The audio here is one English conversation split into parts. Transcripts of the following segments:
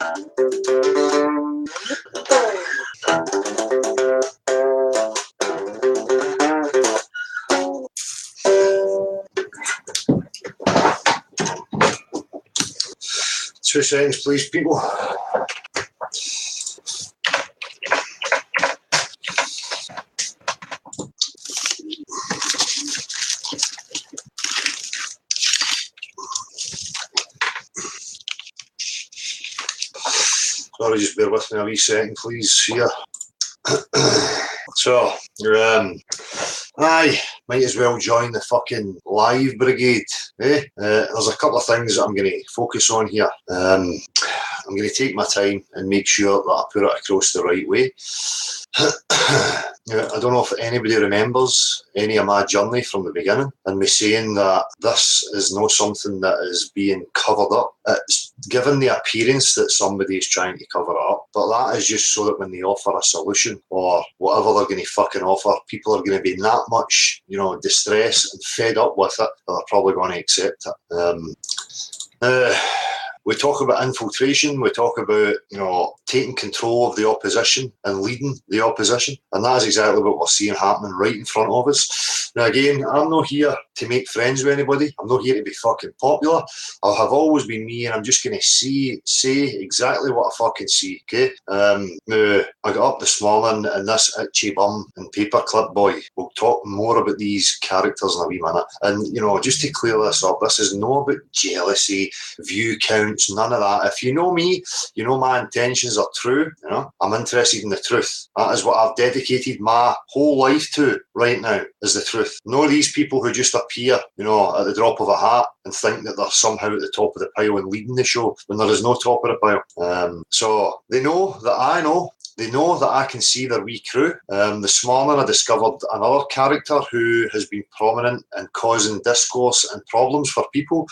Two seconds, please, people. Sorry, just bear with me a wee second, please, here. So, aye, might as well join the fucking live brigade, eh? There's a couple of things that I'm going to focus on here. I'm going to take my time and make sure that I put it across the right way. I don't know if anybody remembers any of my journey from the beginning and me saying that this is not something that is being covered up. It's given the appearance that somebody is trying to cover it up, but that is just so that when they offer a solution or whatever they're going to fucking offer, people are going to be that much, distressed and fed up with it that they're probably going to accept it. We talk about infiltration, we talk about, taking control of the opposition and leading the opposition. And that is exactly what we're seeing happening right in front of us. Now again, I'm not here to make friends with anybody. I'm not here to be fucking popular. I have always been me, and I'm just going to say exactly what I fucking see, okay? Now, I got up this morning and this itchy bum and paperclip boy will talk more about these characters in a wee minute. And, just to clear this up, this is not about jealousy, view counts, none of that. If you know me, you know my intentions are true. I'm interested in the truth. That is what I've dedicated my whole life to right now, is the truth. No these people who just appear, at the drop of a hat and think that they're somehow at the top of the pile and leading the show when there is no top of the pile. So they know that I know. They know that I can see their wee crew. This morning I discovered another character who has been prominent and causing discourse and problems for people.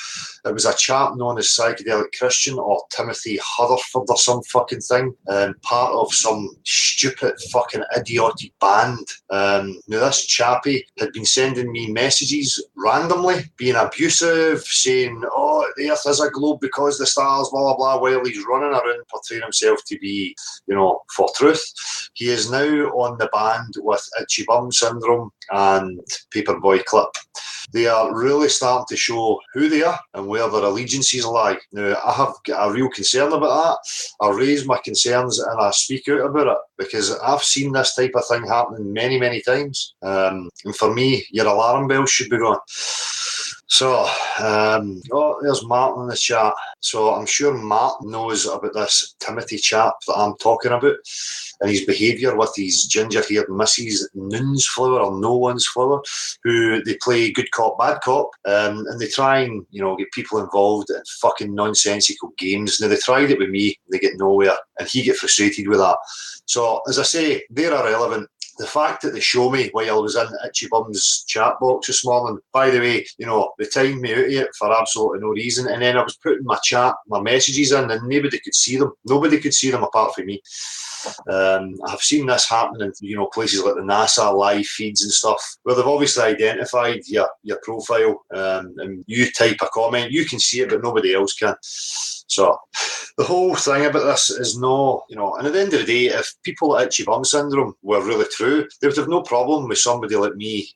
It was a chap known as Psychedelic Christian or Timothy Hutherford or some fucking thing, part of some stupid fucking idiotic band. Now this chappie had been sending me messages randomly, being abusive, saying, oh, the earth is a globe because the stars, blah, blah, blah, while he's running around portraying himself to be, for truth. He is now on the band with Itchy Bum Syndrome and Paperboy Clip. They are really starting to show who they are and where their allegiances lie. Now, I have got a real concern about that. I raise my concerns and I speak out about it because I've seen this type of thing happening many, many times. And for me, your alarm bells should be going. So, there's Martin in the chat. So I'm sure Martin knows about this Timothy chap that I'm talking about and his behaviour with these ginger-haired Mrs. Nunsflower or No One's Flower, who they play good cop, bad cop, and they try and, get people involved in fucking nonsensical games. Now, they tried it with me, they get nowhere, and he get frustrated with that. So, as I say, they're irrelevant. The fact that they show me while I was in Itchy Bum's chat box this morning, by the way, they timed me out of it for absolutely no reason. And then I was putting my messages in and nobody could see them. Nobody could see them apart from me. I've seen this happening in, places like the NASA live feeds and stuff, where they've obviously identified your profile and you type a comment. You can see it, but nobody else can. So the whole thing about this is and at the end of the day, if people at Itchy Bum Syndrome were really true, they would have no problem with somebody like me,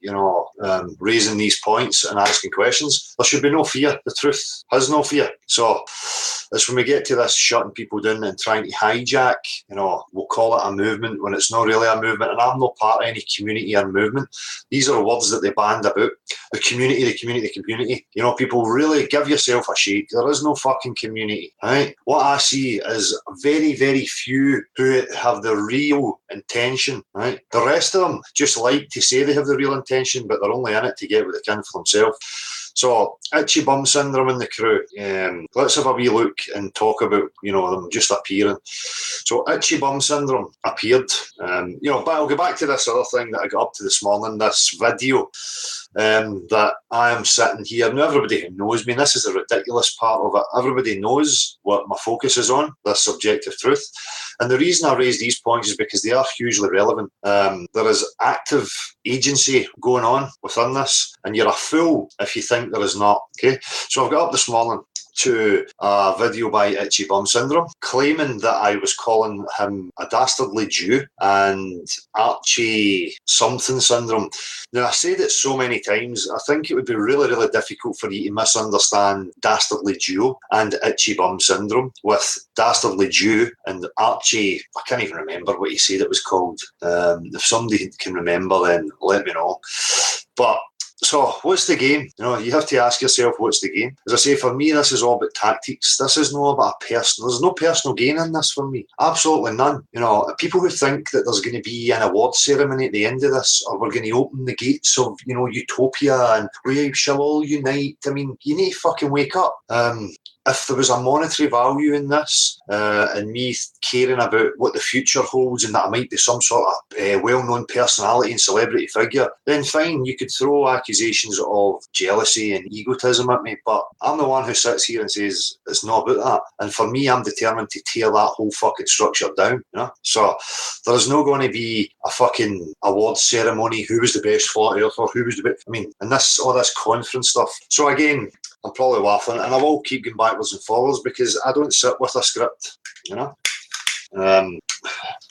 raising these points and asking questions. There should be no fear. The truth has no fear. So it's when we get to this shutting people down and trying to hijack, we'll call it a movement when it's not really a movement, and I'm not part of any community or movement. These are words that they band about. The community, the community, the community. People really give yourself a shake. There is no fucking community, right? What I see is very, very few who have the real intention, right? The rest of them just like to say they have the real intention, but they're only in it to get what they can for themselves. So, Itchy Bum Syndrome and the crew. Let's have a wee look and talk about, them just appearing. So, Itchy Bum Syndrome appeared. But I'll go back to this other thing that I got up to this morning, this video that I am sitting here. Now, everybody who knows me, this is the ridiculous part of it. Everybody knows what my focus is on, this subjective truth. And the reason I raise these points is because they are hugely relevant. There is active agency going on within this, and you're a fool if you think there is not. Okay, so I've got up this morning to a video by Itchy Bum Syndrome claiming that I was calling him a dastardly Jew and Archie something syndrome. Now, I said it so many times, I think it would be really, really difficult for you to misunderstand Dastardly Jew and Itchy Bum Syndrome with Dastardly Jew and Archie. I can't even remember what he said it was called. If somebody can remember, then let me know. But so, what's the game? You know, you have to ask yourself, what's the game? As I say, for me, this is all about tactics. This is not about a person. There's no personal gain in this for me. Absolutely none. You know, people who think that there's going to be an award ceremony at the end of this, or we're going to open the gates of, you know, utopia and we shall all unite. I mean, you need to fucking wake up. If there was a monetary value in this, and me caring about what the future holds and that I might be some sort of well-known personality and celebrity figure, then fine, you could throw accusations of jealousy and egotism at me, but I'm the one who sits here and says it's not about that. And for me, I'm determined to tear that whole fucking structure down, you know? So there is not going to be a fucking award ceremony, who was the best flat earther, who was the best, I mean, and this, all this conference stuff. So again, I'm probably laughing, and I will keep going backwards and forwards because I don't sit with a script, you know.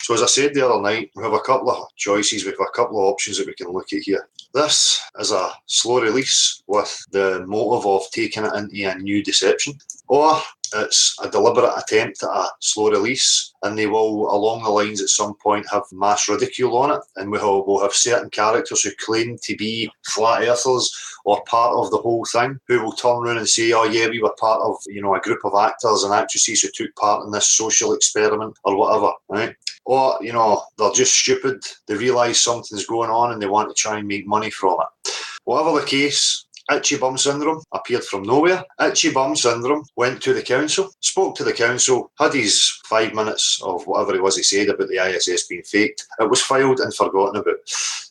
So as I said the other night, we have a couple of choices, we have a couple of options that we can look at here. This is a slow release with the motive of taking it into a new deception, or it's a deliberate attempt at a slow release, and they will, along the lines at some point, have mass ridicule on it, and we'll have certain characters who claim to be flat earthers or part of the whole thing, who will turn around and say, oh yeah, we were part of, you know, a group of actors and actresses who took part in this social experiment or whatever, right? Or, you know, they're just stupid, they realise something's going on and they want to try and make money from it. Whatever the case, Itchy Bum Syndrome appeared from nowhere. Itchy Bum Syndrome went to the council, spoke to the council, had his 5 minutes of whatever it was he said about the ISS being faked. It was filed and forgotten about.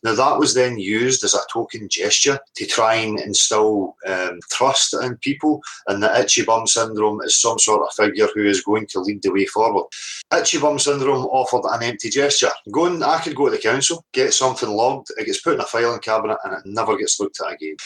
Now that was then used as a token gesture to try and instill trust in people, and that Itchy Bum Syndrome is some sort of figure who is going to lead the way forward. Itchy Bum Syndrome offered an empty gesture. I could go to the council, get something logged, it gets put in a filing cabinet and it never gets looked at again.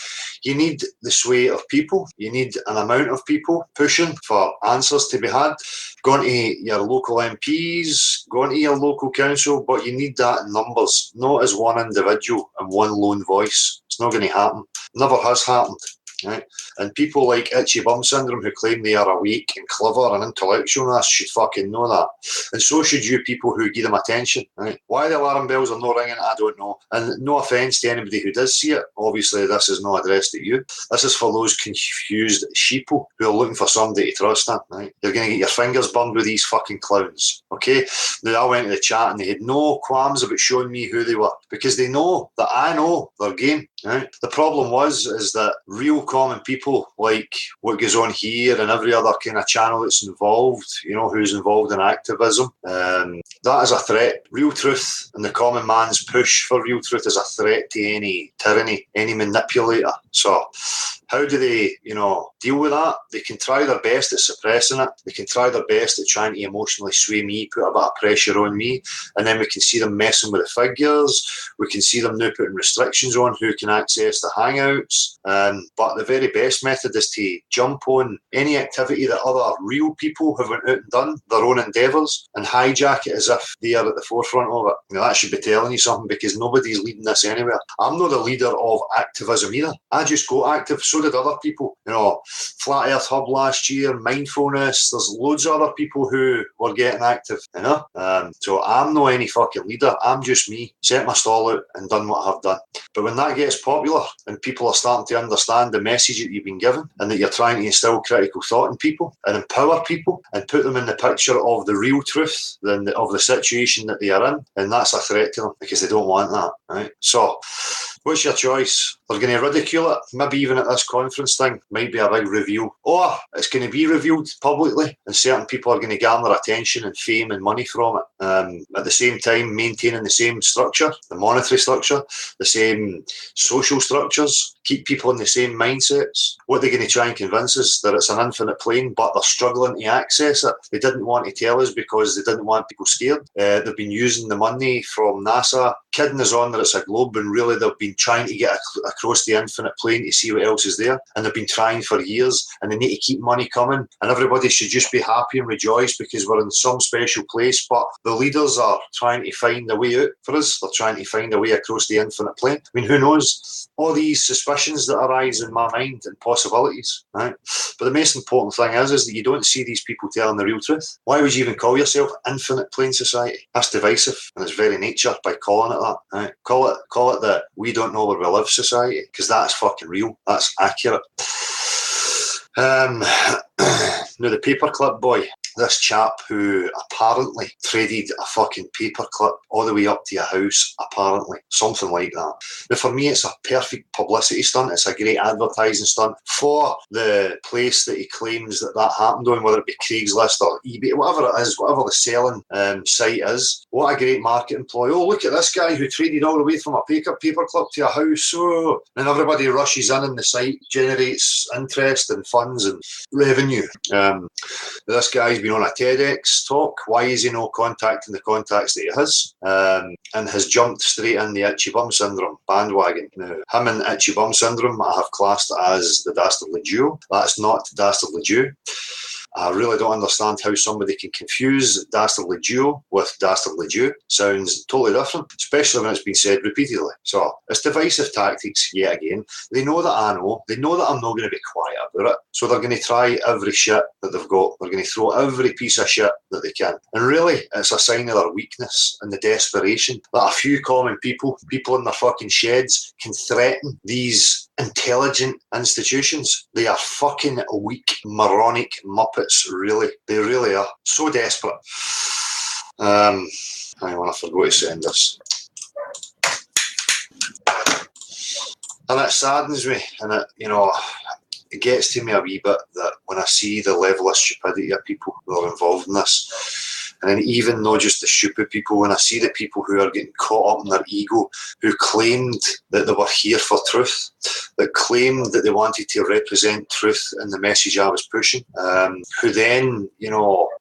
You need the sway of people. You need an amount of people pushing for answers to be had. Going to your local MPs, going to your local council, but you need that in numbers, not as one individual and one lone voice. It's not going to happen. Never has happened. Right? And people like Itchy Bum Syndrome who claim they are awake and clever and intellectual and should fucking know that. And so should you people who give them attention. Right? Why the alarm bells are not ringing, I don't know. And no offence to anybody who does see it. Obviously, this is not addressed at you. This is for those confused sheeple who are looking for somebody to trust in. Right? You're going to get your fingers burned with these fucking clowns. Okay? Now, I went to the chat and they had no qualms about showing me who they were because they know that I know their game. Right? The problem is that real common people like what goes on here and every other kind of channel that's involved, you know, who's involved in activism, that is a threat. Real truth and the common man's push for real truth is a threat to any tyranny, any manipulator. So how do they, you know, deal with that? They can try their best at suppressing it. They can try their best at trying to emotionally sway me, put a bit of pressure on me, and then we can see them messing with the figures. We can see them now putting restrictions on who can access the hangouts. But the very best method is to jump on any activity that other real people have went out and done, their own endeavours, and hijack it as if they are at the forefront of it. Now, that should be telling you something because nobody's leading this anywhere. I'm not a leader of activism either. I just go active. So did other people. You know, Flat Earth Hub last year, mindfulness. There's loads of other people who were getting active. You know, so I'm not any fucking leader. I'm just me. Set my stall out and done what I've done. But when that gets popular and people are starting to understand the message that you've been given and that you're trying to instill critical thought in people and empower people and put them in the picture of the real truth of the situation that they are in, and that's a threat to them because they don't want that. Right? So, what's your choice? They're going to ridicule it, maybe even at this conference thing, might be a big reveal. Or it's going to be revealed publicly and certain people are going to garner attention and fame and money from it. At the same time, maintaining the same structure, the monetary structure, the same social structures, keep people in the same mindsets. What they're going to try and convince us that it's an infinite plane, but they're struggling to access it. They didn't want to tell us because they didn't want people scared. They've been using the money from NASA, kidding us on that it's a globe, and really they've been trying to get across the infinite plane to see what else is there. And they've been trying for years, and they need to keep money coming. And everybody should just be happy and rejoice because we're in some special place. But the leaders are trying to find a way out for us. They're trying to find a way across the infinite plane. I mean, who knows? All these suspicions that arise in my mind and possibilities, right? But the most important thing is that you don't see these people telling the real truth. Why would you even call yourself infinite plane society? That's divisive in its very nature by calling it that, right? Call it the we don't know where we live society, because that's fucking real. That's accurate. Now the paperclip boy, this chap who apparently traded a fucking paperclip all the way up to your house, apparently. Something like that. Now for me, it's a perfect publicity stunt. It's a great advertising stunt for the place that he claims that happened on, whether it be Craigslist or eBay, whatever it is, whatever the selling site is. What a great marketing ploy. Oh, look at this guy who traded all the way from a paperclip to a house. Oh. And everybody rushes in and the site generates interest and funds and revenue. This guy's been on a TEDx talk. Why is he not contacting the contacts that he has? And has jumped straight in the itchy bum syndrome bandwagon. Now, him and itchy bum syndrome I have classed as the dastardly duo. That's not dastardly duo. I really don't understand how somebody can confuse dastardly duo with dastardly Jew. Sounds totally different, especially when it's been said repeatedly. So it's divisive tactics yet again. They know that I know. They know that I'm not going to be quiet about it. So they're going to try every shit that they've got. They're going to throw every piece of shit that they can. And really, it's a sign of their weakness and the desperation that a few common people in their fucking sheds, can threaten these intelligent institutions. They are fucking weak, moronic muppets, really. They really are. So desperate. Hang on, I forgot to send this. And it saddens me, and it gets to me a wee bit that when I see the level of stupidity of people who are involved in this, and then even not just the stupid people, when I see the people who are getting caught up in their ego, who claimed that they were here for truth, that claimed that they wanted to represent truth in the message I was pushing, who then,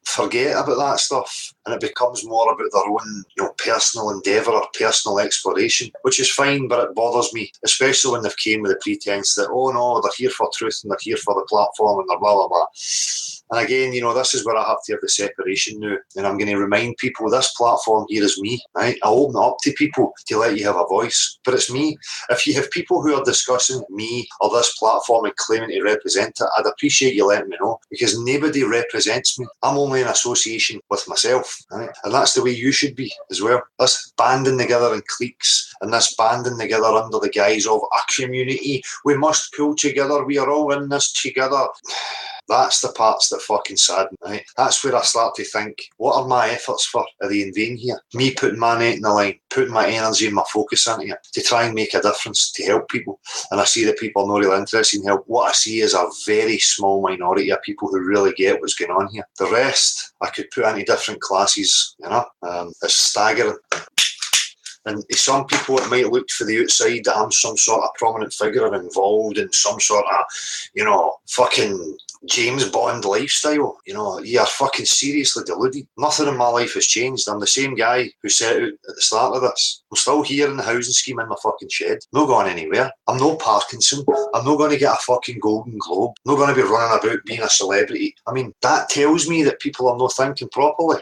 forget about that stuff, and it becomes more about their own, personal endeavour or personal exploration, which is fine, but it bothers me, especially when they've came with the pretense that, oh no, they're here for truth and they're here for the platform and they're blah, blah, blah. And again, this is where I have to have the separation now. And I'm going to remind people this platform here is me, right? I open it up to people to let you have a voice, but it's me. If you have people who are discussing me or this platform and claiming to represent it, I'd appreciate you letting me know, because nobody represents me. I'm only in association with myself, right? And that's the way you should be as well. This banding together in cliques and this banding together under the guise of a community. We must pull together. We are all in this together. That's the parts that fucking sadden, right? That's where I start to think, what are my efforts for? Are they in vain here? Me putting my neck in the line, putting my energy and my focus into it to try and make a difference, to help people. And I see that people are not really interested in help. What I see is a very small minority of people who really get what's going on here. The rest, I could put into different classes, It's staggering. And to some people, it might look for the outside that I'm some sort of prominent figure and involved in some sort of, fucking James Bond lifestyle. You're fucking seriously deluded. Nothing in my life has changed. I'm the same guy who set out at the start of this. I'm still here in the housing scheme in my fucking shed. Not going anywhere. I'm no Parkinson. I'm not going to get a fucking Golden Globe. I'm not going to be running about being a celebrity. I mean, that tells me that people are not thinking properly.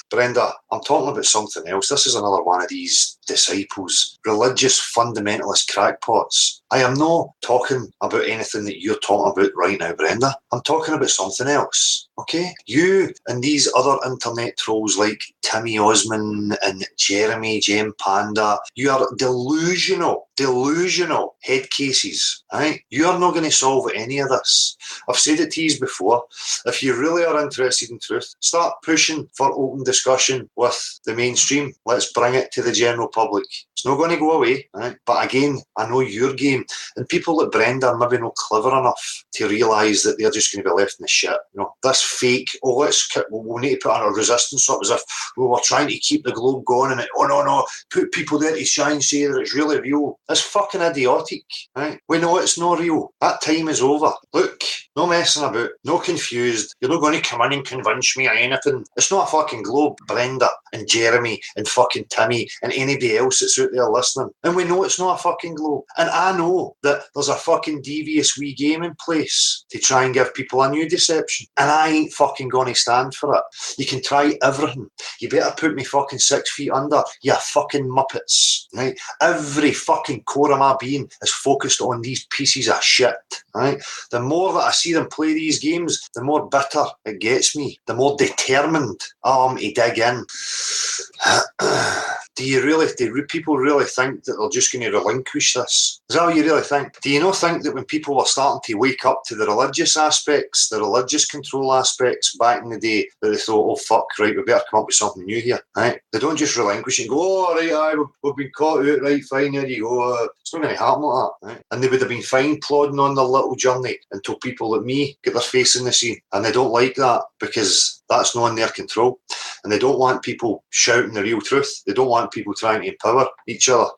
Brenda, I'm talking about something else. This is another one of these disciples, religious fundamentalist crackpots. I am not talking about anything that you're talking about right now, Brenda. I'm talking about something else, okay? You and these other internet trolls like Timmy Osman and Jeremy Jem Panda, you are delusional head cases, right? You are not going to solve any of this. I've said it to you before. If you really are interested in truth, start pushing for open discussion with the mainstream. Let's bring it to the general public. It's not going to go away, right? But again, I know your game. And people like Brenda are maybe not clever enough to realise that they're just going to be left in the shit. This this fake, we'll need to put on a resistance up as if we're trying to keep the globe going and no, put people there to try and say that it's really real. That's fucking idiotic, right? We know it's not real. That time is over. Look, no messing about, no confused. You're not going to come in and convince me of anything. It's not a fucking globe, Brenda and Jeremy and fucking Timmy and anybody else that's out there listening. And we know it's not a fucking globe. And I know that there's a fucking devious wee game in place to try and give people a new deception. And I ain't fucking going to stand for it. You can try everything. You better put me fucking 6 feet under, you fucking muppets, right? Every fucking core of my being is focused on these pieces of shit, right? The more that I see them play these games, the more bitter it gets me, the more determined I am to dig in. Do people really think that they're just going to relinquish this? Is that what you really think? Do you not think that when people were starting to wake up to the religious aspects, the religious control aspects back in the day, that they thought, oh fuck, right, we better come up with something new here, right? They don't just relinquish and go, oh right, we've been caught out, right, fine, there you go. It's not going to happen like that, right? And they would have been fine plodding on their little journey until people like me get their face in the scene. And they don't like that because that's not in their control. And they don't want people shouting the real truth. They don't want people trying to empower each other.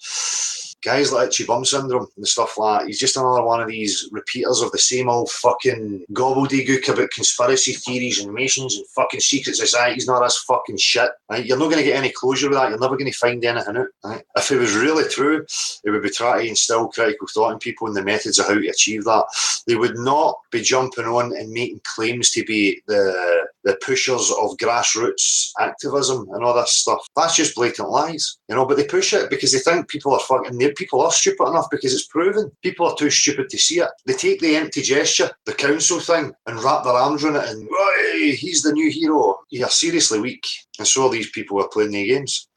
Guys like Itchy Bum Syndrome and stuff like that, he's just another one of these repeaters of the same old fucking gobbledygook about conspiracy theories and Masons and fucking secret societies and all this fucking shit. Right? You're not going to get any closure with that. You're never going to find anything out. Right? If it was really true, it would be trying to instill critical thought in people and the methods of how to achieve that. They would not be jumping on and making claims to be the pushers of grassroots activism and all this stuff. That's just blatant lies, you know, but they push it because they think people are stupid enough because it's proven. People are too stupid to see it. They take the empty gesture, the council thing, and wrap their arms around it and, hey, he's the new hero. You're seriously weak. And so these people are playing their games.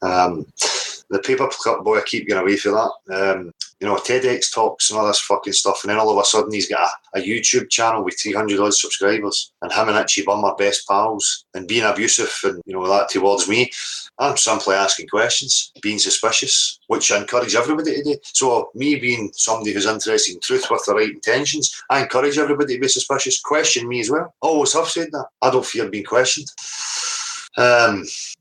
The paperclip boy, I keep getting away from that. You know, TEDx talks and all this fucking stuff, and then all of a sudden he's got a YouTube channel with 300 odd subscribers, and him and Itchy Bum are best pals, and being abusive and, you know, that towards me. I'm simply asking questions, being suspicious, which I encourage everybody to do. So me being somebody who's interested in truth with the right intentions, I encourage everybody to be suspicious. Question me as well. Always have said that. I don't fear being questioned.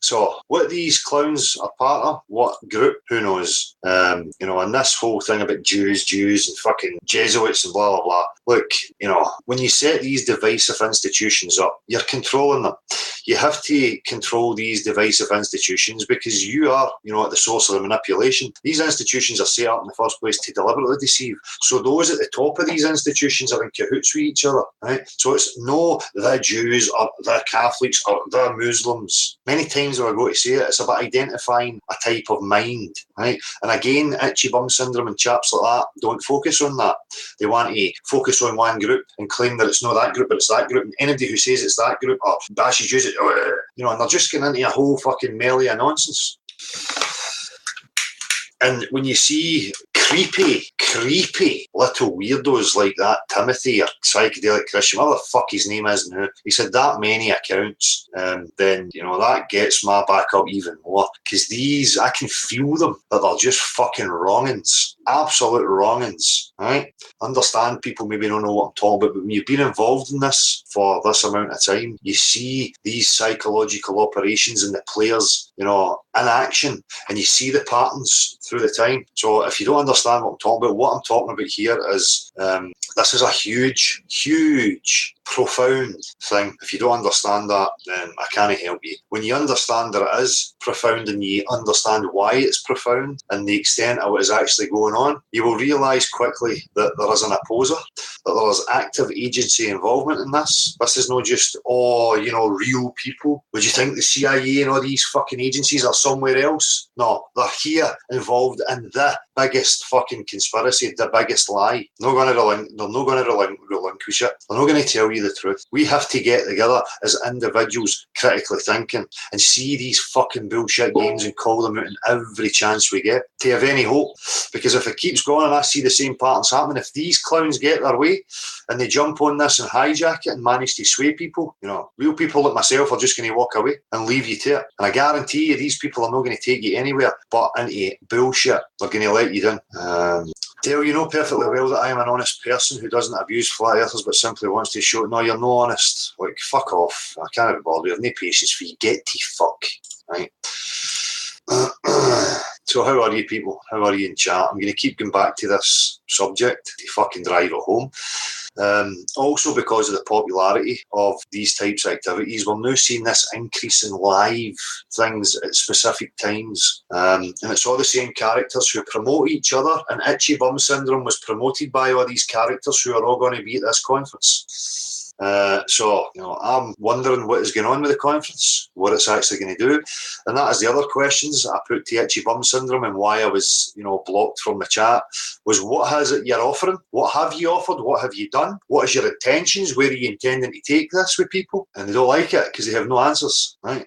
So what these clowns are part of, what group, who knows? You know, and this whole thing about Jews and fucking Jesuits and blah, blah, blah. Look, you know, when you set these divisive institutions up, you're controlling them. You have to control these divisive institutions because you are, you know, at the source of the manipulation. These institutions are set up in the first place to deliberately deceive. So those at the top of these institutions are in cahoots with each other, right? So it's no the Jews or the Catholics or the Muslims. Many times when I go to say it, it's about identifying a type of mind, right? And again, Itchy Bum Syndrome and chaps like that don't focus on that. They want to focus on one group and claim that it's not that group, but it's that group. And anybody who says it's that group or bashes Jews, you know, and they're just getting into a whole fucking melee of nonsense. And when you see creepy little weirdos like that, Timothy or Psychedelic Christian, whatever the fuck his name is now, he said that many accounts, then, you know, that gets my back up even more. Because these, I can feel them, that they're just fucking wrongins. Absolute wrongins, right? Understand people maybe don't know what I'm talking about, but when you've been involved in this for this amount of time, you see these psychological operations and the players, you know, in action, and you see the patterns through the time. So if you don't understand what I'm talking about, what I'm talking about here is this is a huge, profound thing. If you don't understand that, then I can't help you. When you understand that it is profound and you understand why it's profound and the extent of what is actually going on, you will realise quickly that there is an opposer, that there is active agency involvement in this. This is not just, you know, real people. Would you think the CIA and all these fucking agencies are somewhere else? No, they're here involved in the biggest fucking conspiracy, the biggest lie. They're not going to relinquish it. They're not going to tell you the truth. We have to get together as individuals, critically thinking, and see these fucking bullshit games and call them out in every chance we get to have any hope. Because if it keeps going and I see the same patterns happening, if these clowns get their way and they jump on this and hijack it and manage to sway people, you know, real people like myself are just going to walk away and leave you to it. And I guarantee you these people are not going to take you anywhere but into bullshit. They're going to let you down. Dale, you know perfectly well that I am an honest person who doesn't abuse flat earthers but simply wants to show, no, you're no honest. Like, fuck off. I can't be bothered. I have no patience for you. Get to fuck. Right? So how are you people? How are you in chat? I'm going to keep going back to this subject to fucking drive it home. Also because of the popularity of these types of activities, we're now seeing this increase in live things at specific times. And it's all the same characters who promote each other, and Itchy Bum Syndrome was promoted by all these characters who are all going to be at this conference. So, I'm wondering what is going on with the conference, what it's actually going to do. And that is the other questions I put to Itchy Bum Syndrome, and why I was, blocked from the chat, was what has it you're offering? What have you offered? What have you done? What is your intentions? Where are you intending to take this with people? And they don't like it because they have no answers, right?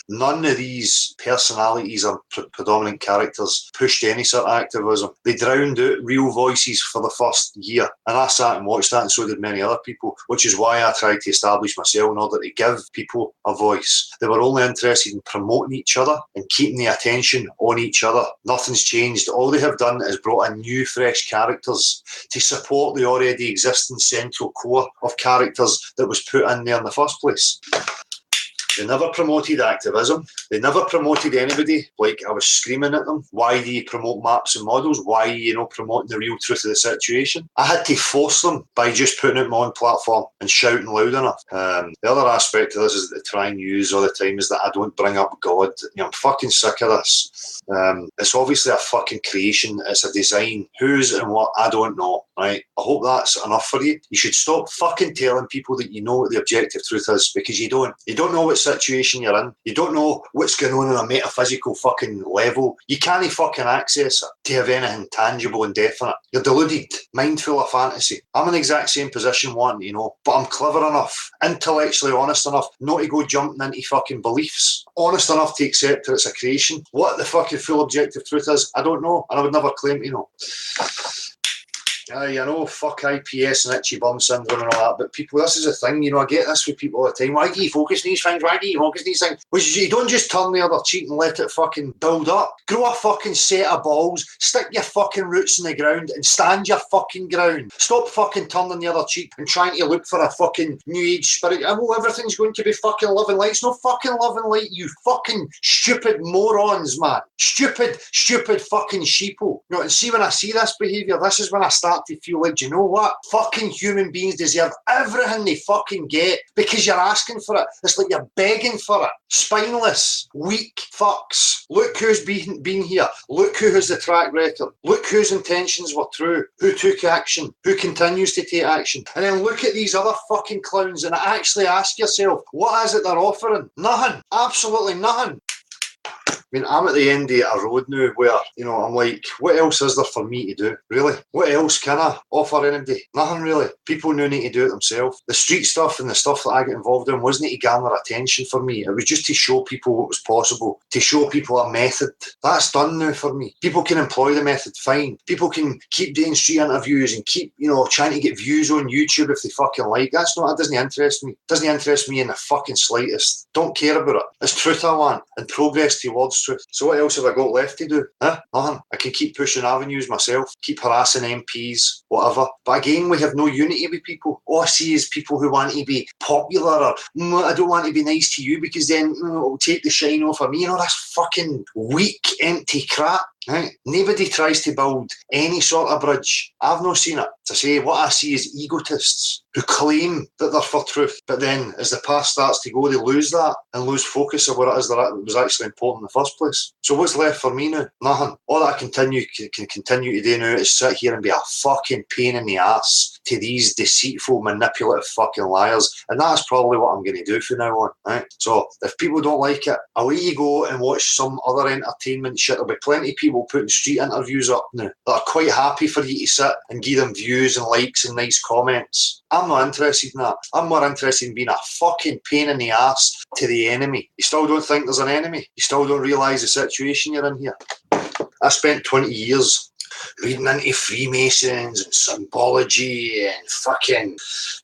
None of these personalities or predominant characters pushed any sort of activism. They drowned out real voices for the first year. And I sat and watched that, and so did many other people, which is why I tried to establish myself in order to give people a voice. They were only interested in promoting each other and keeping the attention on each other. Nothing's changed. All they have done is brought in new, fresh characters to support the already existing central core of characters that was put in there in the first place. They never promoted activism. They never promoted anybody. Like, I was screaming at them, why do you promote maps and models? Why are you not promoting the real truth of the situation? I had to force them by just putting out my own platform and shouting loud enough. The other aspect of this is that they try and use all the time is that I don't bring up God. I'm fucking sick of this. It's obviously a fucking creation. It's a design. Who's and what, I don't know, right? I hope that's enough for you. You should stop fucking telling people that you know what the objective truth is, because you don't. You don't know what situation you're in. You don't know what's going on a metaphysical fucking level. You can't fucking access it to have anything tangible and definite. You're deluded, mindful of fantasy. I'm in the exact same position wanting to know, but I'm clever enough, intellectually honest enough, not to go jumping into fucking beliefs. Honest enough to accept that it's a creation. What the fucking full objective truth is, I don't know, and I would never claim to know. Fuck IPS and Itchy Bum Syndrome and all that, but people, this is the thing, I get this with people all the time. Why do you focus on these things? Why do you focus on these things? Which you don't just turn the other cheek and let it fucking build up. Grow a fucking set of balls, stick your fucking roots in the ground and stand your fucking ground. Stop fucking turning the other cheek and trying to look for a fucking new age spirit. Everything's going to be fucking love and light. It's not fucking love and light, you fucking stupid morons, man. Stupid fucking sheeple. And see, when I see this behaviour, this is when I start to feel like, you know what? Fucking human beings deserve everything they fucking get because you're asking for it. It's like you're begging for it. Spineless, weak fucks. Look who's been here. Look who has the track record. Look whose intentions were true. Who took action. Who continues to take action. And then look at these other fucking clowns and actually ask yourself, what is it they're offering? Nothing. Absolutely nothing. I mean, I'm at the end of a road now where, I'm like, what else is there for me to do? Really? What else can I offer anybody? Nothing really. People now need to do it themselves. The street stuff and the stuff that I get involved in wasn't to garner attention for me. It was just to show people what was possible, to show people a method. That's done now for me. People can employ the method, fine. People can keep doing street interviews and keep, trying to get views on YouTube if they fucking like. That doesn't interest me. It doesn't interest me in the fucking slightest. Don't care about it. It's truth I want and progress towards truth. So what else have I got left to do? Nothing. I can keep pushing avenues myself, keep harassing MPs, whatever. But again, we have no unity with people. All I see is people who want to be popular, or I don't want to be nice to you because then it'll take the shine off of me. That's fucking weak, empty crap. Right? Nobody tries to build any sort of bridge. I've not seen it. To say, what I see is egotists who claim that they're for truth, but then as the past starts to go, they lose that and lose focus of what it is that was actually important in the first place. So what's left for me now? Nothing. All that I can continue to do now is sit here and be a fucking pain in the ass to these deceitful, manipulative fucking liars, and that's probably what I'm going to do from now on. Right? So if people don't like it, I'll let you go and watch some other entertainment shit. There'll be plenty of people putting street interviews up now that are quite happy for you to sit and give them views and likes and nice comments. I'm not interested in that. I'm more interested in being a fucking pain in the ass to the enemy. You still don't think there's an enemy? You still don't realise the situation you're in here? I spent 20 years reading into Freemasons and symbology and fucking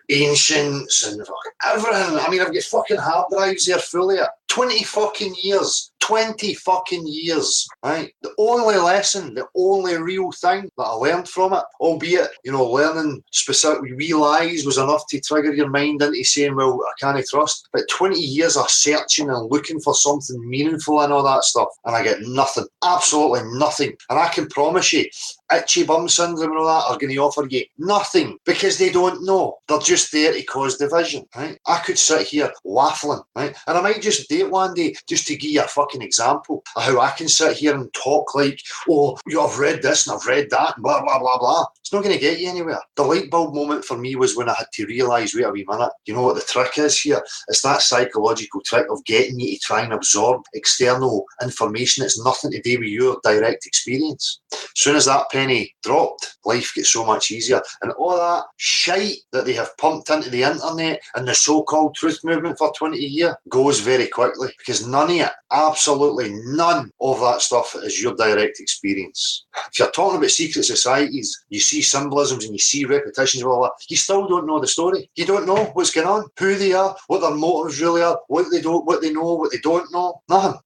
ancients and fucking everything. I mean, I've got fucking hard drives there full of it. 20 fucking years 20 fucking years, right? The only lesson, the only real thing that I learned from it, albeit, learning specific wee lies was enough to trigger your mind into saying, well, I can't trust. But 20 years of searching and looking for something meaningful and all that stuff, and I get nothing, absolutely nothing. And I can promise you, itchy bum syndrome and all that are going to offer you nothing because they don't know. They're just there to cause division, right? I could sit here waffling, right? And I might just do it one day just to give you a fucking example of how I can sit here and talk like, oh, I've read this and I've read that and blah, blah, blah, blah. It's not going to get you anywhere. The light bulb moment for me was when I had to realise, wait a wee minute, you know what the trick is here? It's that psychological trick of getting you to try and absorb external information that's nothing to do with your direct experience. As soon as that penny dropped, life gets so much easier. And all that shite that they have pumped into the internet and the so-called truth movement for 20 years goes very quickly, because none of it, absolutely none of that stuff is your direct experience. If you're talking about secret societies, you see symbolisms and you see repetitions of all that, you still don't know the story. You don't know what's going on, who they are, what their motives really are, what they know, what they don't know. Nothing.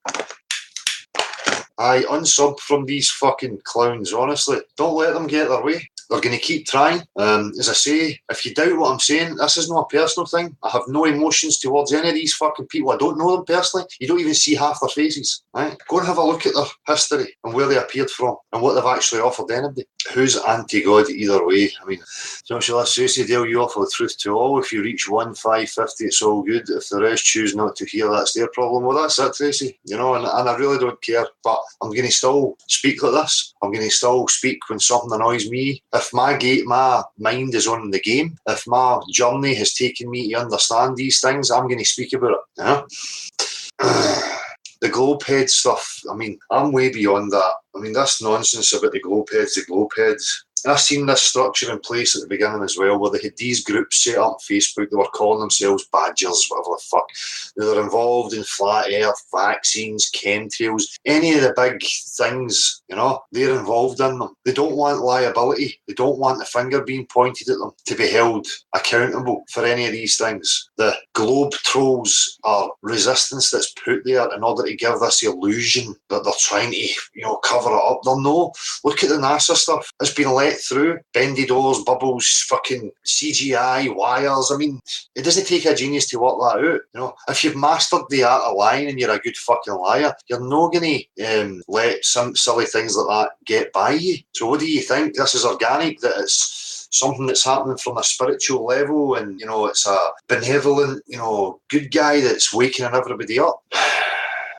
I unsub from these fucking clowns, honestly. Don't let them get their way. They're going to keep trying. As I say, if you doubt what I'm saying, this is not a personal thing. I have no emotions towards any of these fucking people. I don't know them personally. You don't even see half their faces. Right? Go and have a look at their history and where they appeared from and what they've actually offered anybody. Who's anti-God either way? I mean, shall I say, Dale, you offer the truth to all. If you reach 1,550, it's all good. If the rest choose not to hear, that's their problem. Well, that's it, Tracy. And I really don't care. But I'm going to still speak like this. I'm going to still speak when something annoys me. If my mind is on the game, if my journey has taken me to understand these things, I'm going to speak about it. The globe head stuff, I mean, I'm way beyond that. I mean, this nonsense about the globe heads. I've seen this structure in place at the beginning as well, where they had these groups set up on Facebook. They were calling themselves Badgers, whatever the fuck. They're involved in flat earth, vaccines, chemtrails, any of the big things, they're involved in them. They don't want liability. They don't want the finger being pointed at them to be held accountable for any of these things. The globe trolls are resistance that's put there in order to give this illusion that they're trying to, cover it up. They're no. Look at the NASA stuff. It's been let through. Bendy doors, bubbles, fucking CGI, wires. I mean, it doesn't take a genius to work that out. If you've mastered the art of lying and you're a good fucking liar, you're not going to let some silly things like that get by you. So what do you think? This is organic, that it's something that's happening from a spiritual level, and it's a benevolent, good guy that's waking everybody up?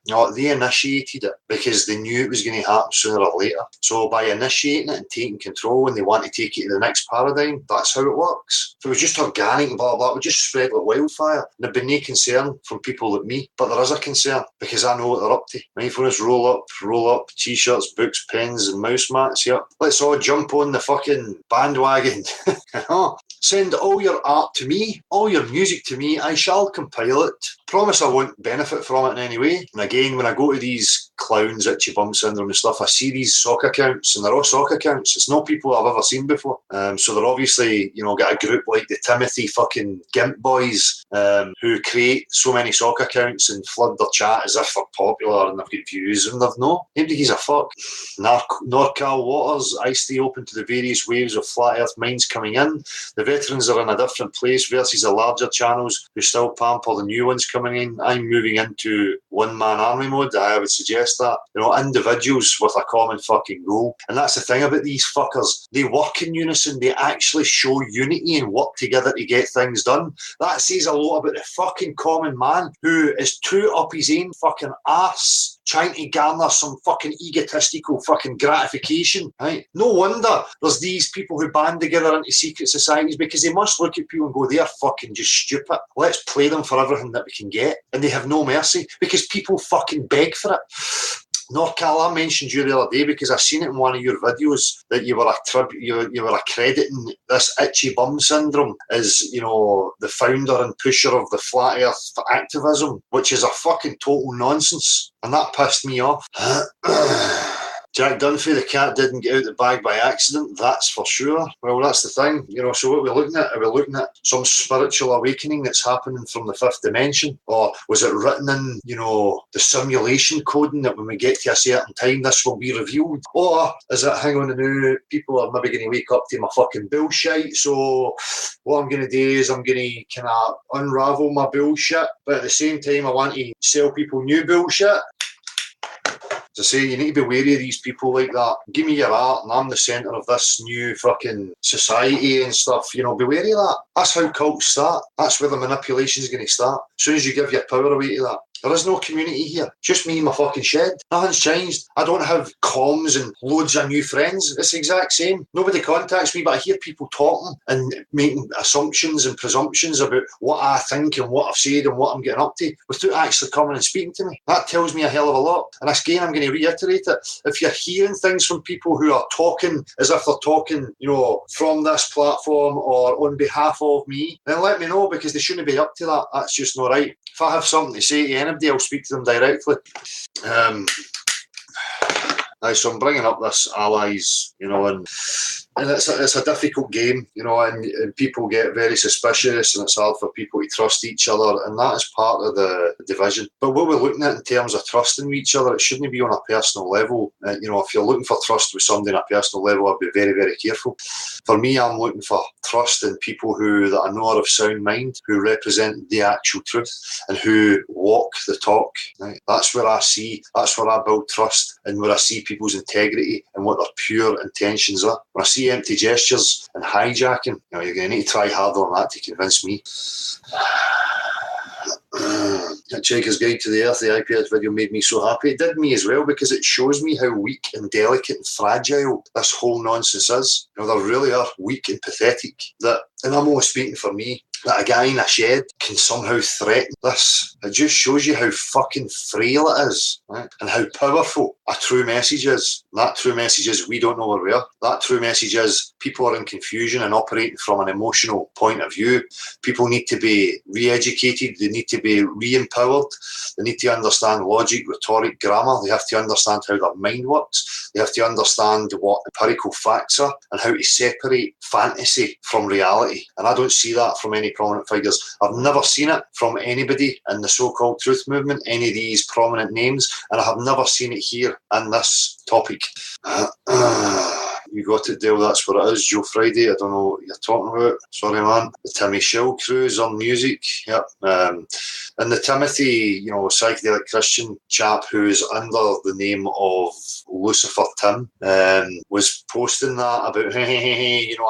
No, they initiated it because they knew it was going to happen sooner or later. So by initiating it and taking control, and they want to take it to the next paradigm, that's how it works. If it was just organic and blah, blah, it would just spread like wildfire. And there'd be no concern from people like me. But there is a concern, because I know what they're up to. Mindfulness, roll up, t-shirts, books, pens and mouse mats. Yep. Let's all jump on the fucking bandwagon. Send all your art to me, all your music to me. I shall compile it. Promise I won't benefit from it in any way. And again, when I go to these clowns, itchy bum syndrome and stuff, I see these sock accounts, and they're all sock accounts. It's not people I've ever seen before. So they're obviously, got a group like the Timothy fucking Gimp boys, who create so many sock accounts and flood their chat as if they're popular and they've got views, and they've no. Nobody gives a fuck. NorCal waters, I stay open to the various waves of flat earth minds coming in. The veterans are in a different place versus the larger channels who still pamper the new ones coming in. I'm moving into one-man army mode. I would suggest that. Individuals with a common fucking goal. And that's the thing about these fuckers. They work in unison. They actually show unity and work together to get things done. That says a lot about the fucking common man who is too up his own fucking arse, trying to garner some fucking egotistical fucking gratification, right? No wonder there's these people who band together into secret societies, because they must look at people and go, they're fucking just stupid. Let's play them for everything that we can get. And they have no mercy, because people fucking beg for it. NorCal, I mentioned you the other day because I've seen it in one of your videos that you were accrediting this itchy bum syndrome as, the founder and pusher of the flat earth activism, which is a fucking total nonsense. And that pissed me off. Jack Dunphy, the cat didn't get out the bag by accident, that's for sure. Well, that's the thing, so what are we looking at? Are we looking at some spiritual awakening that's happening from the fifth dimension? Or was it written in, the simulation coding that when we get to a certain time, this will be revealed? Or is it, hang on a minute, people are maybe going to wake up to my fucking bullshit, so what I'm going to do is I'm going to kind of unravel my bullshit, but at the same time I want to sell people new bullshit. To say, you need to be wary of these people like that. Give me your art and I'm the centre of this new fucking society and stuff. Be wary of that. That's how cults start. That's where the manipulation is going to start. As soon as you give your power away to that. There is no community here. Just me in my fucking shed. Nothing's changed. I don't have comms and loads of new friends. It's the exact same. Nobody contacts me, but I hear people talking and making assumptions and presumptions about what I think and what I've said and what I'm getting up to without actually coming and speaking to me. That tells me a hell of a lot. And again, I'm going to reiterate it. If you're hearing things from people who are talking as if they're talking, from this platform or on behalf of me, then let me know, because they shouldn't be up to that. That's just not right. If I have something to say to anybody, I'll speak to them directly. So I'm bringing up this allies, and it's a difficult game, and people get very suspicious, and it's hard for people to trust each other, and that is part of the division. But what we're looking at in terms of trusting each other, it shouldn't be on a personal level. If you're looking for trust with somebody on a personal level, I'd be very, very careful. For me, I'm looking for trust in people that I know are of sound mind, who represent the actual truth, and who walk the talk. Right? That's where I build trust, and where I see people's integrity and what their pure intentions are. When I see empty gestures and hijacking, you're going to need to try harder on that to convince me. Hitchhiker's Guide to the Earth, the iPad video made me so happy. It did me as well, because it shows me how weak and delicate and fragile this whole nonsense is. They really are weak and pathetic. And I'm only speaking for me, that a guy in a shed can somehow threaten this. It just shows you how fucking frail it is, right? And how powerful a true message is. That true message is, we don't know where we are. That true message is, people are in confusion and operating from an emotional point of view. People need to be re-educated. They need to be re-empowered. They need to understand logic, rhetoric, grammar. They have to understand how their mind works. They have to understand what empirical facts are and how to separate fantasy from reality. And I don't see that from any prominent figures. I've never seen it from anybody in the so-called truth movement, any of these prominent names, and I have never seen it here in this topic. You got it, Dale, that's what it is. Joe Friday, I don't know what you're talking about. Sorry, man. The Timmy Shill Cruise on music. Yep. And the Timothy, psychedelic Christian chap who's under the name of Lucifer Tim, was posting that about,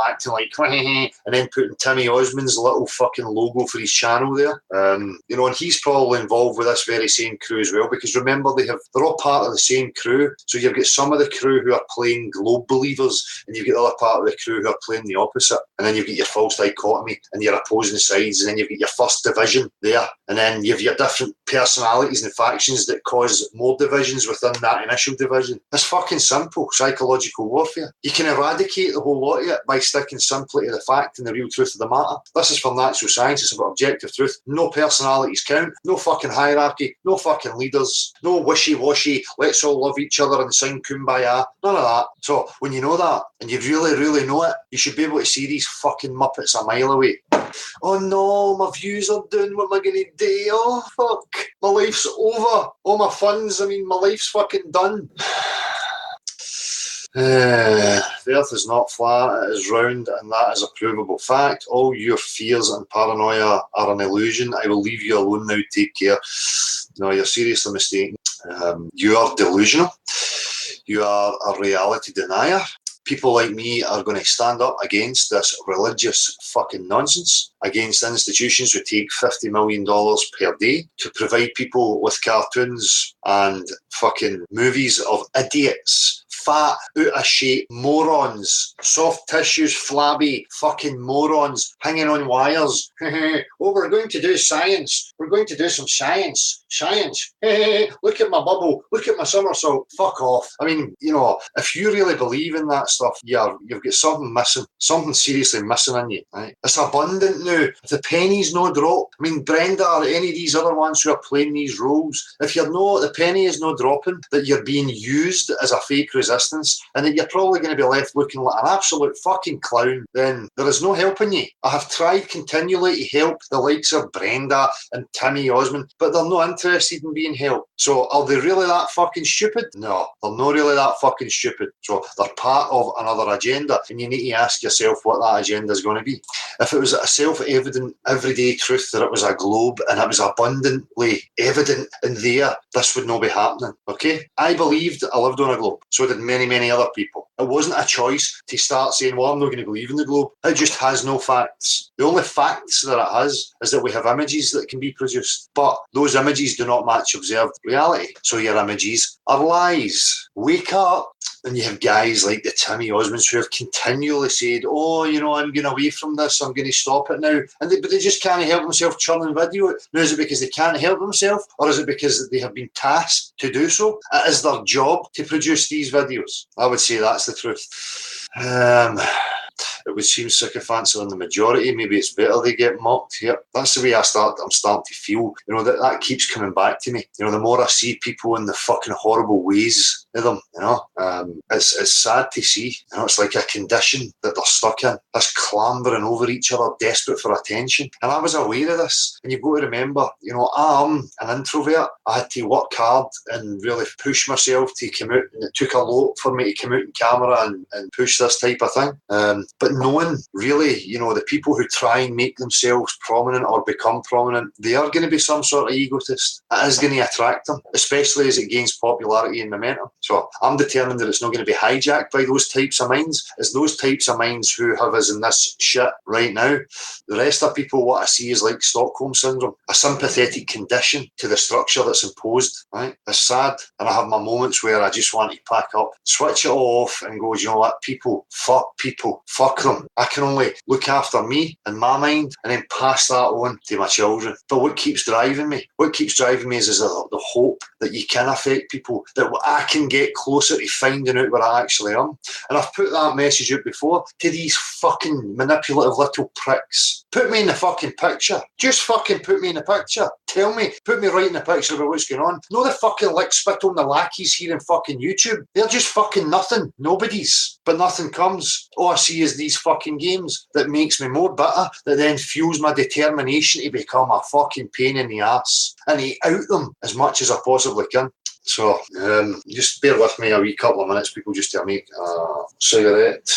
acting like, and then putting Timmy Osmond's little fucking logo for his channel there. And he's probably involved with this very same crew as well, because remember, they're all part of the same crew. So you've got some of the crew who are playing globe believers, and you've got the other part of the crew who are playing the opposite. And then you've got your false dichotomy and your opposing sides, and then you've got your first division there, and then you've your different personalities and factions that cause more divisions within that initial division. It's fucking simple, psychological warfare. You can eradicate the whole lot of it by sticking simply to the fact and the real truth of the matter. This is from natural science. It's about objective truth. No personalities count. No fucking hierarchy. No fucking leaders. No wishy-washy, let's all love each other and sing Kumbaya. None of that. So when you know that, and you really, really know it, you should be able to see these fucking muppets a mile away. Oh no, my views are down, what am I going to do? Oh fuck, my life's over. All my funds, my life's fucking done. The earth is not flat, it is round, and that is a provable fact. All your fears and paranoia are an illusion. I will leave you alone now, take care. No, you're seriously mistaken. You are delusional. You are a reality denier. People like me are going to stand up against this religious fucking nonsense, against institutions who take $50 million per day to provide people with cartoons and fucking movies of idiots, fat, out of shape morons, soft tissues, flabby fucking morons hanging on wires. Oh, we're going to do science. We're going to do some science. Science. Look at my bubble. Look at my somersault. Fuck off. If you really believe in that stuff, you've got something missing. Something seriously missing in you. Right? It's abundant now. If the penny's no drop, Brenda or any of these other ones who are playing these roles, if the penny is no dropping, that you're being used as a fake resistance, resistance, and that you're probably going to be left looking like an absolute fucking clown, then there is no helping you. I have tried continually to help the likes of Brenda and Timmy Osmond, but they're not interested in being helped. So are they really that fucking stupid? No, they're not really that fucking stupid. So they're part of another agenda, and you need to ask yourself what that agenda is going to be. If it was a self-evident, everyday truth that it was a globe and it was abundantly evident in there, this would not be happening, okay? I believed I lived on a globe. So did many, many other people. It wasn't a choice to start saying, well, I'm not going to believe in the globe. It just has no facts. The only facts that it has is that we have images that can be produced, but those images do not match observed reality. So your images are lies. Wake up. And you have guys like the Timmy Osmonds who have continually said, oh, you know, I'm going away from this, I'm going to stop it now. But they just can't help themselves churning video. Now, is it because they can't help themselves, or is it because they have been tasked to do so? It is their job to produce these videos. I would say that's the truth. It would seem sycophants are in the majority. Maybe it's better they get mocked here. That's the way I'm starting to feel. You know, that keeps coming back to me. You know, the more I see people in the fucking horrible ways of them, you know, it's sad to see. You know, it's like a condition that they're stuck in. This clambering over each other, desperate for attention. And I was aware of this. And you've got to remember, you know, I'm an introvert. I had to work hard and really push myself to come out. And it took a lot for me to come out in camera and push this type of thing. But knowing really, you know, the people who try and make themselves prominent or become prominent, they are going to be some sort of egotist. It is going to attract them, especially as it gains popularity and momentum. So I'm determined that it's not going to be hijacked by those types of minds. It's those types of minds who have us in this shit right now. The rest of people, what I see is like Stockholm Syndrome, a sympathetic condition to the structure that's imposed, right? It's sad, and I have my moments where I just want to pack up, switch it all off and go, you know what, people, fuck them. I can only look after me and my mind and then pass that on to my children. But what keeps driving me? What keeps driving me is the hope that you can affect people, that I can get closer to finding out where I actually am. And I've put that message out before to these fucking manipulative little pricks. Put me in the fucking picture. Just fucking put me in the picture. Tell me, put me right in the picture about what's going on. No the fucking lick spit on the lackeys here in fucking YouTube. They're just fucking nothing. Nobody's. But nothing comes. All I see is these fucking games that makes me more bitter, that then fuels my determination to become a fucking pain in the ass and to out them as much as I possibly can. So, just bear with me a wee couple of minutes, people, just to make a cigarette.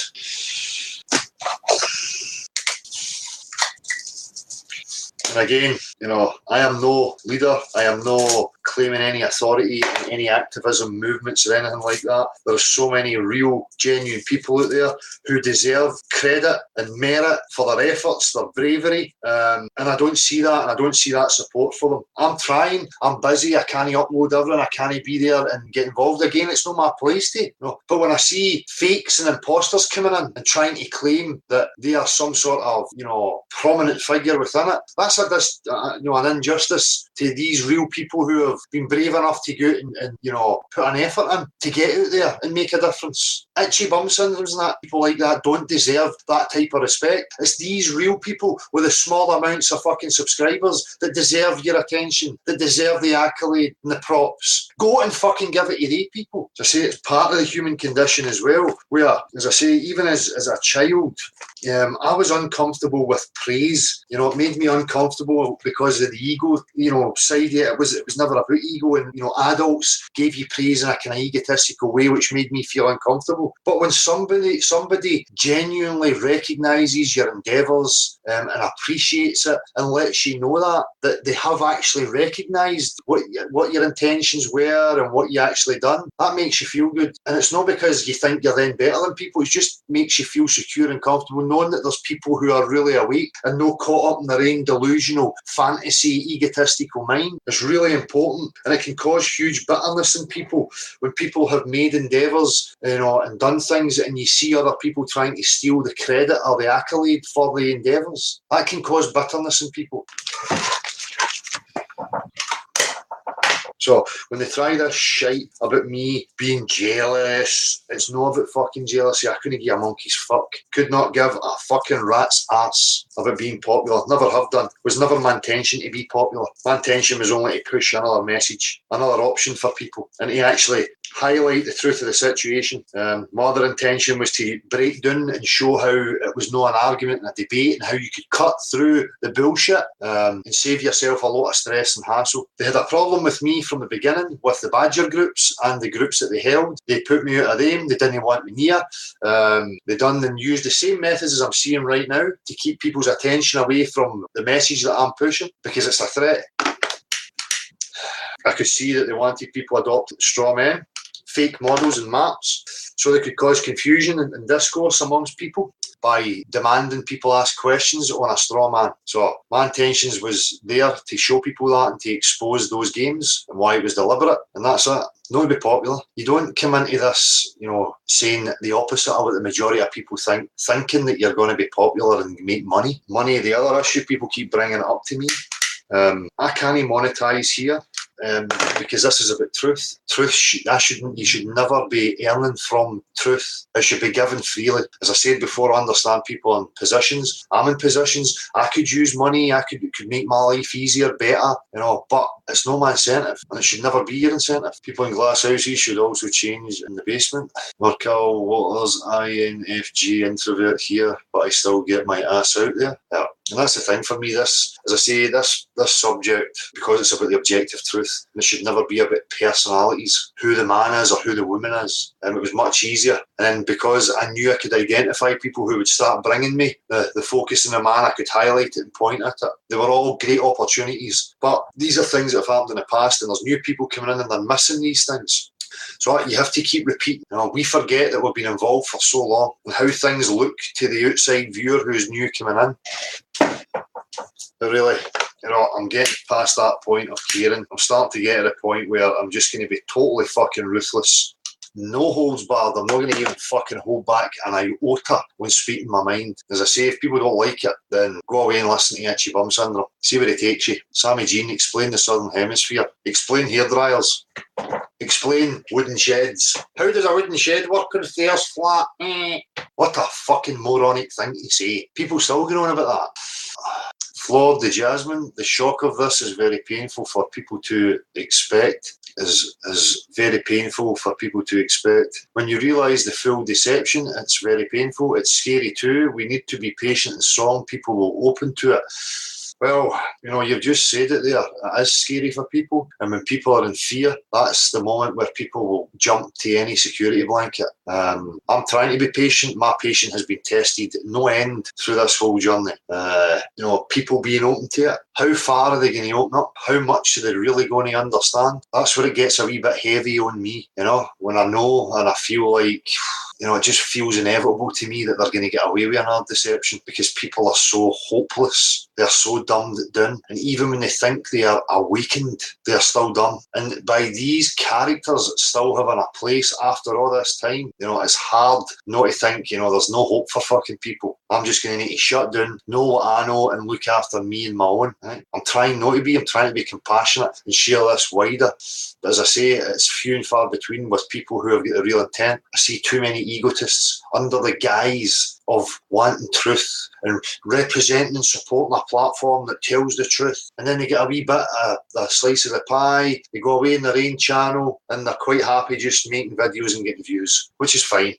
And again, you know, I am no leader. I am no claiming any authority in any activism movements or anything like that. There are so many real, genuine people out there who deserve credit and merit for their efforts, their bravery. And I don't see that, and I don't see that support for them. I'm trying. I'm busy. I can't upload everything. I can't be there and get involved again. It's not my place to. No. But when I see fakes and imposters coming in and trying to claim that they are some sort of, you know, prominent figure within it, that's an injustice to these real people who have been brave enough to go out and you know, put an effort in to get out there and make a difference. Itchy bum syndromes and that, people like that don't deserve that type of respect. It's these real people with the small amounts of fucking subscribers that deserve your attention, that deserve the accolade and the props. Go and fucking give it to these people. As I say, it's part of the human condition as well, where, as I say, even as a child, I was uncomfortable with praise. You know, it made me uncomfortable because of the ego, you know, side of it. It was never about ego, and, you know, adults gave you praise in a kind of egotistical way, which made me feel uncomfortable. But when somebody genuinely recognises your endeavours and appreciates it and lets you know that they have actually recognised what your intentions were and what you actually done, that makes you feel good. And it's not because you think you're then better than people, it just makes you feel secure and comfortable knowing that there's people who are really awake and not caught up in their own delusional, fantasy, egotistical mind. It's really important, and it can cause huge bitterness in people when people have made endeavours, you know, and done things, and you see other people trying to steal the credit or the accolade for the endeavours. That can cause bitterness in people. So when they try this shite about me being jealous, it's not about fucking jealousy. I couldn't give a monkey's fuck. Could not give a fucking rat's ass about being popular. Never have done. Was never my intention to be popular. My intention was only to push another message, another option for people, and to actually highlight the truth of the situation. My other intention was to break down and show how it was not an argument and a debate, and how you could cut through the bullshit and save yourself a lot of stress and hassle. They had a problem with me from the beginning with the Badger groups and the groups that they held. They put me out of them. They didn't want me near. They done and used the same methods as I'm seeing right now to keep people's attention away from the message that I'm pushing, because it's a threat. I could see that they wanted people adopting straw men, fake models and maps, so they could cause confusion and discourse amongst people by demanding people ask questions on a straw man. So my intentions was there to show people that and to expose those games and why it was deliberate, and that's it. Not to be popular. You don't come into this, saying the opposite of what the majority of people think, thinking that you're going to be popular and make money. Money, the other issue, people keep bringing it up to me. I can't monetize here. Because this is about truth. You should never be earning from truth. It should be given freely. As I said before, I understand people in positions. I'm in positions. I could use money. I could make my life easier, better, but it's not my incentive, and it should never be your incentive. People in glass houses should also change in the basement. Merkel, Waters, INFJ, introvert here, but I still get my ass out there. Yeah. And that's the thing for me, this, as I say, this subject, because it's about the objective truth, and it should never be about personalities, who the man is or who the woman is. It was much easier. And then because I knew I could identify people who would start bringing me the focus on the man, I could highlight it and point at it. They were all great opportunities. But these are things that have happened in the past, and there's new people coming in and they're missing these things. So you have to keep repeating. We forget that we've been involved for so long, and how things look to the outside viewer who's new coming in. But really, I'm getting past that point of caring. I'm starting to get to the point where I'm just going to be totally fucking ruthless. No holds barred. I'm not going to even fucking hold back an iota when speaking my mind. As I say, if people don't like it, then go away and listen to Itchy Bum Syndrome. See where it takes you. Sammy Jean, explain the Southern Hemisphere. Explain hairdryers. Explain wooden sheds. How does a wooden shed work on stairs flat? What a fucking moronic thing to say. People still going on about that. Flawed the Jasmine. The shock of this is very painful for people to expect. Is very painful for people to expect. When you realise the full deception, it's very painful. It's scary too. We need to be patient and strong. People will open to it. Well, you've just said it there. It is scary for people. And when people are in fear, that's the moment where people will jump to any security blanket. I'm trying to be patient. My patience has been tested no end through this whole journey. People being open to it. How far are they going to open up? How much are they really going to understand? That's where it gets a wee bit heavy on me, when I know and I feel like, it just feels inevitable to me that they're going to get away with another deception, because people are so hopeless. They're so dumbed down. And even when they think they are awakened, they're still dumb. And by these characters still having a place after all this time, it's hard not to think, there's no hope for fucking people. I'm just going to need to shut down, know what I know, and look after me and my own. Right? I'm trying to be compassionate and share this wider. But as I say, it's few and far between with people who have got the real intent. I see too many egotists under the guise of wanting truth and representing and supporting a platform that tells the truth. And then they get a wee bit of a slice of the pie, they go away in their own channel, and they're quite happy just making videos and getting views, which is fine.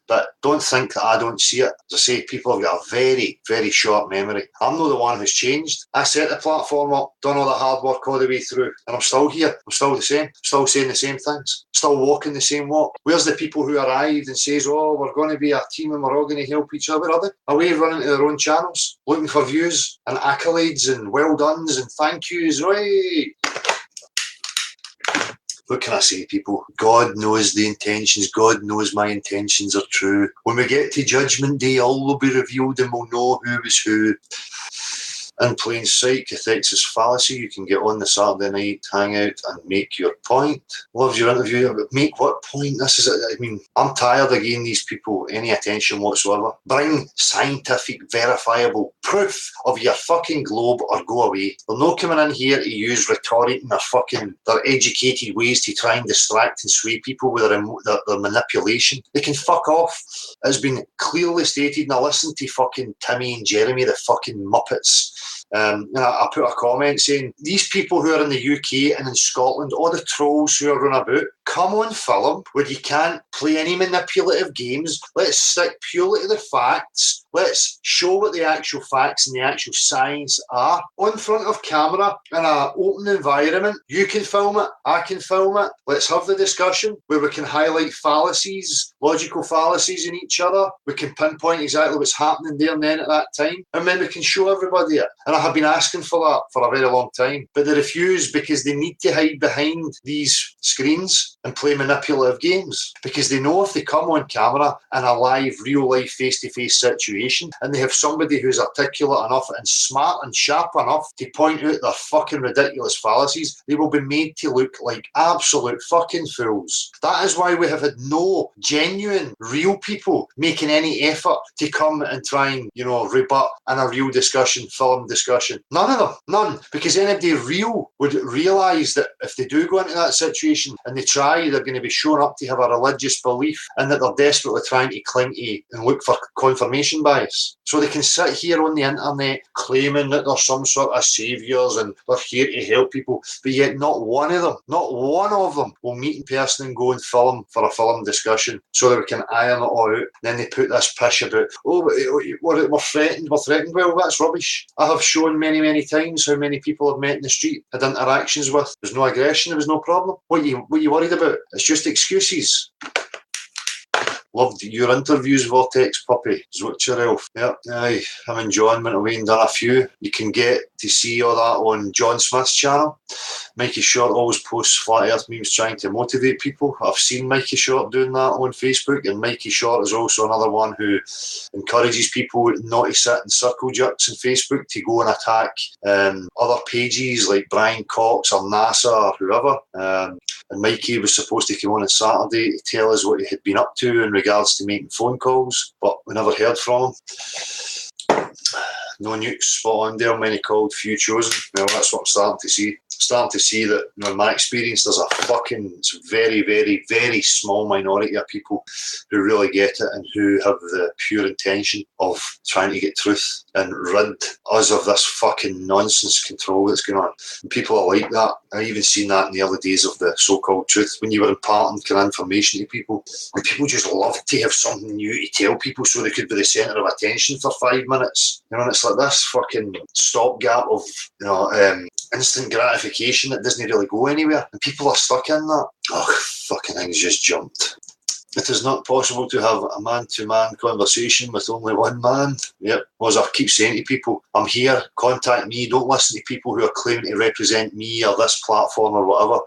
But don't think that I don't see it. As I say, people have got a very, very short memory. I'm not the one who's changed. I set the platform up, done all the hard work all the way through, and I'm still here. I'm still the same. I'm still saying the same things. Still walking the same walk. Where's the people who arrived and says, we're going to be a team and we're all going to help each other? Where are they? Away running to their own channels, looking for views and accolades and well dones and thank yous. Right? What can I say, people? God knows the intentions. God knows my intentions are true. When we get to Judgment Day, all will be revealed and we'll know who was who. in plain sight. Cathexis fallacy. You can get on the Saturday night, hang out and make your point. Loves your interview. Make what point? This is it. I mean, I'm tired of giving these people any attention whatsoever. Bring scientific, verifiable proof of your fucking globe or go away. They're not coming in here to use rhetoric and their educated ways to try and distract and sway people with their manipulation. They can fuck off. It's been clearly stated, and I listened to fucking Timmy and Jeremy, the fucking Muppets. And I put a comment saying, these people who are in the UK and in Scotland, all the trolls who are run about, come on film where you can't play any manipulative games. Let's stick purely to the facts. Let's show what the actual facts and the actual science are on front of camera in an open environment. You can film it, I can film it. Let's have the discussion where we can highlight fallacies, logical fallacies in each other. We can pinpoint exactly what's happening there and then at that time, and then we can show everybody it. And I have been asking for that for a very long time, but they refuse because they need to hide behind these screens and play manipulative games, because they know if they come on camera in a live, real-life, face-to-face situation and they have somebody who's articulate enough and smart and sharp enough to point out their fucking ridiculous fallacies, they will be made to look like absolute fucking fools. That is why we have had no genuine, real people making any effort to come and try and, rebut in a real discussion, film discussion. None of them. None. Because anybody real would realise that if they do go into that situation and they try, they're going to be shown up to have a religious belief and that they're desperately trying to cling to and look for confirmation bias. So they can sit here on the internet claiming that they're some sort of saviours and they're here to help people, but yet not one of them will meet in person and go and film for a film discussion so that we can iron it all out. And then they put this pish about, we're threatened. Well, that's rubbish. I have shown many times how many people I've met in the street, had interactions with. There's no aggression, there was no problem. What are you worried about? It's just excuses. Loved your interviews, Vortex Puppy. Zwitch your elf. Yep, aye. Him and John went away and done a few. You can get to see all that on John Smith's channel. Mikey Short always posts flat earth memes trying to motivate people. I've seen Mikey Short doing that on Facebook, and Mikey Short is also another one who encourages people not to sit in circle jerks on Facebook, to go and attack other pages like Brian Cox or NASA or whoever. And Mikey was supposed to come on Saturday to tell us what he had been up to in regards to making phone calls, but we never heard from him. No nukes spot on there, many called, few chosen. Well, that's what I'm starting to see. Starting to see that, in my experience, there's it's very, very, very small minority of people who really get it and who have the pure intention of trying to get truth and rid us of this fucking nonsense control that's going on. And people are like that. I even seen that in the early days of the so-called truth, when you were imparting kind of information to people, and people just loved to have something new to tell people so they could be the centre of attention for 5 minutes. And it's like this fucking stopgap of, instant gratification that doesn't really go anywhere, and people are stuck in that. Fucking things just jumped. It is not possible to have a man-to-man conversation with only one man. Yep. As I keep saying to people, I'm here, contact me, don't listen to people who are claiming to represent me or this platform or whatever.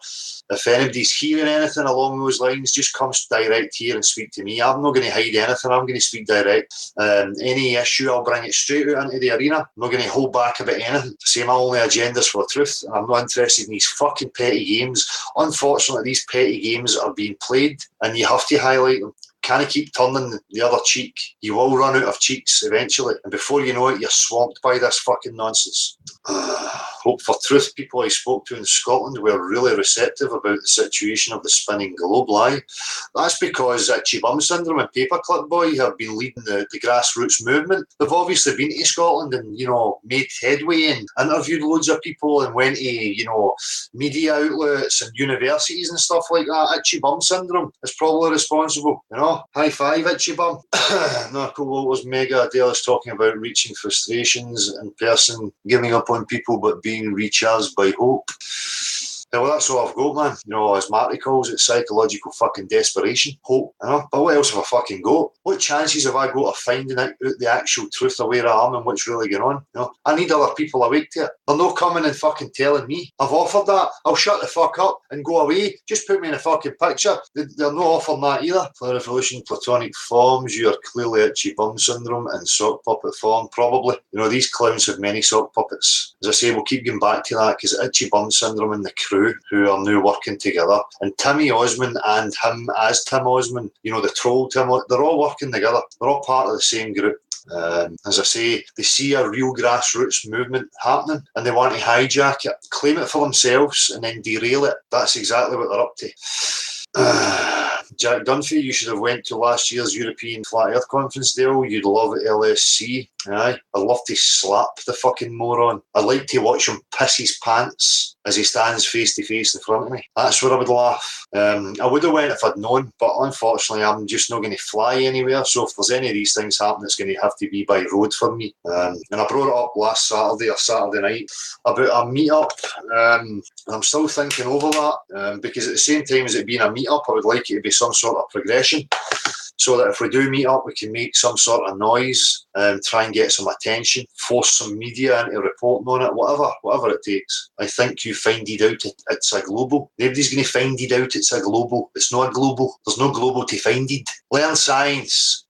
If anybody's hearing anything along those lines, just come direct here and speak to me. I'm not going to hide anything, I'm going to speak direct. Any issue, I'll bring it straight out into the arena. I'm not going to hold back about anything. Say my only agenda's for truth, and I'm not interested in these fucking petty games. Unfortunately, these petty games are being played, and you have to highlight them. Can't keep turning the other cheek. You will run out of cheeks eventually, and before you know it, you're swamped by this fucking nonsense. Hope for Truth people I spoke to in Scotland were really receptive about the situation of the spinning globe lie. That's because Itchy Bum Syndrome and Paperclip Boy have been leading the grassroots movement. They've obviously been to Scotland and, made headway and interviewed loads of people and went to, media outlets and universities and stuff like that. Itchy Bum Syndrome is probably responsible, High five, Itchy Bum. Narco Walters Mega Adele is talking about reaching frustrations in person, giving up on people but being recharged by hope. Yeah, well, that's all I've got, man. You know, as Marty calls it, psychological fucking desperation, hope. You know, but what else have I fucking got? What chances have I got of finding out the actual truth of where I am and what's really going on? You know, I need other people awake to it. They're not coming and fucking telling me. I've offered that. I'll shut the fuck up and go away. Just put me in a fucking picture. They're not offering that either. For revolution, platonic forms, you are clearly itchy bum syndrome and sock puppet form, probably. You know, these clowns have many sock puppets. As I say, we'll keep going back to that because itchy bum syndrome and the crew who are now working together, and Timmy Osmond and him as Tim Osmond, you know, the troll Tim, they're all working together. They're all part of the same group. As I say, they see a real grassroots movement happening and they want to hijack it, claim it for themselves and then derail it. That's exactly what they're up to. Jack Dunphy, you should have went to last year's European Flat Earth Conference, Dale. You'd love it, LSC. Aye, I'd love to slap the fucking moron. I'd like to watch him piss his pants as he stands face to face in front of me. That's where I would laugh. I would have went if I'd known, but unfortunately I'm just not going to fly anywhere. So if there's any of these things happening, it's going to have to be by road for me. And I brought it up last Saturday or Saturday night about a meet-up. I'm still thinking over that because at the same time as it being a meet-up, I would like it to be some sort of progression. So that if we do meet up, we can make some sort of noise and try and get some attention, force some media into reporting on it, whatever it takes. I think you find it out it's a global. Nobody's going to find it out it's a global. It's not a global. There's no global to find it. Learn science.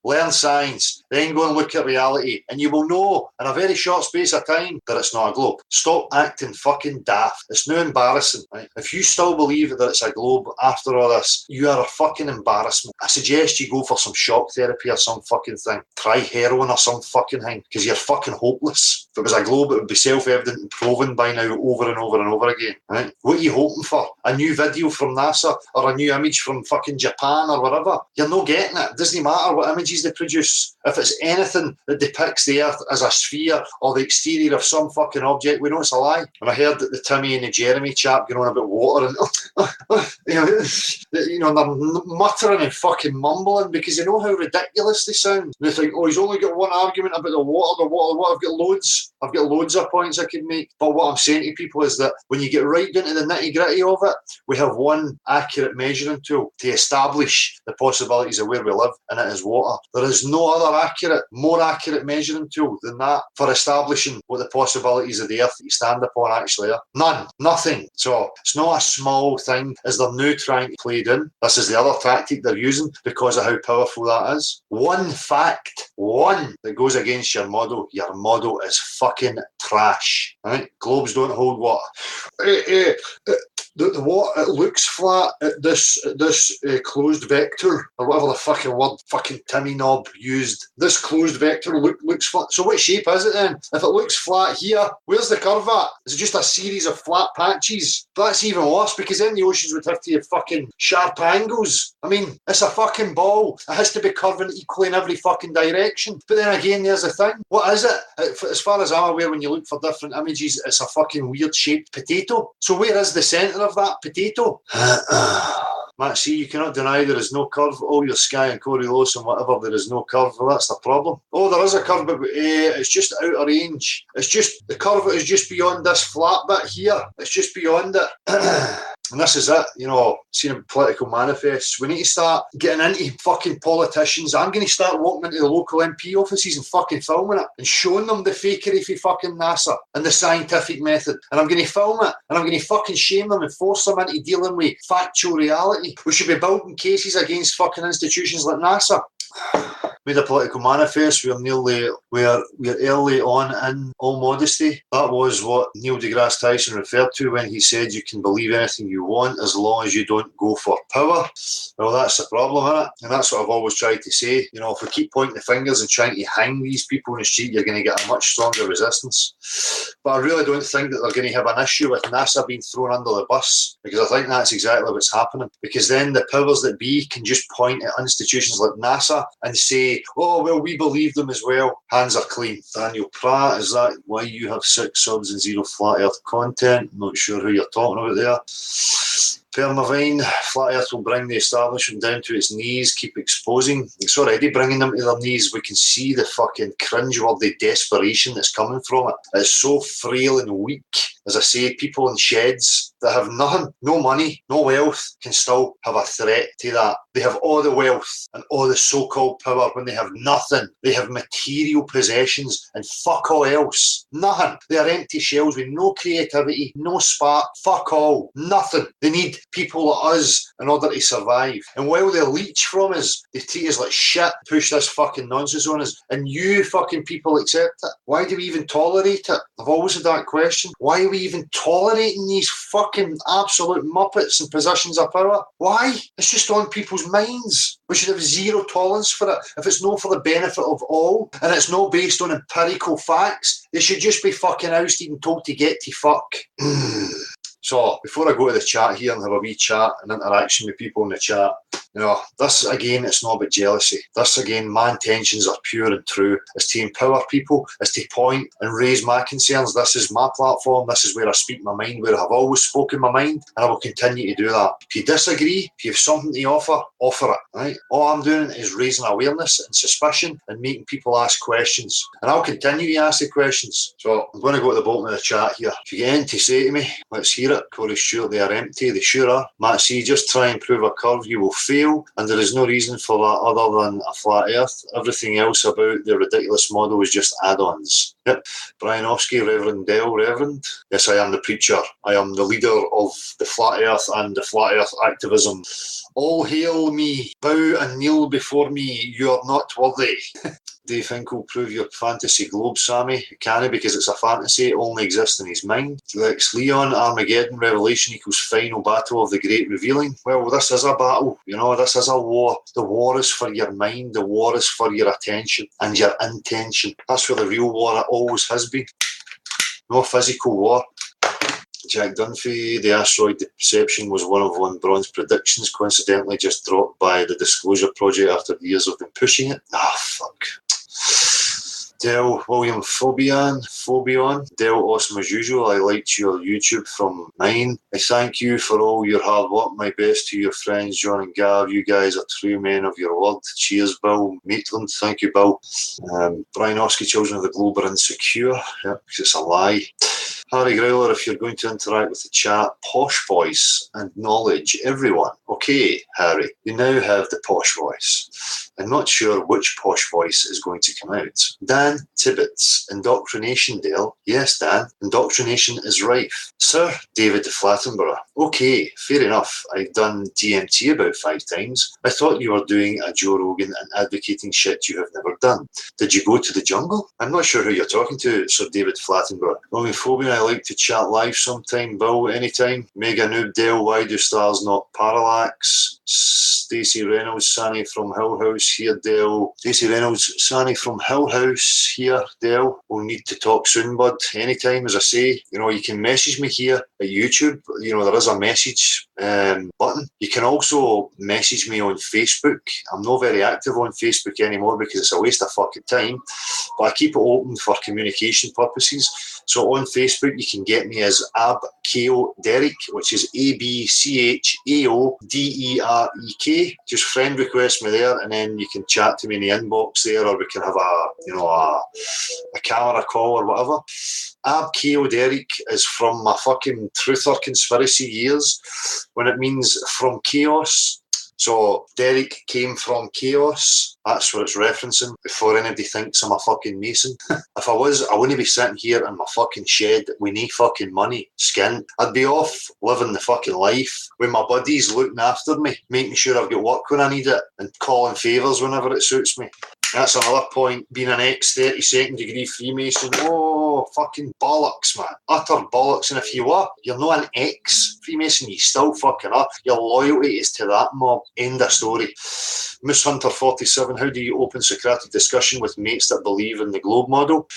Then go and look at reality and you will know in a very short space of time that it's not a globe. Stop acting fucking daft. It's no embarrassing. Right? If you still believe that it's a globe after all this, you are a fucking embarrassment. I suggest you go for some shock therapy or some fucking thing. Try heroin or some fucking thing because you're fucking hopeless. If it was a globe, it would be self-evident and proven by now over and over and over again. Right? What are you hoping for? A new video from NASA or a new image from fucking Japan or whatever? You're not getting it. It doesn't matter what images they produce. If it's anything that depicts the Earth as a sphere or the exterior of some fucking object, we know it's a lie. And I heard that the Timmy and the Jeremy chap going on about water and you know, they're muttering and fucking mumbling because they know how ridiculous they sound. And they think, oh, he's only got one argument about the water. I've got loads. I've got loads of points I could make. But what I'm saying to people is that when you get right down to the nitty-gritty of it, we have one accurate measuring tool to establish the possibilities of where we live, and it is water. There is no other more accurate measuring tool than that for establishing what the possibilities of the Earth that you stand upon actually are. None. Nothing. So it's not a small thing as they're now trying to play it in. This is the other tactic they're using because of how powerful that is. One fact, that goes against your model is fucking trash. Right? Globes don't hold water. The water, it looks flat at this closed vector, or whatever the fucking word fucking Timmy Knob used. This closed vector looks flat. So what shape is it then? If it looks flat here, where's the curve at? Is it just a series of flat patches? That's even worse because then the oceans would have to have fucking sharp angles. I mean, it's a fucking ball. It has to be curving equally in every fucking direction. But then again, there's the thing. What is it? As far as I'm aware, when you look for different images, it's a fucking weird shaped potato. So where is the centre of that potato? Matt, see, you cannot deny there is no curve. Oh, your Sky and Corey Lewis and whatever, there is no curve. Well, that's the problem. Oh, there is a curve, but it's just out of range. It's just, the curve is just beyond this flat bit here. It's just beyond it. And this is it, you know, seeing political manifests. We need to start getting into fucking politicians. I'm going to start walking into the local MP offices and fucking filming it and showing them the fakery for fucking NASA and the scientific method. And I'm going to film it and I'm going to fucking shame them and force them into dealing with factual reality. We should be building cases against fucking institutions like NASA. Made a political manifest. We're early on in all modesty. That was what Neil deGrasse Tyson referred to when he said you can believe anything you want as long as you don't go for power. Well, that's the problem, isn't it? And that's what I've always tried to say. You know, if we keep pointing the fingers and trying to hang these people in the street, you're going to get a much stronger resistance. But I really don't think that they're going to have an issue with NASA being thrown under the bus, because I think that's exactly what's happening. Because then the powers that be can just point at institutions like NASA and say, oh, well, we believe them as well. Hands are clean. Daniel Pratt, is that why you have 6 subs and 0 flat earth content? Not sure who you're talking about there. Permavine, flat earth will bring the establishment down to its knees, keep exposing. It's already bringing them to their knees. We can see the fucking cringe-worthy desperation that's coming from it. It's so frail and weak as I say, people in sheds that have nothing, no money, no wealth, can still have a threat to that. They have all the wealth and all the so-called power when they have nothing. They have material possessions and fuck all else. Nothing. They are empty shells with no creativity, no spark, fuck all, nothing. They need people like us in order to survive. And while they leech from us, they treat us like shit, push this fucking nonsense on us, and you fucking people accept it. Why do we even tolerate it? I've always had that question. Why are we even tolerating these fucking absolute muppets in positions of power? Why? It's just on people's minds. We should have zero tolerance for it. If it's not for the benefit of all, and it's not based on empirical facts, they should just be fucking ousted and told to get to fuck. So, before I go to the chat here and have a wee chat and interaction with people in the chat, you know, this again, it's not about jealousy. This again, my intentions are pure and true. It's to empower people, it's to point and raise my concerns. This is my platform, this is where I speak my mind, where I have always spoken my mind, and I will continue to do that. If you disagree, if you have something to offer it, right? All I'm doing is raising awareness and suspicion and making people ask questions. And I'll continue to ask the questions. So I'm going to go to the bottom of the chat here. If you get anything to say to me, let's hear it. Corey Stewart, they are empty, they sure are. Matt C, just try and prove a curve, you will fail. And there is no reason for that other than a flat earth. Everything else about the ridiculous model is just add-ons. Yep. Brian Ofsky, Reverend Dale, Reverend. Yes, I am the preacher. I am the leader of the flat earth and the flat earth activism. All hail me, bow and kneel before me, you are not worthy. Do you think will prove your fantasy globe, Sammy? Can he? Because it's a fantasy, it only exists in his mind. Lex Leon, Armageddon, Revelation equals final battle of the great revealing. Well, this is a battle, you know, this is a war. The war is for your mind, the war is for your attention and your intention. That's where the real war always has been. No physical war. Jack Dunphy, the asteroid deception was one Braun's predictions, coincidentally just dropped by the Disclosure Project after years of them pushing it. Fuck. Del William Phobion, Del awesome as usual. I liked your YouTube from mine. I thank you for all your hard work. My best to your friends, John and Gav. You guys are true men of your word. Cheers, Bill Maitland. Thank you, Bill. Brian Oski, Children of the Globe are insecure. Yep, because it's a lie. Harry Growler, if you're going to interact with the chat, posh voice and knowledge, everyone. Okay, Harry, you now have the posh voice. I'm not sure which posh voice is going to come out. Dan Tibbetts, indoctrination, Dale. Yes, Dan, indoctrination is rife. Sir David Flattenborough. Okay, fair enough. I've done DMT about 5 times. I thought you were doing a Joe Rogan and advocating shit you have never done. Did you go to the jungle? I'm not sure who you're talking to, Sir David Flattenborough. Homophobia, I like to chat live sometime. Bill, anytime. Mega Noob Dale, why do stars not parallax? Stacey Reynolds, Sanny from Hill House here, Dale. Stacey Reynolds, Sanny from Hill House here, Dale. We'll need to talk soon, bud. Anytime, as I say. You know, you can message me here at YouTube. You know, there is a message button. You can also message me on Facebook. I'm not very active on Facebook anymore because it's a waste of fucking time. But I keep it open for communication purposes. So on Facebook, you can get me as Abkeo Derek, which is ABCHAODEREK. Just friend request me there, and then you can chat to me in the inbox there, or we can have a camera call or whatever. Abkeo Derek is from my fucking truther conspiracy years, when it means from chaos. So Derek came from chaos. That's what it's referencing, before anybody thinks I'm a fucking mason. If I was, I wouldn't be sitting here in my fucking shed with no fucking money, skint. I'd be off living the fucking life with my buddies looking after me, making sure I've got work when I need it, and calling favours whenever it suits me. That's another point, being an ex-32nd degree Freemason. Oh, fucking bollocks, man. Utter bollocks. And if you are, you're not an ex-Freemason, you still fucking are. Your loyalty is to that mob. End of story. Moose Hunter 47, how do you open Socratic discussion with mates that believe in the globe model?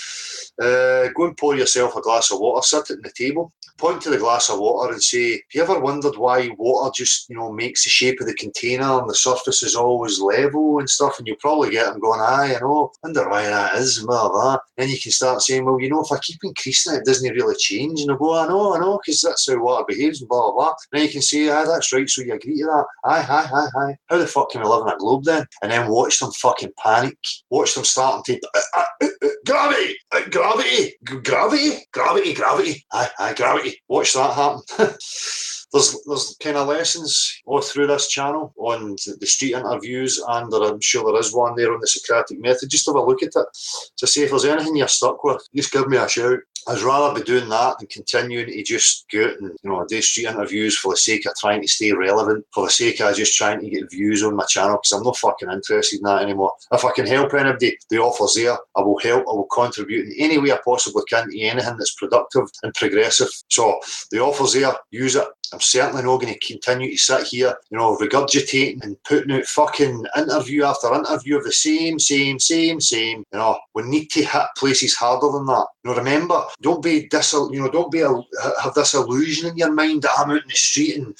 Go and pour yourself a glass of water, sit it on the table, point to the glass of water and say, have you ever wondered why water just, makes the shape of the container and the surface is always level and stuff? And you'll probably get them going, I know, wonder why that is, and blah, blah. Then you can start saying, well, if I keep increasing it, it doesn't really change. And they'll go, I know, because that's how water behaves and blah, blah, blah. Then you can say, that's right, so you agree to that. Aye. How the fuck can we live in a globe globe then, and then watch them fucking panic. Watch them starting to gravity, gravity. Aye, gravity. Watch that happen. There's kind of lessons all through this channel on the street interviews, and I'm sure there is one there on the Socratic method. Just have a look at it to see if there's anything you're stuck with. Just give me a shout. I'd rather be doing that than continuing to just go out and do street interviews for the sake of trying to stay relevant, for the sake of just trying to get views on my channel, because I'm not fucking interested in that anymore. If I can help anybody, the offer's there. I will help, I will contribute in any way I possibly can to anything that's productive and progressive. So the offer's there, use it. I'm certainly not going to continue to sit here, regurgitating and putting out fucking interview after interview of the same. We need to hit places harder than that. Remember, don't have this illusion in your mind that I'm out in the street and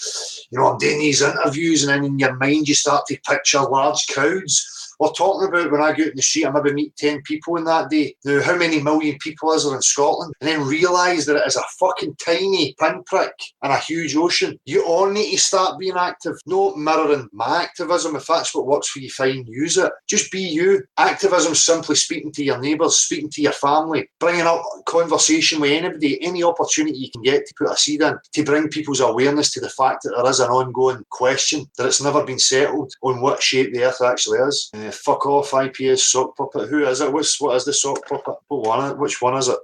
I'm doing these interviews, and then in your mind you start to picture large crowds. We're talking about when I go out in the street, I maybe meet 10 people in that day. Now, how many million people is there in Scotland? And then realise that it is a fucking tiny pinprick in a huge ocean. You all need to start being active. No mirroring my activism. If that's what works for you, fine, use it. Just be you. Activism is simply speaking to your neighbours, speaking to your family, bringing up conversation with anybody, any opportunity you can get to put a seed in, to bring people's awareness to the fact that there is an ongoing question, that it's never been settled on what shape the earth actually is. Fuck off, IPA's sock puppet. Who is it? What is the sock puppet? Which one is it?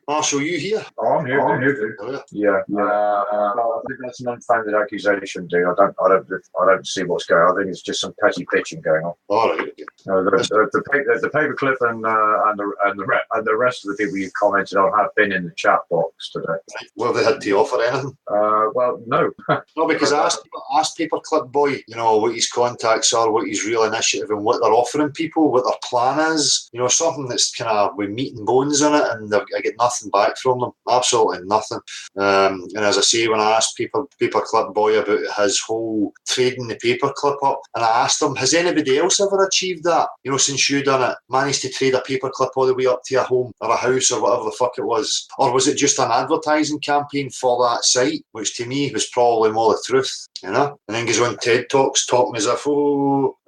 Marshall, you here? Oh, I'm here. Yeah. I think that's an unfounded accusation, dude. I don't see what's going on. I think it's just some petty bitching going on. All right. The paperclip and the rest of the people you commented on have been in the chat box today. Well, they had to offer anything. Well, no. No, because I asked Paperclip Boy, what his contacts are, what his real initiative, and what they're offering people, what their plan is. Something that's kind of with meat and bones in it, and I get nothing back from them, absolutely nothing. And as I say, when I asked Paperclip Boy about his whole trading the paperclip up, and I asked him, has anybody else ever achieved that? Since you done it, managed to trade a paperclip all the way up to a home or a house or whatever the fuck it was? Or was it just an advertising campaign for that site, which to me was probably more the truth, And then goes on TED Talks talking as if,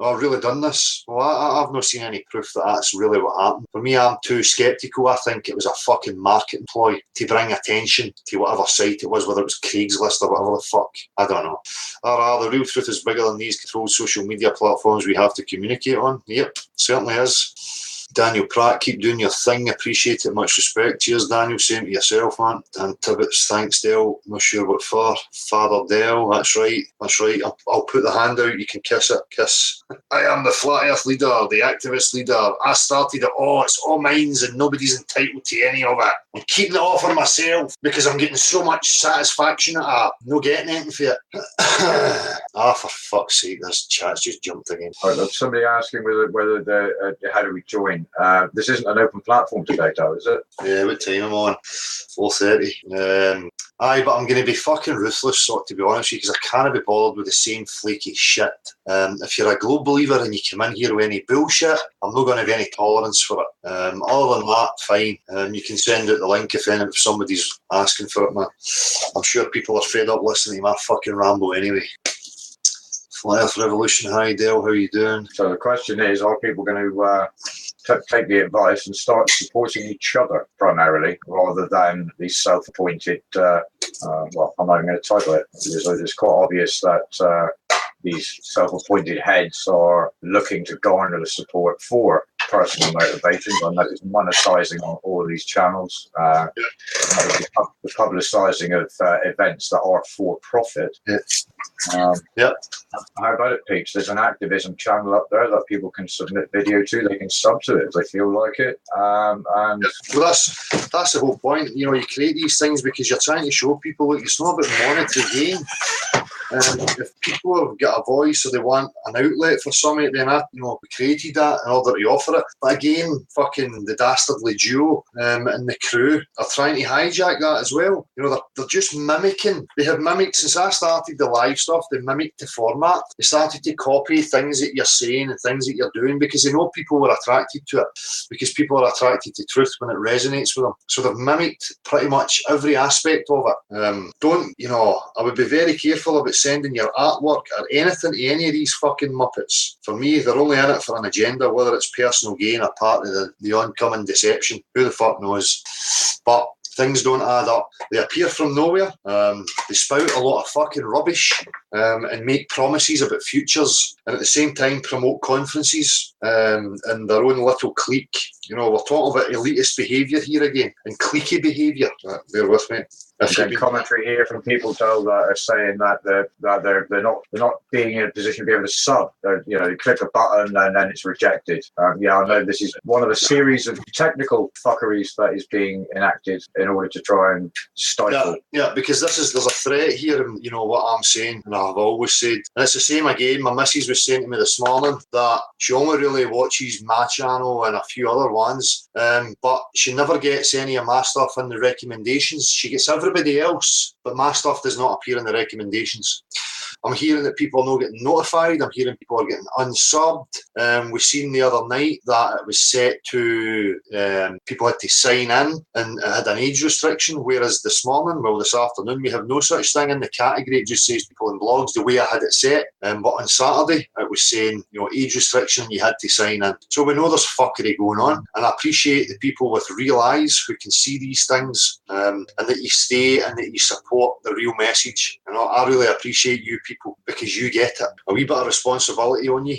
I've really done this. Well, I've not seen any proof that that's really what happened. For me, I'm too sceptical. I think it was a fucking marketing ploy to bring attention to whatever site it was, whether it was Craigslist or whatever the fuck. I don't know. The real truth is bigger than these controlled social media platforms we have to communicate on. Yep, certainly is. Daniel Pratt, keep doing your thing. Appreciate it. Much respect. Cheers, Daniel. Same to yourself, man. Dan Tibbets, thanks, Dale. Not sure what for. Father Dale, that's right. I'll put the hand out. You can kiss it. Kiss. I am the flat earth leader, the activist leader. I started it all. It's all mine and nobody's entitled to any of it. I'm keeping it all for myself because I'm getting so much satisfaction at it. No getting anything for it. For fuck's sake, this chat's just jumped again. Somebody asking whether how do we join? This isn't an open platform today, though, is it? Yeah, what time I'm on? 4:30. But I'm going to be fucking ruthless, to be honest with you, because I can't be bothered with the same flaky shit. If you're a globe believer and you come in here with any bullshit, I'm not going to have any tolerance for it. Other than that, fine. You can send out the link if somebody's asking for it, man. I'm sure people are fed up listening to my fucking ramble anyway. Flat Earth Revolution, hi Dale, how you doing? So the question is, are people going to take the advice and start supporting each other primarily, rather than these self-appointed, I'm not even going to title it, because it's quite obvious that these self-appointed heads are looking to garner the support for personal motivations, and that is monetizing on all of these channels, the publicising of events that are for profit. How about it, peeps? There's an activism channel up there that people can submit video to. They can sub to it if they feel like it. Well, that's the whole point. You create these things because you're trying to show people that it's not about monetary gain. If people have got a voice or they want an outlet for something, then we created that in order to offer it. But again, fucking the dastardly duo and the crew are trying to hijack that as well. You know, they're just mimicking. They have mimicked since I started the live stuff. They mimicked the format. They started to copy things that you're saying and things that you're doing because they know people were attracted to it. Because people are attracted to truth when it resonates with them. So they've mimicked pretty much every aspect of it. I would be very careful about sending your artwork or anything to any of these fucking muppets. For me, they're only in it for an agenda, whether it's personal gain or part of the oncoming deception. Who the fuck knows? But things don't add up. They appear from nowhere. They spout a lot of fucking rubbish and make promises about futures, and at the same time promote conferences and their own little clique. You know, we're talking about elitist behaviour here again and cliquey behaviour. Bear with me. There's commentary here from people told that are saying that they're not being in a position to be able to sub. You click a button and then it's rejected. I know this is one of a series of technical fuckeries that is being enacted in order to try and stifle. Yeah, because there's a threat here, and you know what I'm saying, and I've always said, and it's the same again. My missus was saying to me this morning that she only really watches my channel and a few other ones, but she never gets any of my stuff in the recommendations. She gets everybody else, but my stuff does not appear in the recommendations. I'm hearing that people are not getting notified. I'm hearing people are getting unsubbed. We've seen the other night that it was set to people had to sign in and it had an age restriction, whereas this afternoon, we have no such thing in the category. It just says people in blogs the way I had it set. But on Saturday, it was saying, age restriction, you had to sign in. So we know there's fuckery going on, and I appreciate the people with real eyes who can see these things, and that you stay and that you support the real message. I really appreciate you people because you get it. A wee bit of responsibility on you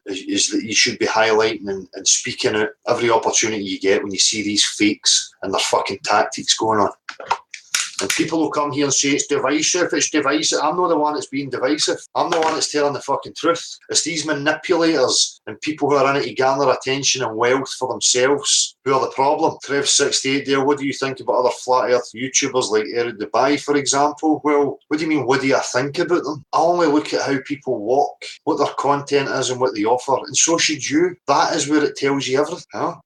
is that you should be highlighting and speaking out every opportunity you get when you see these fakes and their fucking tactics going on. And people will come here and say it's divisive. I'm not the one that's being divisive. I'm the one that's telling the fucking truth. It's these manipulators and people who are in it to garner attention and wealth for themselves who are the problem. Trev68 there, what do you think about other flat earth YouTubers like Eric Dubai, for example? Well, what do you mean, what do I think about them? I only look at how people walk, what their content is and what they offer, and so should you. That is where it tells you everything.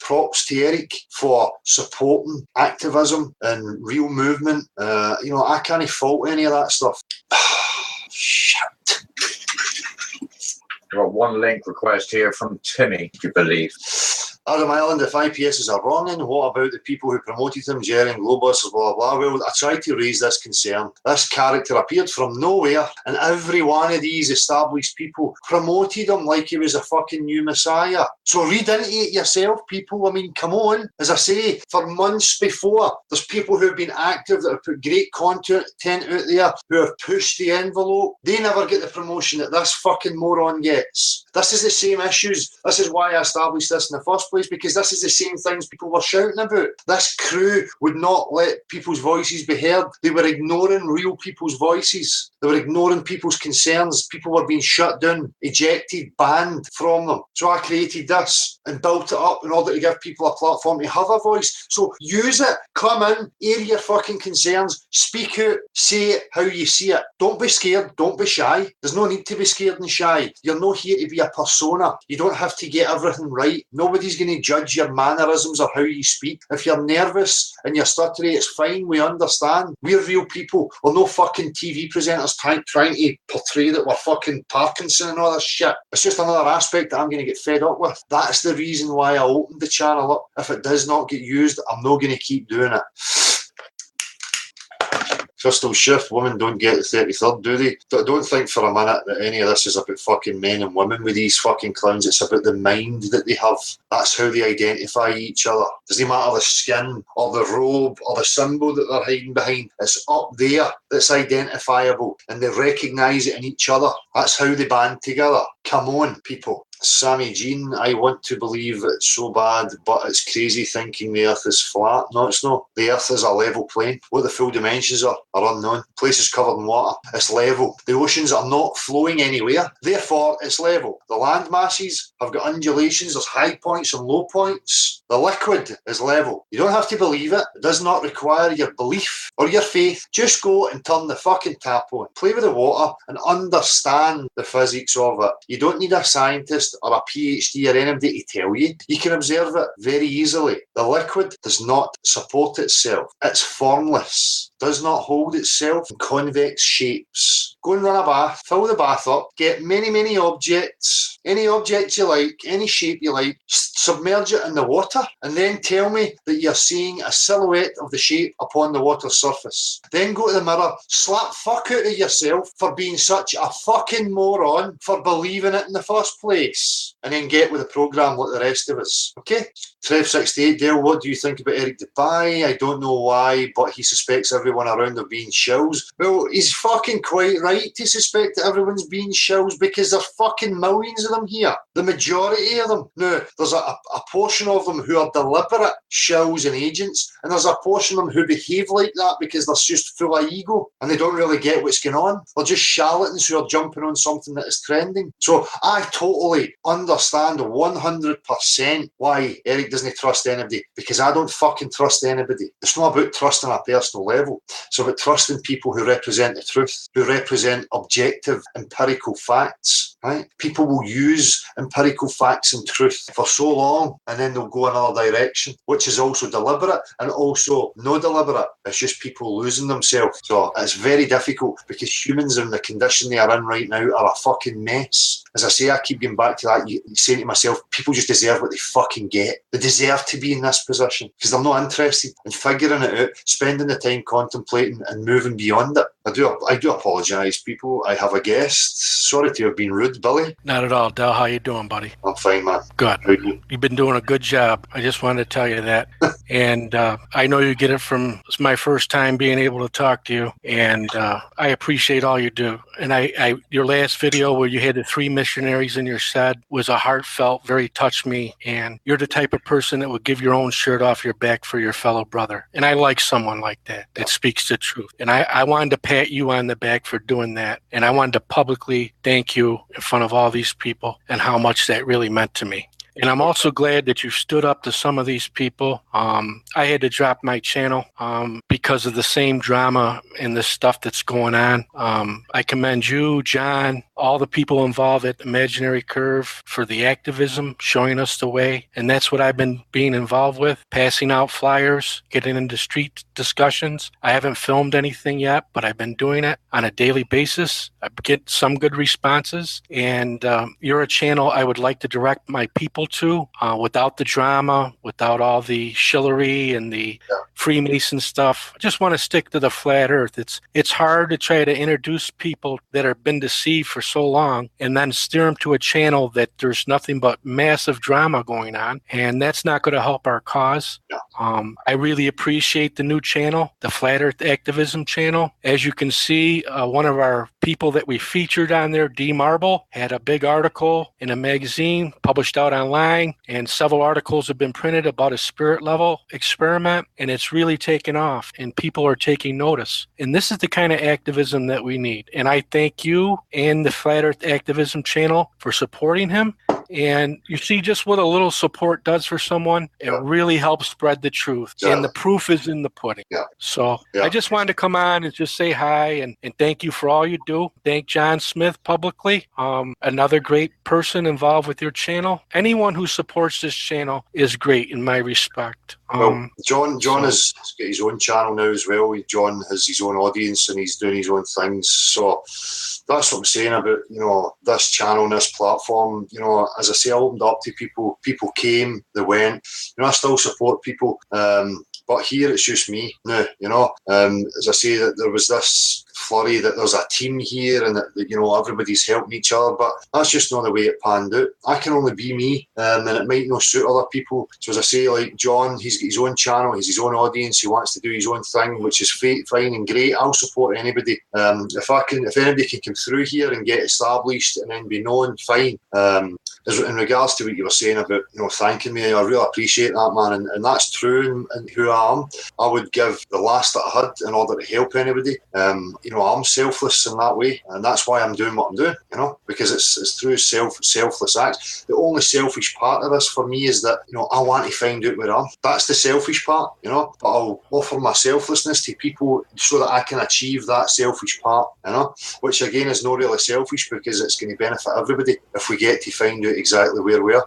Props to Eric for supporting activism and real movement. I can't fault any of that stuff. Shit. I've got one link request here from Timmy, do you believe? Adam Island, if IPSs are wrong, and what about the people who promoted them, Jerry and Globus, blah, blah, blah? Well, I tried to raise this concern. This character appeared from nowhere, and every one of these established people promoted him like he was a fucking new messiah. So read into it yourself, people. I mean, come on. As I say, for months before, there's people who have been active that have put great content out there, who have pushed the envelope. They never get the promotion that this fucking moron gets. This is the same issues. This is why I established this in the first place, because this is the same things people were shouting about. This crew would not let people's voices be heard. They were ignoring real people's voices. They were ignoring people's concerns. People were being shut down, ejected, banned from them. So I created this and built it up in order to give people a platform to have a voice. So use it. Come in, air your fucking concerns, speak out, say it how you see it. Don't be scared. Don't be shy. There's no need to be scared and shy. You're not here to be a persona. You don't have to get everything right. Nobody's going to judge your mannerisms or how you speak. If you're nervous and you're stuttery, it's fine. We understand. We're real people. We're no fucking TV presenters trying to portray that we're fucking Parkinson and all this shit. It's just another aspect that I'm going to get fed up with. That's the reason why I opened the channel up. If it does not get used, I'm not going to keep doing it. Crystal Shift, women don't get the 33rd, do they? Don't think for a minute that any of this is about fucking men and women with these fucking clowns. It's about the mind that they have. That's how they identify each other. Doesn't matter the skin or the robe or the symbol that they're hiding behind. It's up there that's identifiable, and they recognise it in each other. That's how they band together. Come on, people. Sammy Jean, I want to believe it's so bad, but it's crazy thinking the earth is flat. No, it's not. The earth is a level plane. What the full dimensions are unknown. Places covered in water. It's level. The oceans are not flowing anywhere. Therefore, it's level. The land masses have got undulations. There's high points and low points. The liquid is level. You don't have to believe it. It does not require your belief or your faith. Just go and turn the fucking tap on. Play with the water and understand the physics of it. You don't need a scientist normalised or a PhD or anybody to tell you. You can observe it very easily. The liquid does not support itself. It's formless, does not hold itself in convex shapes. Go and run a bath, fill the bath up, get many, many objects, any object you like, any shape you like, submerge it in the water, and then tell me that you're seeing a silhouette of the shape upon the water surface. Then go to the mirror, slap fuck out of yourself for being such a fucking moron for believing it in the first place, and then get with the programme like the rest of us. Okay? Trev68, Dale, what do you think about Eric Dubai? I don't know why, but he suspects everyone around of being shills. Well, he's fucking quite right to suspect that everyone's being shills because there's fucking millions of them here. The majority of them. Now, there's a portion of them who are deliberate shills and agents, and there's a portion of them who behave like that because they're just full of ego and they don't really get what's going on. They're just charlatans who are jumping on something that is trending. So I totally understand 100% why Eric doesn't trust anybody, because I don't fucking trust anybody. It's not about trusting on a personal level. It's about trusting people who represent the truth, who represent objective empirical facts. Right? People will use empirical facts and truth for so long and then they'll go another direction, which is also deliberate and also no deliberate. It's just people losing themselves. So it's very difficult because humans in the condition they are in right now are a fucking mess. As I say, I keep going back to that, saying to myself, people just deserve what they fucking get. They deserve to be in this position because they're not interested in figuring it out, spending the time contemplating and moving beyond it. I do apologise, people. I have a guest. Sorry to have been rude, Billy. Not at all, Del. How you doing, buddy? I'm fine, man. Good. You've been doing a good job. I just wanted to tell you that. And I know you get it from, it's my first time being able to talk to you, and I appreciate all you do. And I your last video where you had the 3 missionaries in your shed was a heartfelt, very touched me, and you're the type of person that would give your own shirt off your back for your fellow brother. And I like someone like that speaks the truth. And I wanted to pat you on the back for doing that. And I wanted to publicly thank you in front of all these people and how much that really meant to me. And I'm also glad that you stood up to some of these people. I had to drop my channel because of the same drama and the stuff that's going on. I commend you, John, all the people involved at Imaginary Curve for the activism, showing us the way. And that's what I've been being involved with, passing out flyers, getting into street discussions. I haven't filmed anything yet, but I've been doing it on a daily basis. I get some good responses. And you're a channel I would like to direct my people to, without the drama, without all the shillery and the Freemason stuff. I just want to stick to the flat earth. It's hard to try to introduce people that have been deceived for so long and then steer them to a channel that there's nothing but massive drama going on, and that's not going to help our cause. I really appreciate the new channel, the Flat Earth Activism channel. As you can see, one of our people that we featured on there, D Marble, had a big article in a magazine published out online, and several articles have been printed about a spirit level experiment, and it's really taken off, and people are taking notice. And this is the kind of activism that we need. And I thank you and the Flat Earth Activism channel for supporting him. And you see just what a little support does for someone. It really helps spread the truth. And the proof is in the pudding. So I just wanted to come on and just say hi and thank you for all you do. Thank John Smith publicly, another great person involved with your channel. Anyone who supports this channel is great in my respect. Well, John has got his own channel now as well. John has his own audience and he's doing his own things. So that's what I'm saying about, this channel and this platform. As I say, I opened up to people. People came, they went. I still support people. But here it's just me now, as I say, that there was this flurry that there's a team here and that, everybody's helping each other, but that's just not the way it panned out. I can only be me, and it might not suit other people. So as I say, like John, he's got his own channel, he's his own audience, he wants to do his own thing, which is fine and great. I'll support anybody. If anybody can come through here and get established and then be known, fine. In regards to what you were saying about, thanking me, I really appreciate that, man, and that's true in who I am. I would give the last that I had in order to help anybody. I'm selfless in that way, and that's why I'm doing what I'm doing, because it's through selfless acts. The only selfish part of this for me is that, I want to find out where I am. That's the selfish part, but I'll offer my selflessness to people so that I can achieve that selfish part, which again is not really selfish, because it's going to benefit everybody if we get to find out exactly where we are,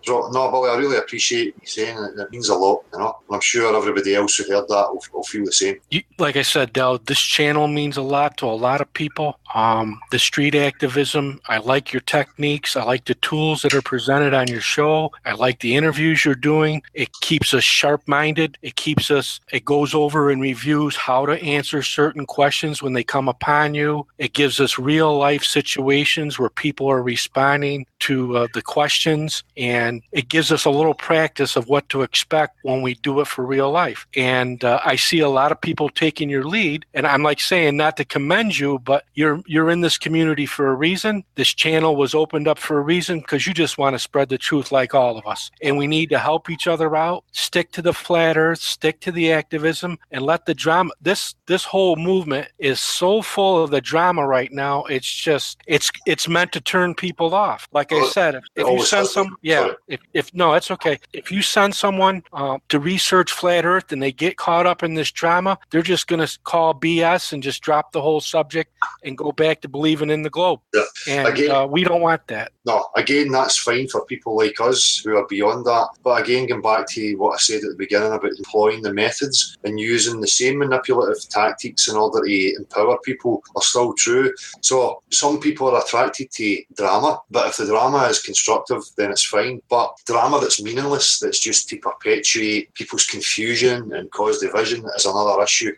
So, no, Billy, I really appreciate you saying it. It means a lot, and I'm sure everybody else who heard that will feel the same. Like I said, Del, this channel means a lot to a lot of people. The street activism, I like your techniques. I like the tools that are presented on your show. I like the interviews you're doing. It keeps us sharp-minded. It goes over and reviews how to answer certain questions when they come upon you. It gives us real-life situations where people are responding to the questions, and it gives us a little practice of what to expect when we do it for real life. And I see a lot of people taking your lead, and I'm like saying, not to commend you, but you're in this community for a reason. This channel was opened up for a reason, because you just want to spread the truth like all of us. And we need to help each other out, stick to the flat earth, stick to the activism, and let the drama, this whole movement is so full of the drama right now. It's just, it's meant to turn people off. Like I said, if you send it's okay. If you send someone to research flat earth and they get caught up in this drama, they're just going to call BS and just drop the whole subject and go back to believing in the globe. Yeah. And again, we don't want that. No, again, that's fine for people like us who are beyond that. But again, going back to what I said at the beginning about employing the methods and using the same manipulative tactics in order to empower people are still true. So some people are attracted to drama, but if the drama is constructive, then it's fine. But drama that's meaningless, that's just to perpetuate people's confusion and cause division, is another issue.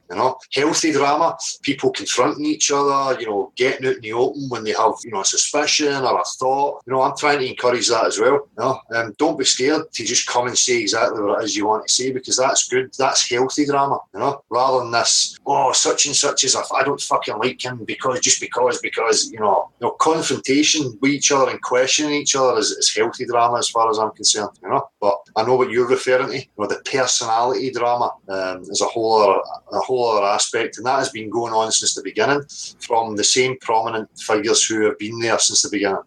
Healthy drama, people confronting each other, getting out in the open when they have, a suspicion or a thought. I'm trying to encourage that as well. Don't be scared to just come and say exactly what it is you want to say, because that's good. That's healthy drama, rather than this, such and such is, I don't fucking like him because, confrontation with each other and questioning each other is healthy drama as far as I'm concerned, But I know what you're referring to. The personality drama is a whole other aspect, and that has been going on since the beginning from the same prominent figures who have been there since the beginning.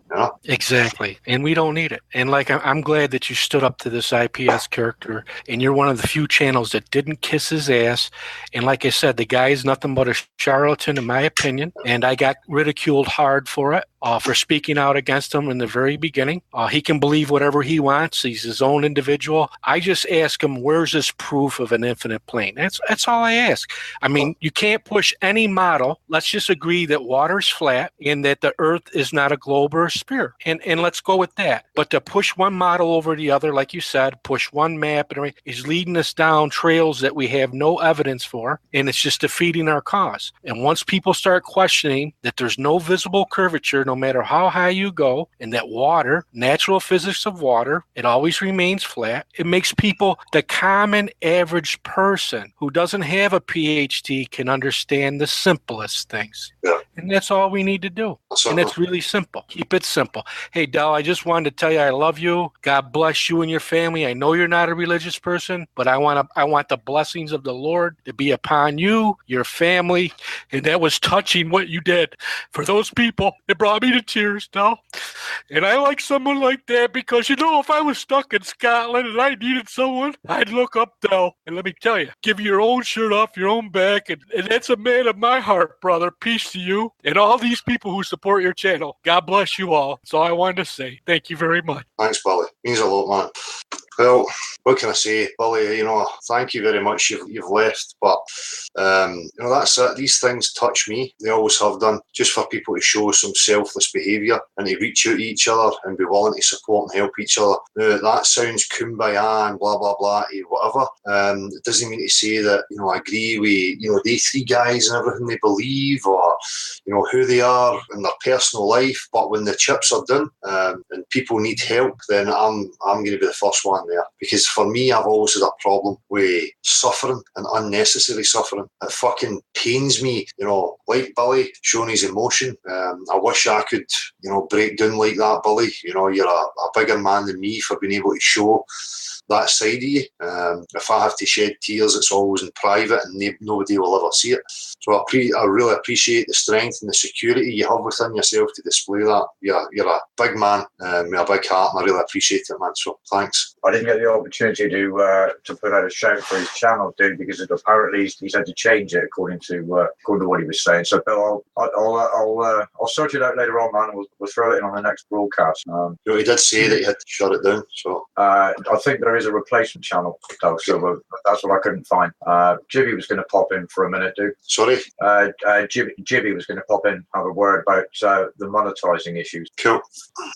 Exactly, and we don't need it. And like, I'm glad that you stood up to this IPS character, and you're one of the few channels that didn't kiss his ass. And like I said, the guy is nothing but a charlatan, in my opinion, and I got ridiculed hard for it. For speaking out against him in the very beginning. He can believe whatever he wants. He's his own individual. I just ask him, where's this proof of an infinite plane? That's all I ask. I mean, you can't push any model. Let's just agree that water's flat and that the earth is not a globe or a sphere. And let's go with that. But to push one model over the other, like you said, push one map and everything, is leading us down trails that we have no evidence for, and it's just defeating our cause. And once people start questioning that there's no visible curvature, no matter how high you go, and that water, natural physics of water, it always remains flat, it makes people, the common average person who doesn't have a PhD, can understand the simplest things. Yeah. And that's all we need to do. And it's really simple. Keep it simple. Hey, Del, I just wanted to tell you I love you. God bless you and your family. I know you're not a religious person, but I want the blessings of the Lord to be upon you, your family. And that was touching what you did for those people. It brought me to tears, Del. And I like someone like that because, if I was stuck in Scotland and I needed someone, I'd look up Del. And let me tell you, give your own shirt off your own back. And that's a man of my heart, brother. Peace to you and all these people who support your channel. God bless you all. That's all I wanted to say. Thank you very much. Thanks, Billy. Means a lot, man. Well, what can I say, Billy? Thank you very much. You've left, but that's it. These things touch me. They always have done. Just for people to show some selfless behaviour and to reach out to each other and be willing to support and help each other. Now, that sounds kumbaya and blah blah blah, whatever. It doesn't mean to say that I agree with they three guys and everything they believe, or who they are in their personal life. But when the chips are done and people need help, then I'm going to be the first one there, because for me, I've always had a problem with suffering and unnecessary suffering. It fucking pains me, like Billy showing his emotion. I wish I could, break down like that, Billy. You're a bigger man than me for being able to show that side of you. If I have to shed tears, it's always in private and nobody will ever see it. So I really appreciate the strength and the security you have within yourself to display that. You're a big man with a big heart, and I really appreciate it, man. So thanks. I didn't get the opportunity to put out a shout for his channel, dude, because apparently he's had to change it according to what he was saying. So, Bill, I'll sort it out later on, man. We'll throw it in on the next broadcast. He did say that you had to shut it down. So I think there is a replacement channel, though. So that's what I couldn't find. Jibby was going to pop in for a minute, dude. Sorry. Jibby was going to pop in, have a word about the monetising issues. Cool.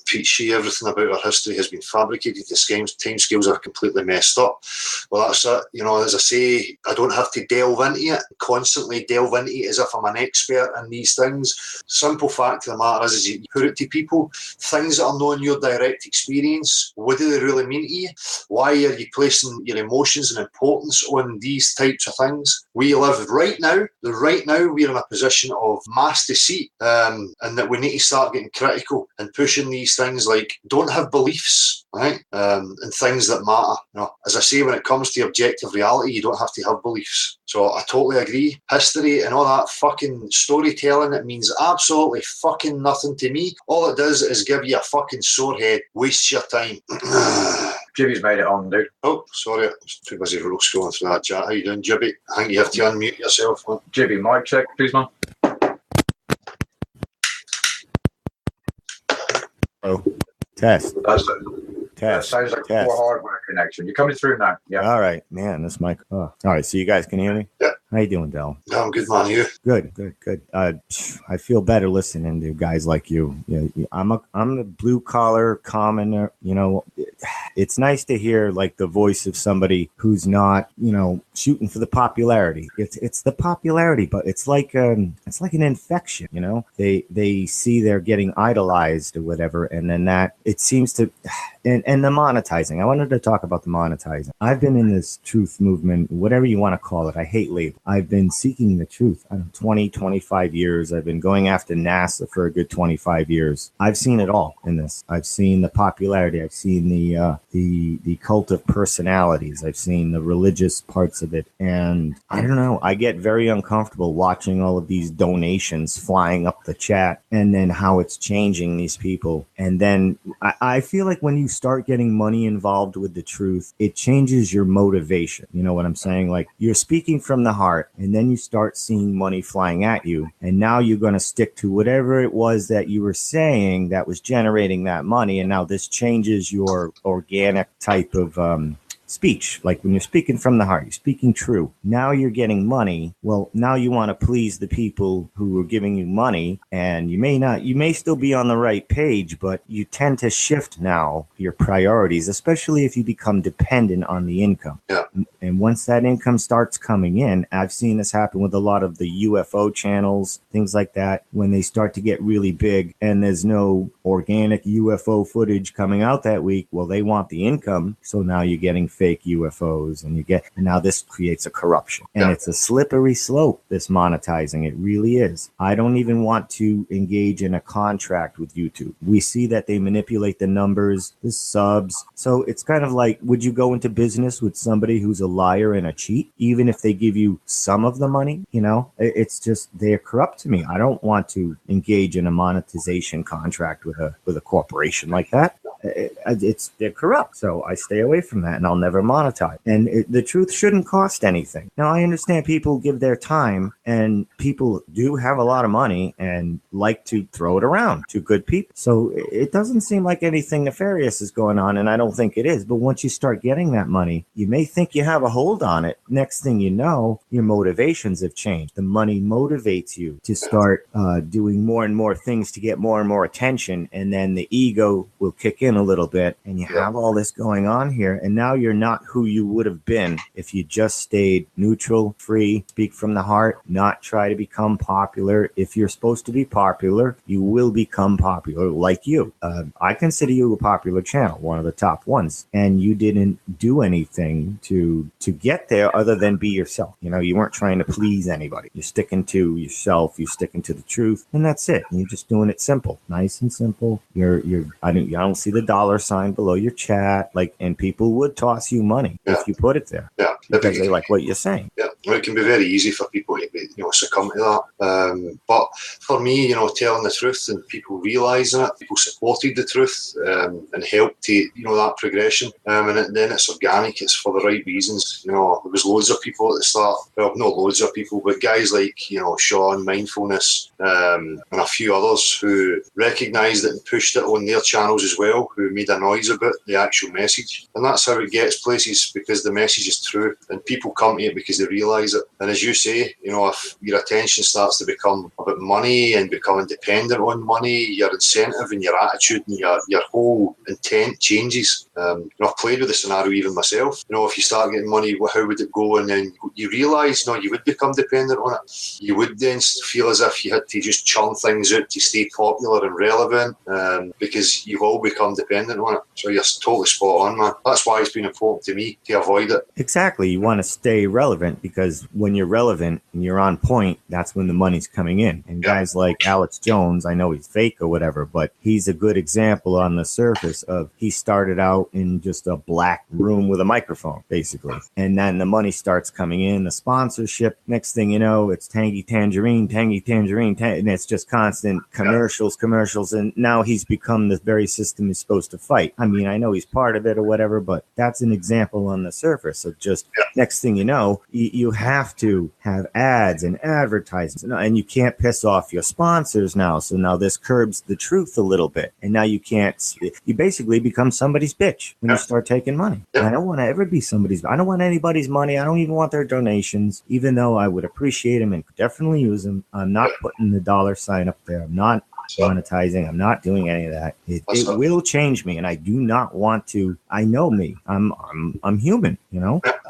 Pete Shea, everything about our history has been fabricated. The timescales are completely messed up. Well, that's it. You know, as I say, I don't have to delve into it, constantly delve into it as if I'm an expert in these things. Simple fact of the matter is you put it to people, things that are not in your direct experience, what do they really mean to you? Why are you placing your emotions and importance on these types of things? We live right now we're in a position of mass deceit, and that we need to start getting critical and pushing these things like don't have beliefs, right? And things that matter. You know, as I say, when it comes to objective reality, you don't have to have beliefs. So I totally agree. History and all that fucking storytelling, it means absolutely fucking nothing to me. All it does is give you a fucking sore head, waste your time. Jibby's made it on, dude. Oh, sorry, I was too busy scrolling through that chat. How you doing, Jibby? I think you have to unmute yourself, man. Jibby, mic check, please, man. Oh, test. That's it. Test. That sounds like Test. poor hardware connection. You're coming through now. Yeah. All right, man. This mic. Oh. All right, so you guys can hear me? Yeah. How you doing, Del? Yeah, I'm good, man. You? Good. I feel better listening to guys like you. I'm a blue collar commoner. You know, it's nice to hear like the voice of somebody who's not, you know, shooting for the popularity. It's the popularity, but it's like an infection. You know, they see they're getting idolized or whatever, and then that it seems to. And the monetizing. I wanted to talk about the monetizing. I've been in this truth movement, whatever you want to call it. I hate labels. I've been seeking the truth. 25 years. I've been going after NASA for a good 25 years. I've seen it all in this. I've seen the popularity. I've seen the cult of personalities. I've seen the religious parts of it. And I don't know. I get very uncomfortable watching all of these donations flying up the chat and then how it's changing these people. And then I feel like when you start getting money involved with the truth, it changes your motivation. You know what I'm saying? Like you're speaking from the heart and then you start seeing money flying at you. And now you're going to stick to whatever it was that you were saying that was generating that money. And now this changes your organic type of speech. Like when you're speaking from the heart, you're speaking true. Now you're getting money. Well, now you want to please the people who are giving you money, and you may still be on the right page, but you tend to shift now your priorities, especially if you become dependent on the income. Yeah. And once that income starts coming in, I've seen this happen with a lot of the UFO channels, things like that, when they start to get really big and there's no organic UFO footage coming out that week. Well, they want the income. So now you're getting fake UFOs and now this creates a corruption. And it's a slippery slope, this monetizing. It really is. I don't even want to engage in a contract with YouTube. We see that they manipulate the numbers, the subs. So it's kind of like, would you go into business with somebody who's a liar and a cheat, even if they give you some of the money? You know, it's just, they're corrupt to me. I don't want to engage in a monetization contract with a corporation like that. They're corrupt. So I stay away from that and I'll never monetize. And the truth shouldn't cost anything. Now, I understand people give their time and people do have a lot of money and like to throw it around to good people. So it doesn't seem like anything nefarious is going on, and I don't think it is. But once you start getting that money, you may think you have a hold on it. Next thing you know, your motivations have changed. The money motivates you to start doing more and more things to get more and more attention. And then the ego will kick in a little bit and you have all this going on here. And now you're not who you would have been if you just stayed neutral, free, speak from the heart, not try to become popular. If you're supposed to be popular, you will become popular like you. I consider you a popular channel, one of the top ones, and you didn't do anything to get there other than be yourself. You know, you weren't trying to please anybody. You're sticking to yourself. You're sticking to the truth, and that's it. You're just doing it simple, nice and simple. I don't see the the $ below your chat, like, and people would toss you money if you put it there. Yeah, because they like what you're saying. Yeah, well, it can be very easy for people to succumb to that. But for me, telling the truth and people realising it, people supported the truth and helped to that progression. And then it's organic. It's for the right reasons. There was loads of people at the start. Well, not loads of people, but guys like Sean, Mindfulness, and a few others who recognised it and pushed it on their channels as well, who made a noise about the actual message. And that's how it gets places, because the message is true and people come to it because they realise it. And as you say, if your attention starts to become about money and becoming dependent on money, your incentive and your attitude and your whole intent changes. I've played with the scenario even myself. If you start getting money, how would it go? And then you realise, you would become dependent on it. You would then feel as if you had to just churn things out to stay popular and relevant, because you've all become dependent on it. So you're totally spot on, man. That's why it's been important to me to avoid it. Exactly. You want to stay relevant, because when you're relevant and you're on point, that's when the money's coming in. And guys like Alex Jones, I know he's fake or whatever, but he's a good example on the surface of, he started out in just a black room with a microphone, basically. And then the money starts coming in, the sponsorship. Next thing you know, it's Tangy Tangerine, and it's just constant commercials. And now he's become the very system he's supposed to fight. I mean, I know he's part of it or whatever, but that's an example on the surface of just next thing you know, you have to have ads and advertisements, and you can't piss off your sponsors now. So now this curbs the truth a little bit. And now you basically become somebody's bitch when you start taking money. And I don't want to ever be I don't want anybody's money. I don't even want their donations, even though I would appreciate them and definitely use them. I'm not putting the $ up there. I'm not monetizing. I'm not doing any of that. It will change me, and I do not want to. I know me. I'm human.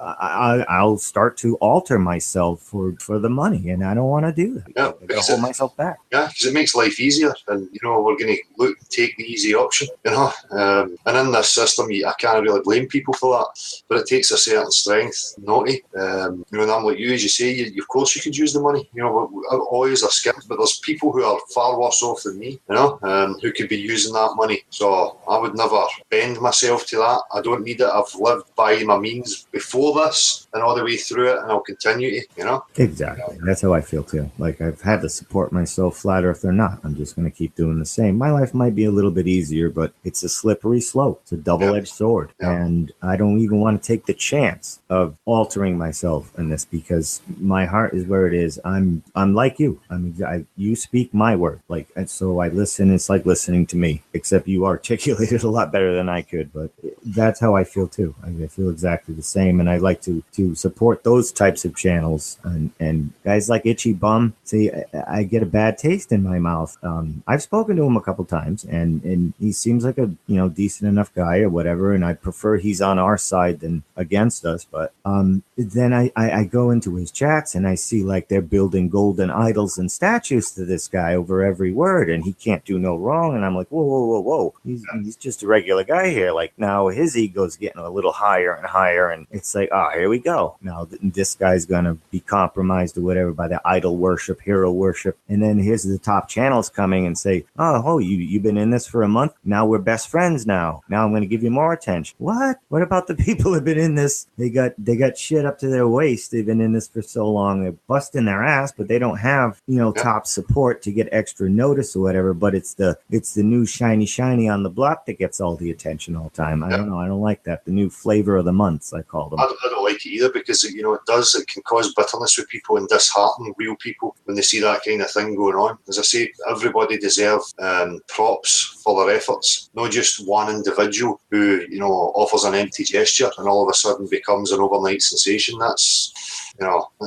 I'll start to alter myself for the money, and I don't want to do that. Yeah, I hold myself back. Yeah, because it makes life easier, and we're going to take the easy option. And in this system, I can't really blame people for that, but it takes a certain strength not to. And I'm like you, as you say, of course you could use the money. Always a scum, but there's people who are far worse off than me, who could be using that money. So I would never bend myself to that. I don't need it. I've lived by my means before this and all the way through it, and I'll continue to, Exactly. That's how I feel too. Like, I've had to support myself, flat earth or not. I'm just going to keep doing the same. My life might be a little bit easier, but it's a slippery slope. It's a double-edged sword. And I don't even want to take the chance of altering myself in this, because my heart is where it is. I'm like you. You speak my word. So I listen. It's like listening to me, except you articulate it a lot better than I could. But that's how I feel too. I feel exactly the same, and I like to support those types of channels. And guys like Itchy Bum, see, I get a bad taste in my mouth. I've spoken to him a couple times, and he seems like a decent enough guy or whatever. And I prefer he's on our side than against us. But then I go into his chats and I see like they're building golden idols and statues to this guy over every word, and he can't do no wrong. And I'm like, whoa. He's just a regular guy here. Like, now his ego's getting a little higher and higher, and it's like, here we go. Now this guy's gonna be compromised or whatever by the idol worship, hero worship. And then here's the top channels coming and say, you've been in this for a month, now we're best friends. Now I'm gonna give you more attention. What about the people who've been in this? They got shit up to their waist. They've been in this for so long, they're busting their ass, but they don't have top support to get extra notice or whatever. But it's the new shiny on the block that gets all the attention all the time. I don't know. I don't like that. The new flavor of the months, I call them. I don't like it either, because it can cause bitterness with people and dishearten real people when they see that kind of thing going on. As I say, everybody deserves props for their efforts, not just one individual who offers an empty gesture and all of a sudden becomes an overnight sensation. That's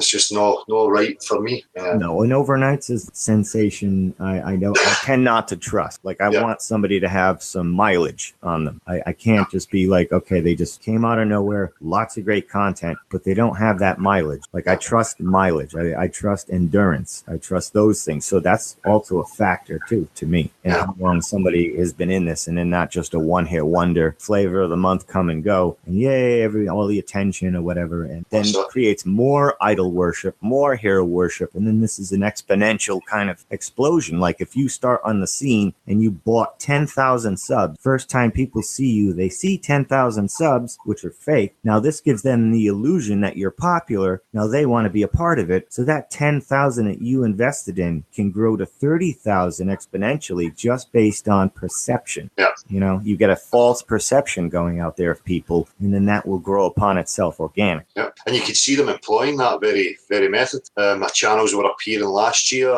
just not right for me. No, an overnight sensation, I know I tend not to trust. Like, I want somebody to have some mileage on them. I can't just be like, okay, they just came out of nowhere, lots of great content, but they don't have that mileage. Like, I trust mileage. I trust endurance. I trust those things. So that's also a factor too, to me. And how long somebody has been in this, and then not just a one-hit wonder, flavor of the month, come and go, and yay, all the attention or whatever, and then creates more more idol worship, more hero worship, and then this is an exponential kind of explosion. Like if you start on the scene and you bought 10,000 subs, first time people see you, they see 10,000 subs, which are fake. Now this gives them the illusion that you're popular. Now they want to be a part of it. So that 10,000 that you invested in can grow to 30,000 exponentially just based on perception. Yeah. You know, you get a false perception going out there of people, and then that will grow upon itself organic. Yeah, and you could see them employing that very method. My channels were appearing last year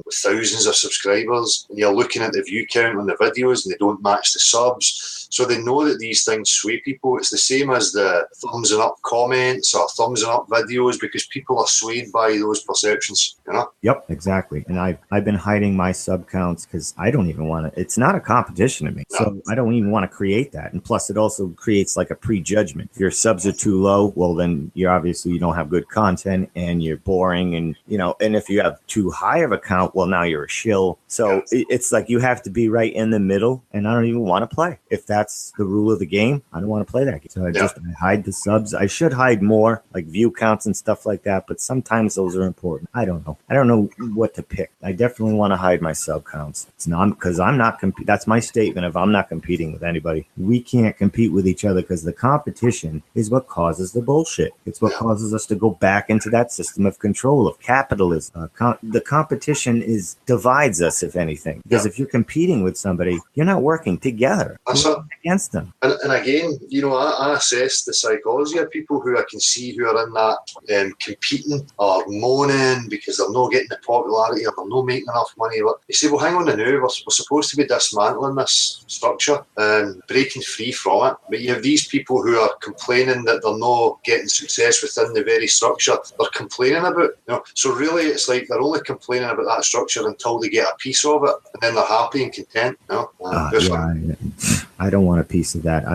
with thousands of subscribers, and you're looking at the view count on the videos and they don't match the subs. So they know that these things sway people. It's the same as the thumbs and up comments or thumbs and up videos, because people are swayed by those perceptions, you know? Yep, exactly. And I've been hiding my sub counts because I don't even want to. It's not a competition to me. No. So I don't even want to create that. And plus, it also creates like a prejudgment. If your subs are too low, well, then you don't have good content and you're boring. And, you know, and if you have too high of a count, well, now you're a shill. So it's like you have to be right in the middle. And I don't even want to play. If that's the rule of the game, I don't want to play that game. So I hide the subs. I should hide more, like view counts and stuff like that. But sometimes those are important. I don't know. I don't know what to pick. I definitely want to hide my sub counts. It's not because I'm not that's my statement of I'm not competing with anybody. We can't compete with each other because the competition is what causes the bullshit. It's what causes us to go back into that system of control of capitalism. The competition divides us, if anything, because if you're competing with somebody, you're not working together. Against them. And again, you know, I assess the psychology of people who I can see who are in that competing or moaning because they're not getting the popularity or they're not making enough money. You say, well, hang on now, we're supposed to be dismantling this structure and breaking free from it. But you have these people who are complaining that they're not getting success within the very structure they're complaining about. You know, so really, it's like they're only complaining about that structure until they get a piece of it, and then they're happy and content. You know, I don't want a piece of that.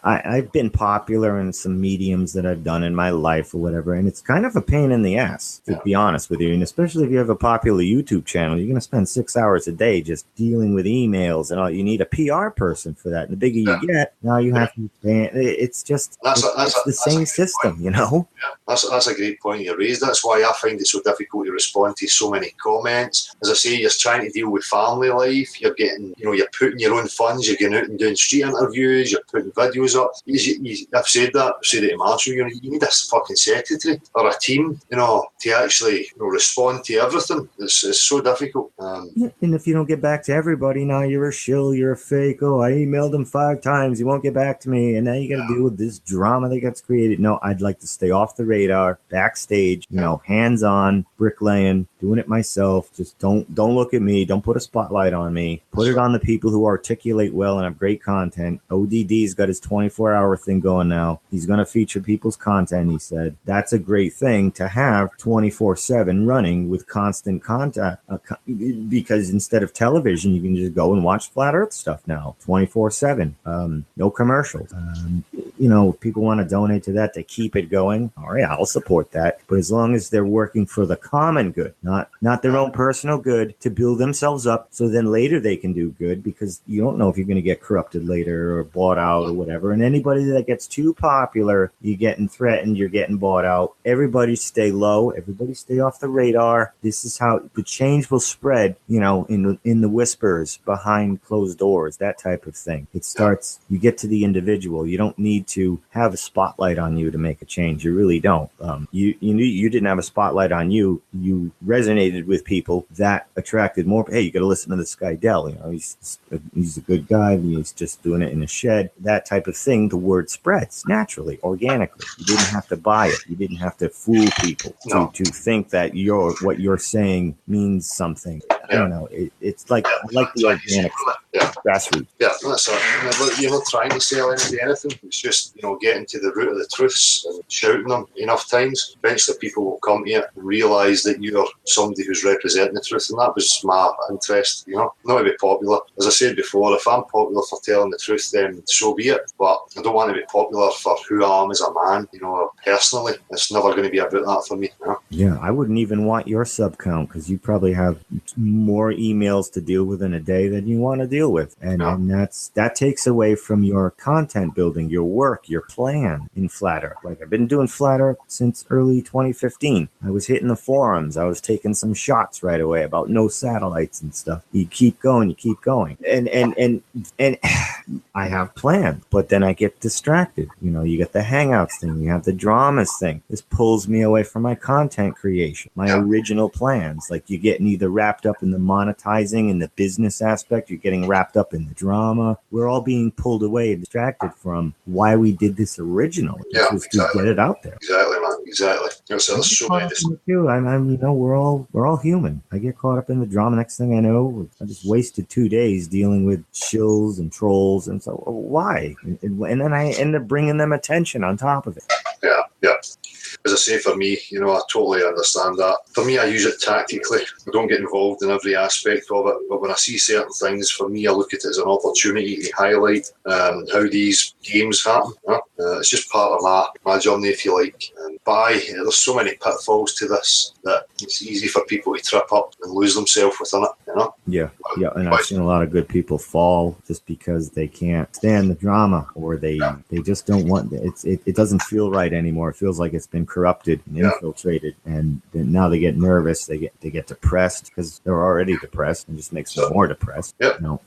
I've been popular in some mediums that I've done in my life or whatever, and it's kind of a pain in the ass, to be honest with you. And especially if you have a popular YouTube channel, you're going to spend 6 hours a day just dealing with emails and all. You need a PR person for that. And the bigger you get, now you have to expand. It's just it's the same system, you know? Yeah, that's a great point you raised. That's why I find it so difficult to respond to so many comments. As I say, you're trying to deal with family life. You're getting, you know, you're putting your own funds. You're going out and doing street interviews. You're putting videos up. I've said it to Marshall. You know, you need a fucking secretary or a team, you know, to actually, you know, respond to everything. It's so difficult. And if you don't get back to everybody, now you're a shill. You're a fake. Oh, I emailed him 5 times. He won't get back to me. And now you got to deal with this drama that gets created. No, I'd like to stay off the radar, backstage, you know, hands-on, bricklaying, doing it myself. Just don't look at me. Don't put a spotlight on me. Put it on the people who articulate well and have great content. ODD's got his 24-hour thing going now. He's going to feature people's content, he said. That's a great thing to have 24/7 running with constant contact because instead of television, you can just go and watch Flat Earth stuff now 24/7. No commercials. You know, people want to donate to that to keep it going. All right, I'll support that. But as long as they're working for the common good, not their own personal good to build themselves up so then later they can do good, because you don't know if you're going to get corrupted later or bought out or whatever. And anybody that gets too popular, you're getting threatened, you're getting bought out. Everybody stay low. Everybody stay off the radar. This is how the change will spread, you know, in the whispers behind closed doors, that type of thing. It starts, you get to the individual. You don't need to have a spotlight on you to make a change. You really don't. You didn't have a spotlight on you. You resonated with people that attracted more. Hey, you got to listen to this guy Dell. You know, he's a good guy. He's just doing it in a shed. That type of thing. The word spreads naturally, organically. You didn't have to buy it. You didn't have to fool people to think that what you're saying means something. I don't know. It's like I like the organic grassroots. Yeah, that's it. You're not trying to sell anything. It's just, you know, getting to the root of the truths and shouting them enough times. Eventually people will come to you and realise that you're somebody who's representing the truth, and that was my interest, you know, not to be popular. As I said before, if I'm popular for telling the truth, then so be it. But I don't want to be popular for who I am as a man, you know, personally. It's never going to be about that for me, you know? Yeah, I wouldn't even want your sub count, because you probably have more emails to deal with in a day than you want to deal with. And that takes away from your content building, your work. work, your plan in Flat Earth. Like I've been doing Flat Earth since early 2015. I was hitting the forums. I was taking some shots right away about no satellites and stuff. You keep going, and I have plans, but then I get distracted. You get the Hangouts thing, you have the dramas thing. This pulls me away from my content creation, my original plans. Like you're getting either wrapped up in the monetizing and the business aspect, you're getting wrapped up in the drama. We're all being pulled away and distracted from why we did this originally, which was to get it out there. Exactly, man. Exactly. So there's so many. We're all human. I get caught up in the drama. Next thing I know, I just wasted 2 days dealing with shills and trolls, and so why? And then I end up bringing them attention on top of it. Yeah. As I say, for me, I totally understand that. For me, I use it tactically. I don't get involved in every aspect of it, but when I see certain things, for me, I look at it as an opportunity to highlight how these games happen. It's just part of my journey, if you like. There's so many pitfalls to this that it's easy for people to trip up and lose themselves within it. Yeah, and I've seen a lot of good people fall just because they can't stand the drama, or they just don't want it doesn't feel right anymore. It feels like it's been corrupted and infiltrated, and then now they get nervous, they get depressed because they're already depressed, and just makes them more depressed.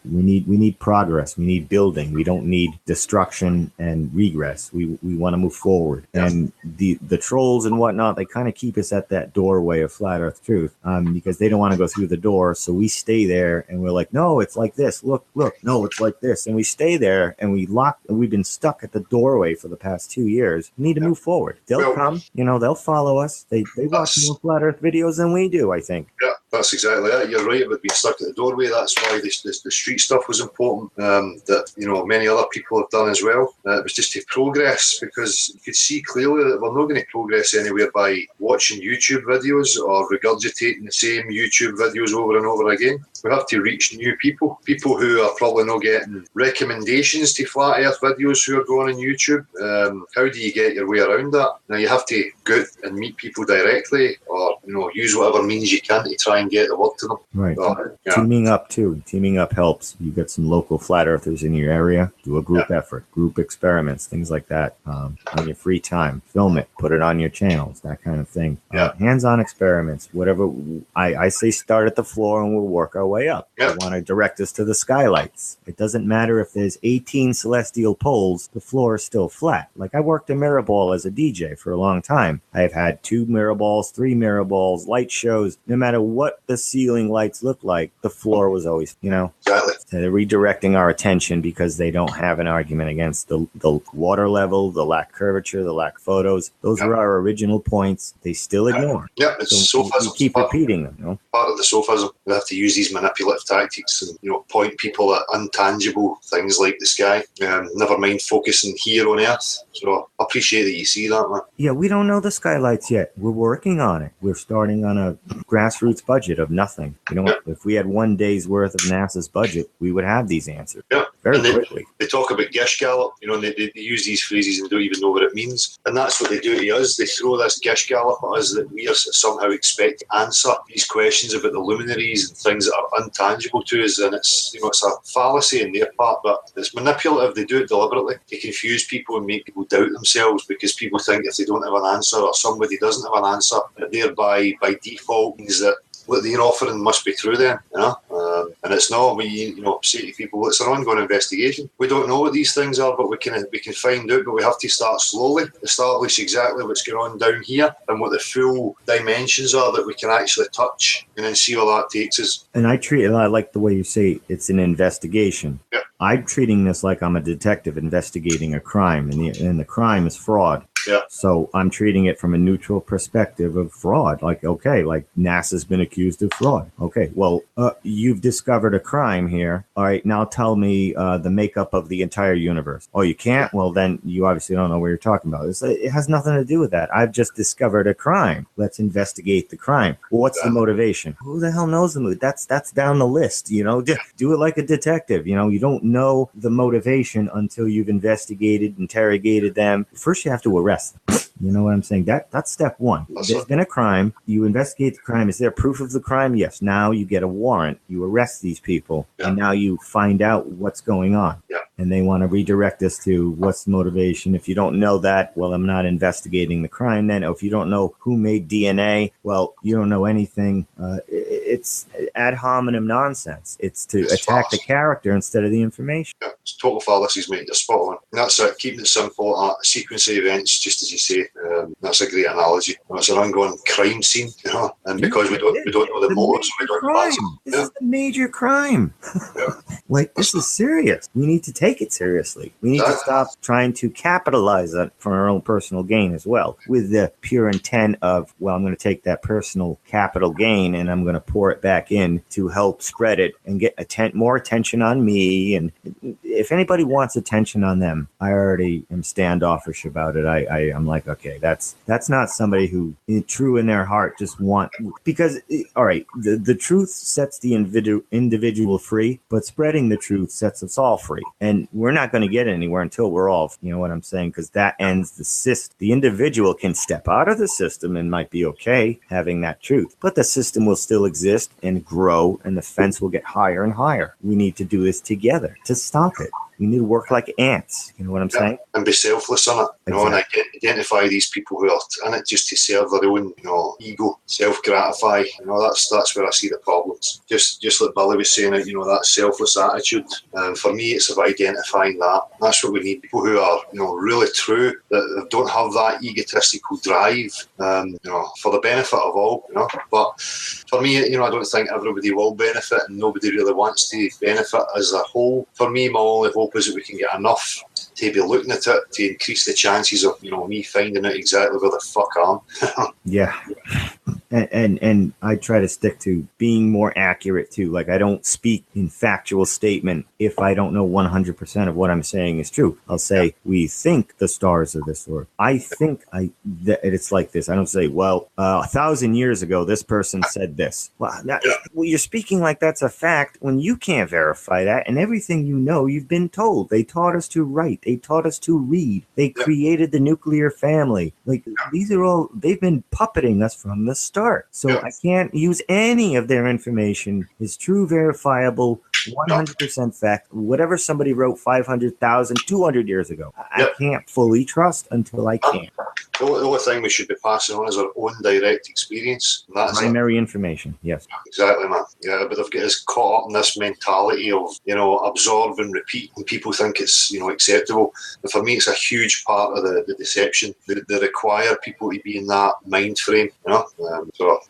We need progress, we need building, we don't need destruction and regress. We want to move forward. And the trolls and whatnot, they kind of keep us at that doorway of Flat Earth Truth, because they don't want to go through the door, so we stay there and we're like, no, it's like this, look, no, it's like this, and we stay there and we've been stuck at the doorway for the past 2 years. We need to move forward. They'll come, they'll follow us. They watch more Flat Earth videos than we do, I think. Yeah, that's exactly it. You're right about being stuck at the doorway. That's why the street stuff was important, that many other people have done as well. It was just to progress, because you could see clearly that we're not going to progress anywhere by watching YouTube videos or regurgitating the same YouTube videos over and over again. We have to reach new people who are probably not getting recommendations to Flat Earth videos who are going on YouTube. How do you get your way around that? Now, you have to go out and meet people directly, or use whatever means you can to try and get the word to them. Right. Teaming up helps. You get some local Flat Earthers in your area, do a group effort, group experiments, things like that. On your free time, film it, put it on your channels, that kind of thing. Hands-on experiments, whatever. I say start at the floor and we'll work our way up. I want to direct us to the skylights. It doesn't matter if there's 18 celestial poles, the floor is still flat. Like I worked a mirror ball as a DJ for a long time. I have had 2 mirror balls, 3 mirror balls, light shows. No matter what the ceiling lights look like, the floor was always, Exactly. So they're redirecting our attention because they don't have an argument against the water level, the lack curvature, the lack photos. Those were our original points. They still ignore. Yeah, it's sophism. You keep repeating them. Part of the sophism. We have to use these manipulative tactics and point people at untangible things like the sky. Never mind focusing here on Earth. So I appreciate that you see that, man. Yeah, we don't know the skylights yet. We're working on it. We're starting on a grassroots budget of nothing. If we had 1 day's worth of NASA's budget, we would have these answers very quickly. They talk about gish gallop, and they use these phrases and don't even know what it means. And that's what they do to us. They throw this gish gallop at us that we are somehow expect to answer these questions about the luminaries and things that are intangible to us. And it's it's a fallacy in their part, but it's manipulative. They do it deliberately to confuse people and make people doubt themselves, because people think if they don't have an answer, or somebody doesn't have an answer, that thereby by default means that what they're offering must be true then, and it's not. We say to people, it's an ongoing investigation. We don't know what these things are, but we can find out. But we have to start slowly, establish exactly what's going on down here and what the full dimensions are that we can actually touch, and then see where that takes us. And I like the way you say it's an investigation. Yeah. I'm treating this like I'm a detective investigating a crime, and the crime is fraud. Yeah. So I'm treating it from a neutral perspective of fraud. Like, okay, like NASA's been accused of fraud. Okay, well, you've discovered a crime here. All right, now tell me the makeup of the entire universe. Oh, you can't? Well, then you obviously don't know what you're talking about. It has nothing to do with that. I've just discovered a crime. Let's investigate the crime. Well, what's the motivation? Who the hell knows the motivation? That's down the list. Do it like a detective. You don't know the motivation until you've interrogated them. First, you have to arrest them. You know what I'm saying? That's step one. There's been a crime. You investigate the crime. Is there proof of the crime? Yes. Now you get a warrant. You arrest these people, and now you find out what's going on. Yeah. and they want to redirect us to what's the motivation. If you don't know that, well, I'm not investigating the crime then. Or if you don't know who made DNA, well, you don't know anything. It's ad hominem nonsense. It's to attack the character instead of the information. Yeah, it's total fallacies, mate. You're spot on. And that's it. Keeping it simple. A sequence of events, just as you say. That's a great analogy. It's an ongoing crime scene, and because we don't know the motives, we don't know. This is a major crime. Like, this is serious. We need to take it seriously. We need to stop trying to capitalize on it for our own personal gain as well, with the pure intent of, well, I'm going to take that personal capital gain and I'm going to pour it back in to help spread it and get more attention on me. And if anybody wants attention on them, I already am standoffish about it. I'm like, okay, that's not somebody who, true in their heart, just want, because, all right, the truth sets the individual free, but spreading the truth sets us all free. And we're not going to get anywhere until we're all, you know what I'm saying? Because that ends the system. The individual can step out of the system and might be okay having that truth, but the system will still exist and grow, and the fence will get higher and higher. We need to do this together to stop it. We need to work like ants. You know what I'm saying? And be selfless in it. And identify these people who are in it just to serve their own, ego, self-gratify. That's where I see the problems. Just like Billy was saying, that selfless attitude. For me, it's about identifying that. That's what we need. People who are, really true, that don't have that egotistical drive, for the benefit of all, But for me, I don't think everybody will benefit, and nobody really wants to benefit as a whole. For me, my only hope is that we can get enough to be looking at it to increase the chances of me finding out exactly where the fuck I am. Yeah. And I try to stick to being more accurate too. Like, I don't speak in factual statement if I don't know 100% of what I'm saying is true. I'll say, we think the stars are this, or I think it's like this. I don't say, well, 1,000 years ago, this person said this. Well, you're speaking like that's a fact when you can't verify that. And everything you've been told. They taught us to write. They taught us to read. They created the nuclear family. Like, these are all, they've been puppeting us from the start. So I can't use any of their information as true, verifiable, 100% fact. Whatever somebody wrote 500,000, 200 years ago, I can't fully trust until I can. The only thing we should be passing on is our own direct experience. That's primary information, yes. Exactly, man. Yeah, but they've got us caught up in this mentality of, absorb and repeat, and people think it's, acceptable. And for me, it's a huge part of the deception. They require people to be in that mind frame,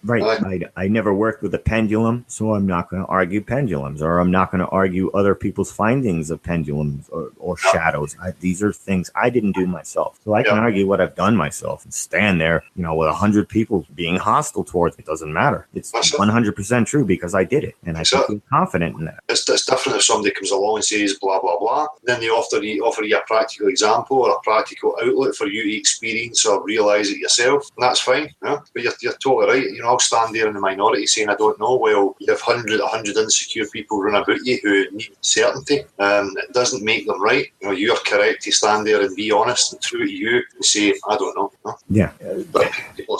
Right. I never worked with a pendulum, so I'm not going to argue pendulums, or I'm not going to argue other people's findings of pendulums or shadows. These are things I didn't do myself. So I can argue what I've done myself and stand there, with 100 people being hostile towards it. Doesn't matter. It's 100% true because I did it, and I feel confident in that. It's different if somebody comes along and says blah blah blah. Then they offer you a practical example or a practical outlet for you to experience or realise it yourself, and that's fine. But you're totally right. I'll stand there in the minority saying I don't know. Well, you have 100 insecure people run about you who need certainty. It doesn't make them right. You are correct to stand there and be honest and true to you and say I don't know. Yeah. But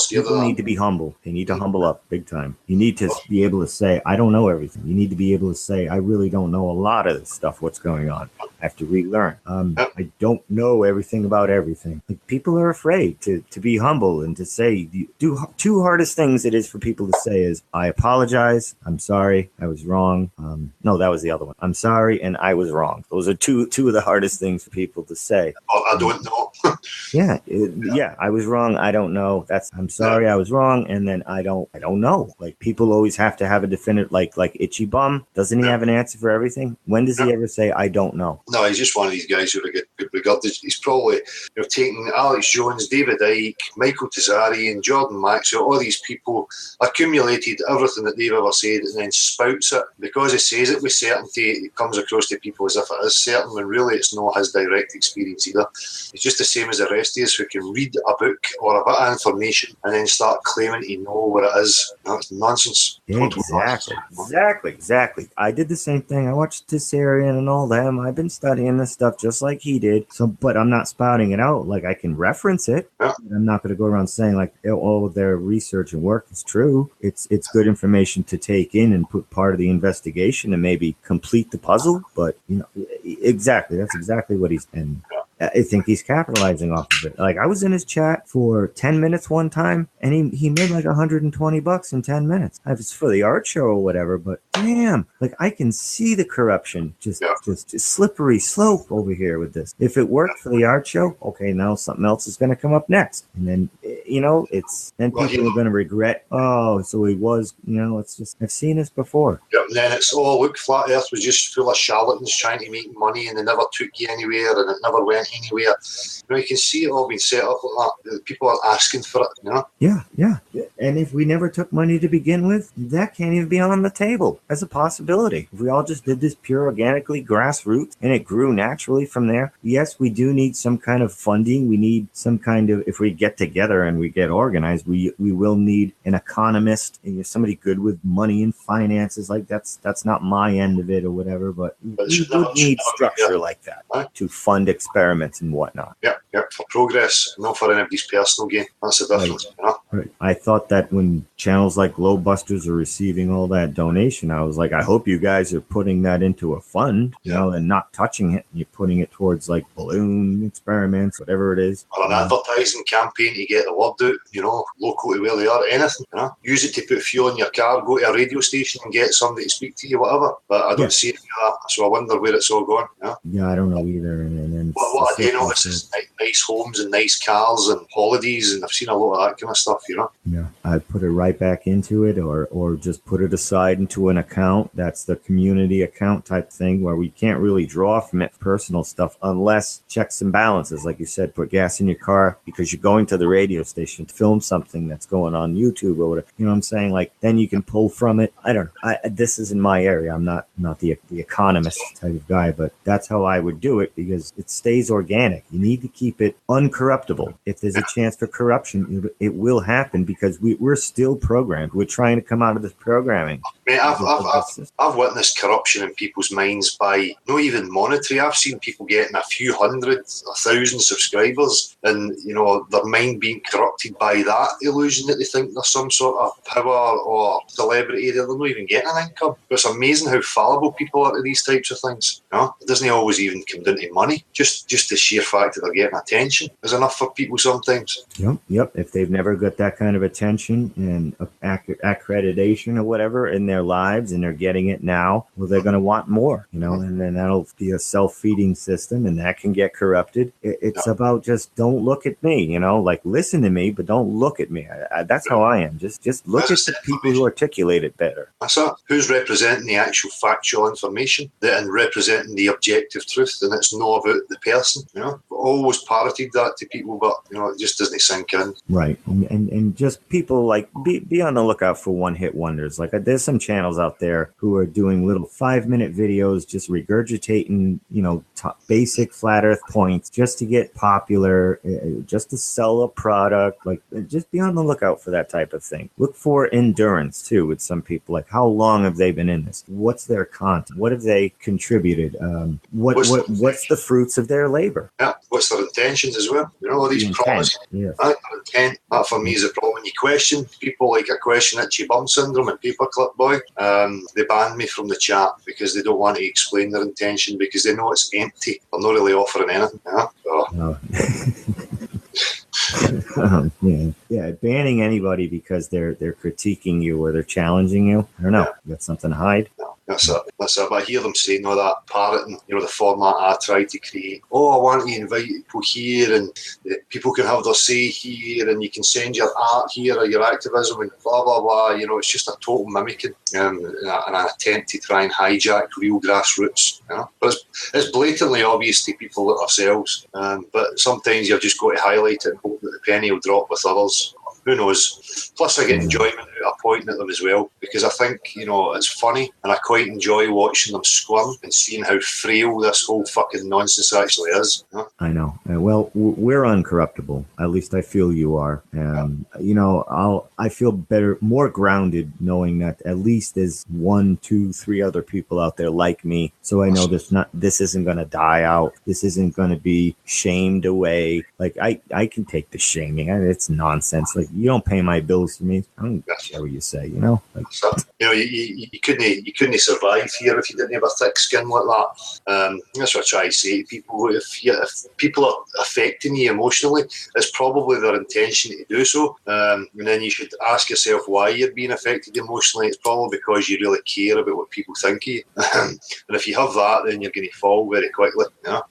people need to be humble. They need to humble up big time. You need to be able to say, I don't know everything. You need to be able to say, I really don't know a lot of this stuff, what's going on. I have to relearn. I don't know everything about everything. Like, people are afraid to be humble and to say, two hardest things it is for people to say is, I apologize, I'm sorry, I was wrong. No, that was the other one. I'm sorry and I was wrong. Those are two of the hardest things for people to say. I don't know. I was wrong. I don't know. I'm sorry. I was wrong. And then I don't know. Like, people always have to have a definitive, like Itchy Bum. Doesn't he have an answer for everything? When does he ever say, I don't know? No, he's just one of these guys who are good regarded. He's probably taking Alex Jones, David Icke, Michael Tazari and Jordan Maxwell, all these people, accumulated everything that they've ever said and then spouts it. Because he says it with certainty, it comes across to people as if it is certain, when really it's not his direct experience either. It's just the same as the rest of us who can read a book or a bit of information and then start claiming to know what it is. It's nonsense. Exactly. I did the same thing. I watched Tessarian and all them. I've been studying this stuff just like he did. So, but I'm not spouting it out. Like, I can reference it. Yeah. I'm not going to go around saying like, oh, their research and work is true. It's good information to take in and put part of the investigation and maybe complete the puzzle. But exactly, that's exactly what he's and. I think he's capitalizing off of it. Like, I was in his chat for 10 minutes one time, and he made like $120 in 10 minutes. It's for the art show or whatever, but damn, like, I can see the corruption just slippery slope over here with this. If it worked for the art show, okay, now something else is going to come up next, and then people are going to regret. Oh, so he was. It's just, I've seen this before. Yeah, and then it's look, flat Earth was just full of charlatans trying to make money, and they never took you anywhere, and it never went anywhere. You can see it all being set up like that. People are asking for it, Yeah. And if we never took money to begin with, that can't even be on the table as a possibility. If we all just did this pure organically grassroots and it grew naturally from there, yes, we do need some kind of funding. We need some kind of, if we get together and we get organized, we will need an economist, somebody good with money and finances. Like, that's not my end of it or whatever, but we would need structure like that to fund experiments and whatnot. Yeah, for progress, not for anybody's personal gain. That's the difference. Right. I thought that when channels like Glowbusters are receiving all that donation, I was like, I hope you guys are putting that into a fund, and not touching it. You're putting it towards like balloon experiments, whatever it is. Or an advertising campaign to get the word out, local to where they are, anything. Use it to put fuel in your car, go to a radio station and get somebody to speak to you, whatever. But I don't see any of that, so I wonder where it's all going. Yeah, I don't know either. And then what I do notice is nice homes and nice cars and holidays, and I've seen a lot of that kind of stuff, Yeah, I put it right back into it, or just put it aside into an account. That's the community account type thing where we can't really draw from it personal stuff unless checks and balances, like you said, put gas in your car because you're going to the radio station to film something that's going on YouTube or whatever. You know what I'm saying? Like, then you can pull from it. I don't know. This is in my area. I'm not the economist type of guy, but that's how I would do it because it stays organic. You need to keep it uncorruptible. If there's a chance for corruption, it will happen because we're still programmed. We're trying to come out of this programming. Mate, I've witnessed corruption in people's minds by not even monetary. I've seen people getting a few hundred, 1,000 subscribers, and their mind being corrupted by that illusion that they think they're some sort of power or celebrity. They're not even getting an income. But it's amazing how fallible people are to these types of things. It doesn't always even come down to money. Just the sheer fact that they're getting attention is enough for people sometimes. Yep. If they've never got that kind of attention and accreditation or whatever in their lives and they're getting it now, well, they're going to want more, and then that'll be a self-feeding system and that can get corrupted. It's about just don't look at me, like listen to me, but don't look at me. That's how I am. Just look at the people who articulate it better. That's it. Who's representing the actual factual information and representing the objective truth, and it's not about the person. Always parroted that to people, but it just doesn't sink in. Right, and just people like be on the lookout for one-hit wonders. Like there's some channels out there who are doing little 5-minute videos, just regurgitating basic flat Earth points just to get popular, just to sell a product. Like just be on the lookout for that type of thing. Look for endurance too with some people. Like how long have they been in this? What's their content? What have they contributed? What's the fruits of their labor? Yeah, what's their intentions as well? All these promises. Yeah. Intent. That for me is a problem. When you question people, like I question itchy bum syndrome and Paperclip Boy, they banned me from the chat because they don't want to explain their intention because they know it's empty. They're not really offering anything. No. Yeah. Banning anybody because they're critiquing you or they're challenging you. I don't know. You got something to hide? No. That's it. But I hear them saying all that, parroting, the format I tried to create. I want to invite people here and people can have their say here and you can send your art here or your activism and blah, blah, blah. It's just a total mimicking and an attempt to try and hijack real grassroots. But it's blatantly obvious to people like ourselves. But sometimes you've just got to highlight it and hope that the penny will drop with others. Who knows? Plus, I get enjoyment out a point at them as well, because I think, you know, it's funny and I quite enjoy watching them squirm and seeing how frail this whole fucking nonsense actually is. You know? I know. Well, we're uncorruptible. At least I feel you are. You know, I feel better, more grounded knowing that at least there's 1, 2, 3 other people out there like me. So I know this isn't going to die out. This isn't going to be shamed away. Like I can take the shaming. It's nonsense. Like, you don't pay my bills for me. I don't care what you say, you know? Like, so, you know, you couldn't survive here if you didn't have a thick skin like that. That's what I try to say to people. If people are affecting you emotionally, it's probably their intention to do so. And then you should ask yourself why you're being affected emotionally. It's probably because you really care about what people think of you. And if you have that, then you're going to fall very quickly. You know?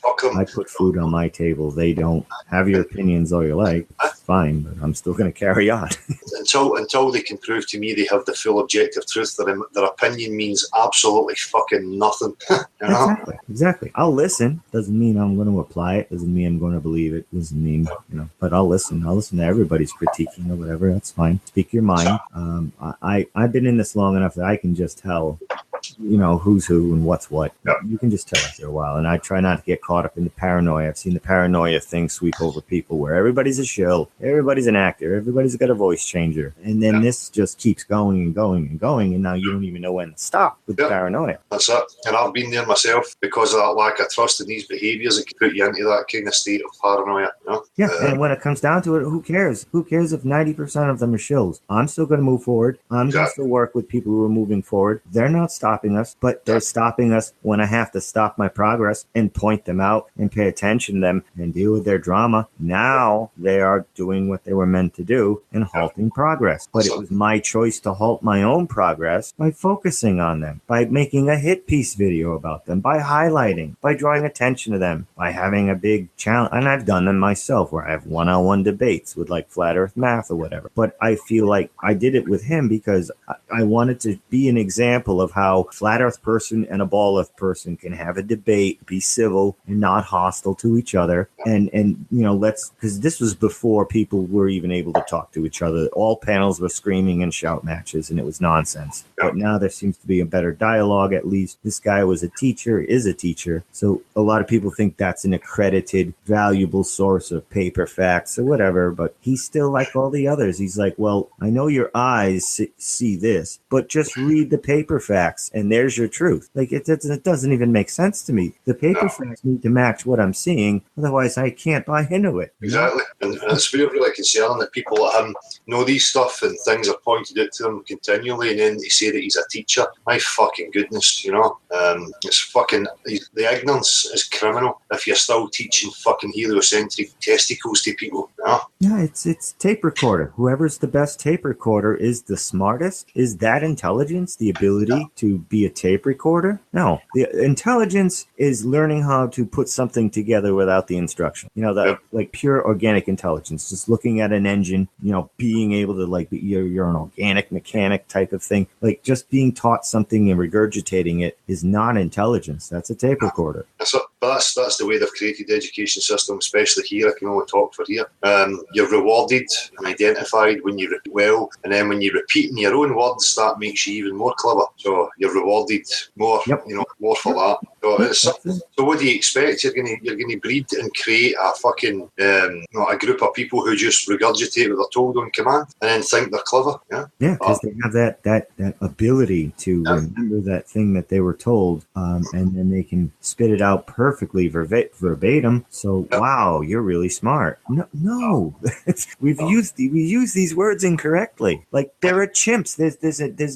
Fuck them. I put food on my table. They don't. Have your opinions all you like. It's fine, but I'm still going to carry on. until they can prove to me they have the full objective truth, their opinion means absolutely fucking nothing. You know? Exactly. I'll listen. Doesn't mean I'm going to apply it. Doesn't mean I'm going to believe it. Doesn't mean, you know, but I'll listen. I'll listen to everybody's critiquing or whatever. That's fine. Speak your mind. I've been in this long enough that I can just tell, you know, who's who and what's what. Yeah. You can just tell after a while. And I try not to get caught up in the paranoia. I've seen the paranoia thing sweep over people where everybody's a shill, everybody's an actor, everybody's got a voice changer. And then this just keeps going and going and going. And now you don't even know when to stop with the paranoia. That's it. And I've been there myself because of that lack of trust in these behaviours. It can put you into that kind of state of paranoia. You know? Yeah. And when it comes down to it, who cares? Who cares if 90% of them are shills? I'm still going to move forward. I'm going to still work with people who are moving forward. They're not stopping us, but they're stopping us when I have to stop my progress and point them out and pay attention to them and deal with their drama. Now they are doing what they were meant to do and halting progress. But it was my choice to halt my own progress by focusing on them, by making a hit piece video about them, by highlighting, by drawing attention to them, by having a big challenge. And I've done them myself where I have one-on-one debates with like Flat Earth Math or whatever. But I feel like I did it with him because I wanted to be an example of how Flat Earth person and a Ball Earth person can have a debate, be civil and not hostile to each other. And you know, because this was before people were even able to talk to each other. All panels were screaming and shout matches, and it was nonsense. But now there seems to be a better dialogue, at least. This guy is a teacher. So a lot of people think that's an accredited, valuable source of paper facts or whatever, but he's still like all the others. He's like, well, I know your eyes see this, but just read the paper facts, and there's your truth. Like, it doesn't even make sense to me. The paper facts need to match what I'm seeing, otherwise I can't buy into it. Exactly. And it's really concerning that people like him know these stuff and things are pointed out to them continually, and then they say that he's a teacher. My fucking goodness, you know. It's fucking, the ignorance is criminal if you're still teaching fucking heliocentric testicles to people. You know? Yeah, it's tape recorder. Whoever's the best tape recorder is the smartest. Is that intelligence, the ability to be a tape recorder? No. The intelligence is learning how to put something together without the instruction. You know, like pure organic intelligence, just looking at an engine, you know, being able to like, you're an organic mechanic type of thing. Like just being taught something and regurgitating it is not intelligence. That's a tape recorder. That's the way they've created the education system, especially here. I can only talk for here. You're rewarded and identified when you repeat well, and then when you repeat in your own words, that makes you even more clever. So you're rewarded more, you know, more for that. So, so what do you expect? You're gonna breed and create a fucking a group of people who just regurgitate what they're told on command and then think they're clever. Yeah, because they have that ability to remember that thing that they were told, and then they can spit it out perfectly verbatim. So wow, you're really smart. No. we use these words incorrectly. Like there are chimps. There's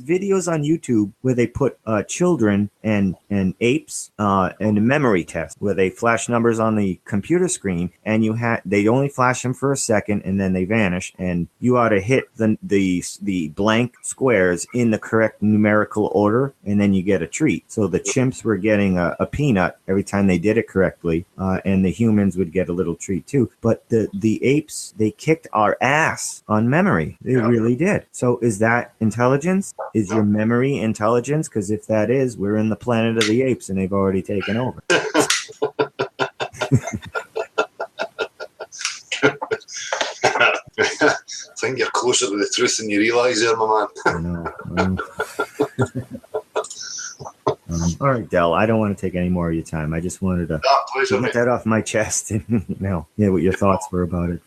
videos on YouTube where they put children and apes in a memory test where they flash numbers on the computer screen, and they only flash them for a second and then they vanish, and you ought to hit the blank squares in the correct numerical order, and then you get a treat. So the chimps were getting a peanut every time they did it correctly, and the humans would get a little treat too. But the apes, they kicked our ass on memory. They really did. So is that intelligence? Is your memory intelligence? Because if that is, we're in the planet of the apes and they've already taken over. think you're closer to the truth than you realise there, my man. I know. All right, Del, I don't want to take any more of your time. I just wanted to get that off my chest and, what your thoughts were about it.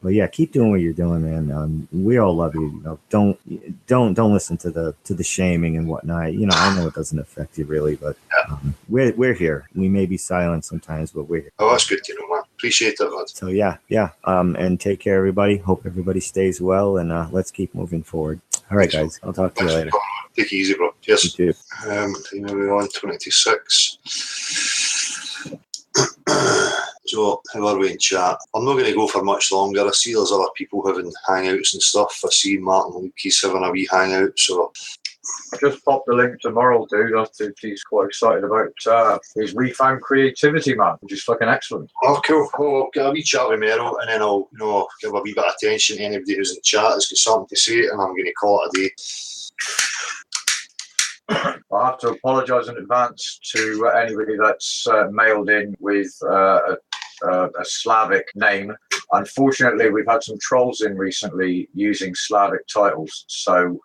But yeah, keep doing what you're doing, man. We all love you. Don't listen to the shaming and whatnot. I know it doesn't affect you really, but we're here. We may be silent sometimes, but we're here. Oh, that's good to know, man. Appreciate it, man. So yeah. And take care, everybody. Hope everybody stays well, and let's keep moving forward. All right, guys. I'll talk to you later. Take it easy, bro. Yes. You too. We're on 26. So, how are we in chat? I'm not going to go for much longer. I see there's other people having hangouts and stuff. I see Martin Luke, he's having a wee hangout. So, I just popped the link to Moral Dude. I think he's quite excited about his refound creativity, man, which is fucking excellent. Oh, cool. I'll get a wee chat with Merrill, and then I'll give a wee bit of attention to anybody who's in chat has got something to say, and I'm going to call it a day. I have to apologise in advance to anybody that's mailed in with a Slavic name. Unfortunately, we've had some trolls in recently using Slavic titles. So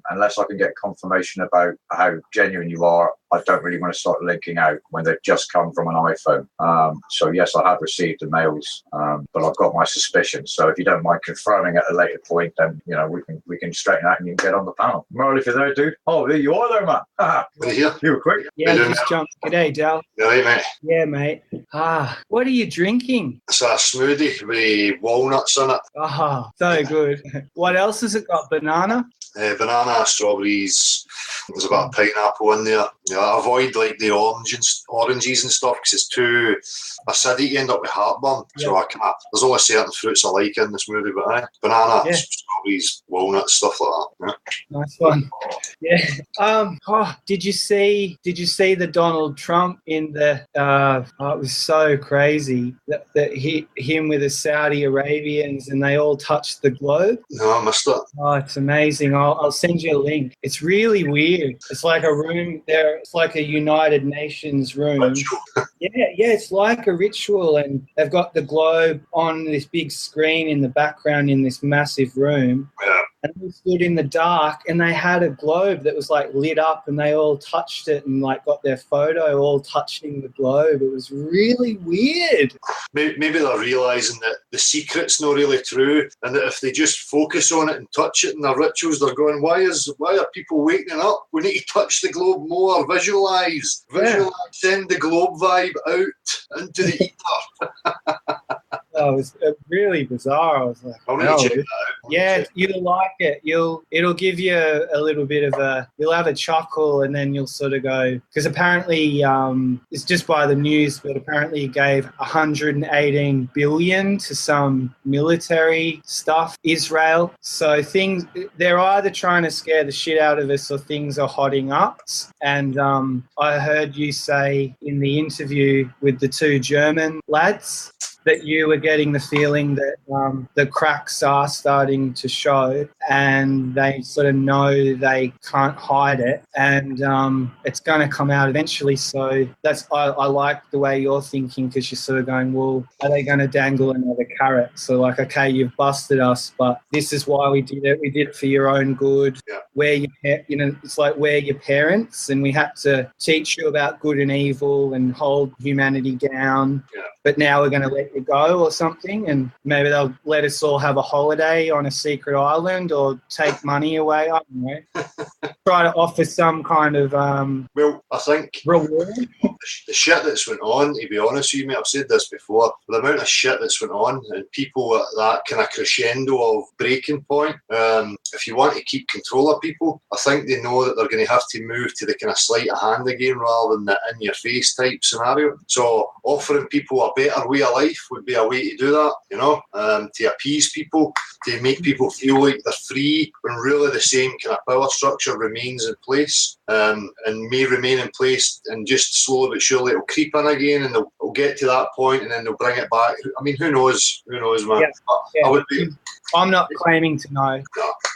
unless I can get confirmation about how genuine you are, I don't really want to start linking out when they've just come from an iPhone. So yes, I have received the mails, but I've got my suspicions. So if you don't mind confirming at a later point, then we can straighten out and you can get on the panel. Merle, if you're there, dude. Oh, there you are, there, man. You were quick. Yeah, just jumped. G'day, Dal. You all right, mate? Yeah, mate. What are you drinking? It's a smoothie with walnuts in it. Oh, so good. What else has it got? Banana? Banana, strawberries. There's a bit of pineapple in there. I avoid like the oranges and stuff because it's too acidic. You end up with heartburn. Yeah. So I can't. There's only certain fruits I like in the smoothie, but banana, strawberries, walnuts, stuff like that. Yeah. Nice one. Yeah. Did you see the Donald Trump in the? It was so crazy that him with the Saudi Arabians and they all touched the globe. No, I missed it. Oh, it's amazing. I'll send you a link. It's really weird. It's like a room there. It's like a United Nations room. Yeah, it's like a ritual, and they've got the globe on this big screen in the background in this massive room. Yeah. And they stood in the dark, and they had a globe that was like lit up, and they all touched it and like got their photo all touching the globe. It was really weird. Maybe they're realising that the secret's not really true, and that if they just focus on it and touch it in their rituals, they're going, why are people waking up? We need to touch the globe more, visualise, send the globe vibe out into the ether. Oh, it was really bizarre. I was like, I'll need to check that out. Yeah, you'll like it. It'll give you a little bit of you'll have a chuckle, and then you'll sort of go, because apparently it's just by the news, but apparently it gave 118 billion to some military stuff, Israel. So they're either trying to scare the shit out of us or things are hotting up. And I heard you say in the interview with the two German lads that you were getting the feeling that the cracks are starting to show, and they sort of know they can't hide it, and it's going to come out eventually. So I like the way you're thinking, because you're sort of going, well, are they going to dangle another carrot? So like, okay, you've busted us, but this is why we did it. We did it for your own good. Yeah. It's like we're your parents, and we had to teach you about good and evil and hold humanity down. Yeah. But now we're going to let you go or something, and maybe they'll let us all have a holiday on a secret island or take money away. I don't know. Try to offer some kind of well, I think reward. The shit that's went on, to be honest with you, mate, I've said this before, the amount of shit that's went on and people at that kind of crescendo of breaking point, if you want to keep control of people, I think they know that they're going to have to move to the kind of sleight of hand again rather than the in-your-face type scenario. So offering people a better way of life would be a way to do that, to appease people, to make people feel like they're free when really the same kind of power structure remains in place, and may remain in place, and just slowly but surely it'll creep in again, and they'll get to that point and then they'll bring it back. I mean, who knows, man. Yeah. I would be I'm not claiming to know.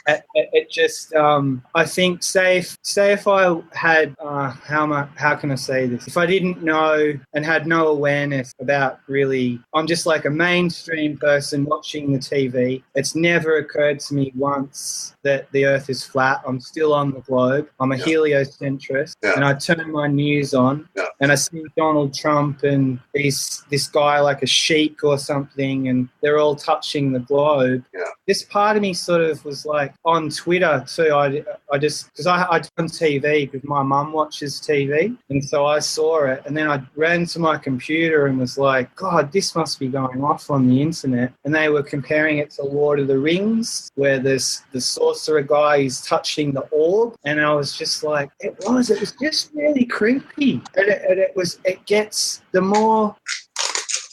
It just, I think, say if I had, how can I say this? If I didn't know and had no awareness about really, I'm just like a mainstream person watching the TV. It's never occurred to me once that the Earth is flat. I'm still on the globe. I'm a heliocentrist, and I turn my news on, and I see Donald Trump and this guy like a sheik or something, and they're all touching the globe. This part of me sort of was like on Twitter too. I just, because I turn TV because my mum watches TV, and so I saw it, and then I ran to my computer and was like, God, this must be going off on the internet. And they were comparing it to Lord of the Rings, where the sorcerer guy is touching the orb, and I was just like, it was just really creepy, and it gets the more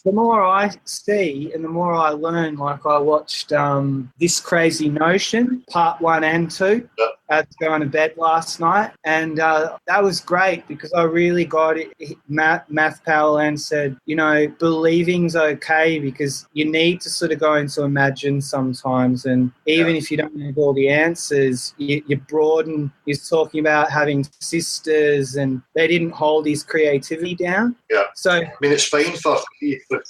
I see and the more I learn. Like I watched This Crazy Notion, part 1 and 2. I had to go to bed last night, and that was great because I really got it. Math Powerland said, believing's okay because you need to sort of go into imagine sometimes, and even if you don't have all the answers, you broaden. He's talking about having sisters, and they didn't hold his creativity down. So I mean, it's fine for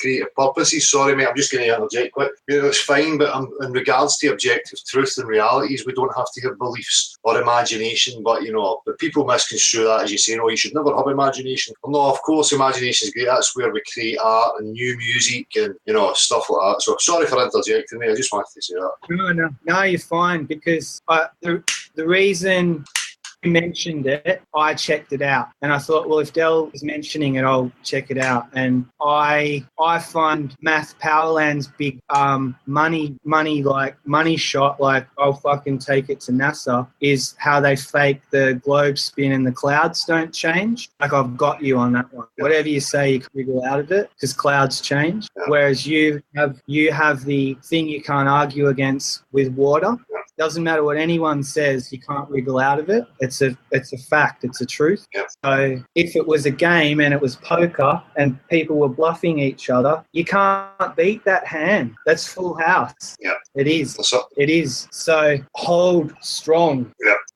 creative purposes. Sorry, mate, I'm just going to interject quick. It's fine, but in regards to objective truth and realities, we don't have to have beliefs or imagination. But but people misconstrue that as you say, you should never have imagination. Well, no, of course, imagination is great. That's where we create art and new music and stuff like that. So sorry for interjecting, mate. I just wanted to say that. No, you're fine because the reason you mentioned it, I checked it out, and I thought, well, if Del is mentioning it, I'll check it out. And I find Math Powerland's big money shot, like I'll fucking take it to NASA, is how they fake the globe spin and the clouds don't change. Like I've got you on that one. Whatever you say, you can wriggle out of it because clouds change. Whereas you have the thing you can't argue against with water. Doesn't matter what anyone says, you can't wriggle out of it. It's a fact. It's a truth. So if it was a game and it was poker and people were bluffing each other, you can't beat that hand. That's full house. It is. It is. So hold strong.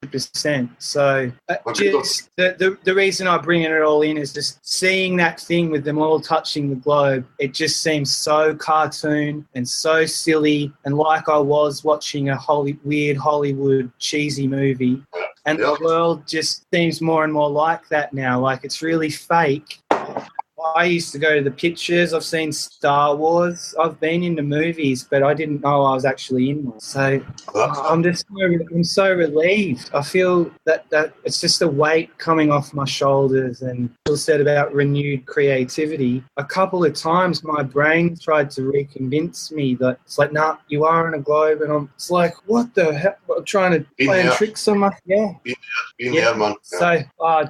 100%. So just the reason I bring it all in is just seeing that thing with them all touching the globe. It just seems so cartoon and so silly, and like I was watching a weird Hollywood cheesy movie. And the world just seems more and more like that now. Like it's really fake. I used to go to the pictures. I've seen Star Wars. I've been into movies, but I didn't know I was actually in one. So I'm so relieved. I feel that it's just a weight coming off my shoulders. And Phil said about renewed creativity. A couple of times my brain tried to reconvince me that it's like, nah, you are on a globe. And it's like, what the heck? I'm trying to play tricks on my... Been there, man. So I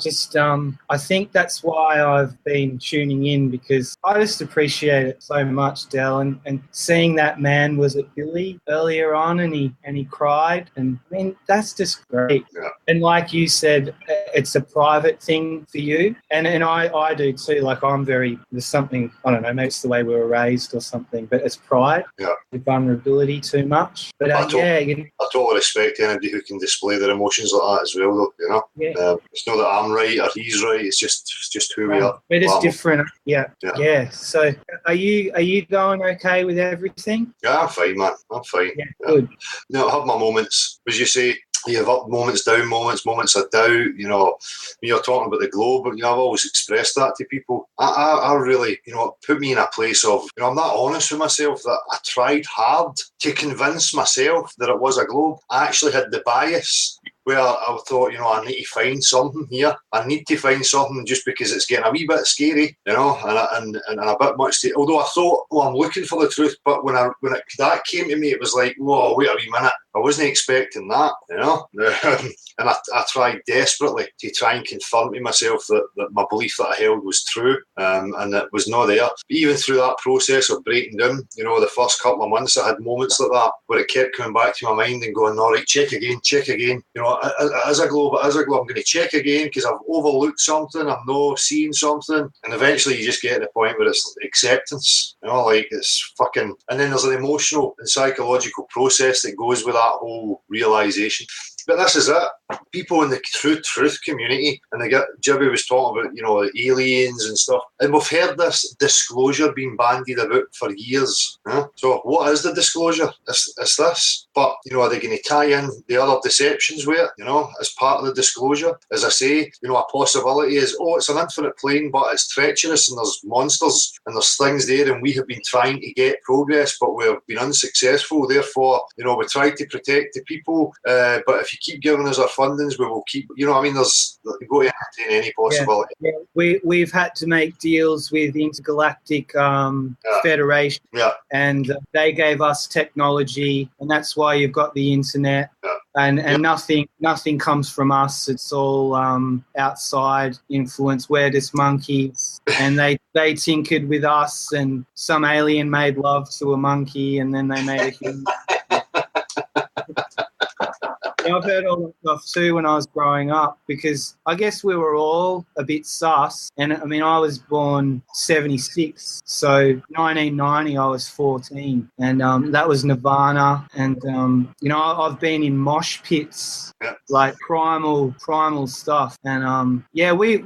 think that's why I've been tuning in, because I just appreciate it so much, Del, and seeing that man, was it Billy earlier on, and he cried, and I mean that's just great. And like you said, it's a private thing for you, and I do too. Like there's something, I don't know, maybe it's the way we were raised or something, but it's pride, with vulnerability too much. But I totally respect anybody who can display their emotions like that as well, though. It's not that I'm right or he's right. It's just who we are. It is different. Yeah. So are you going okay with everything? Yeah, I'm fine, man. I'm fine. Yeah, good. I have my moments, as you say. You have up moments, down moments of doubt. When you're talking about the globe, I've always expressed that to people. I really, put me in a place of, I'm not honest with myself that I tried hard to convince myself that it was a globe. I actually had the bias where I thought, I need to find something here. I need to find something just because it's getting a wee bit scary, and a bit much to... Although I thought, I'm looking for the truth, but when that came to me, it was like, whoa, wait a wee minute. I wasn't expecting that, you know. And I tried desperately to try and confirm to myself that my belief that I held was true, and it was not there. But even through that process of breaking down, you know, the first couple of months, I had moments like that where it kept coming back to my mind and going, all right, check again. You know, as I go, I'm going to check again because I've overlooked something, I'm not seeing something. And eventually you just get to the point where it's acceptance, you know, like it's fucking, and then there's an emotional and psychological process that goes with that whole realisation. But this is it. People in the truth community, and Jibby was talking about, you know, aliens and stuff, and we've heard this disclosure being bandied about for years. Huh? So what is the disclosure? It's this. But, you know, are they going to tie in the other deceptions with it, you know, as part of the disclosure? As I say, you know, a possibility is, it's an infinite plane, but it's treacherous and there's monsters and there's things there, and we have been trying to get progress, but we've been unsuccessful. Therefore, you know, we try to protect the people, but if you keep giving us our fundings, we will keep, you know what I mean, there's go to entertain any possibility. Yeah. We've had to make deals with Intergalactic Federation, and they gave us technology, and that's why you've got the internet. And nothing comes from us. It's all outside influence. We're just monkeys, and they tinkered with us, and some alien made love to a monkey, and then they made a human. I've heard all that stuff too when I was growing up, because I guess we were all a bit sus. And I mean, I was born 76, so 1990 I was 14, and that was Nirvana. And you know, I've been in mosh pits, like primal stuff. And we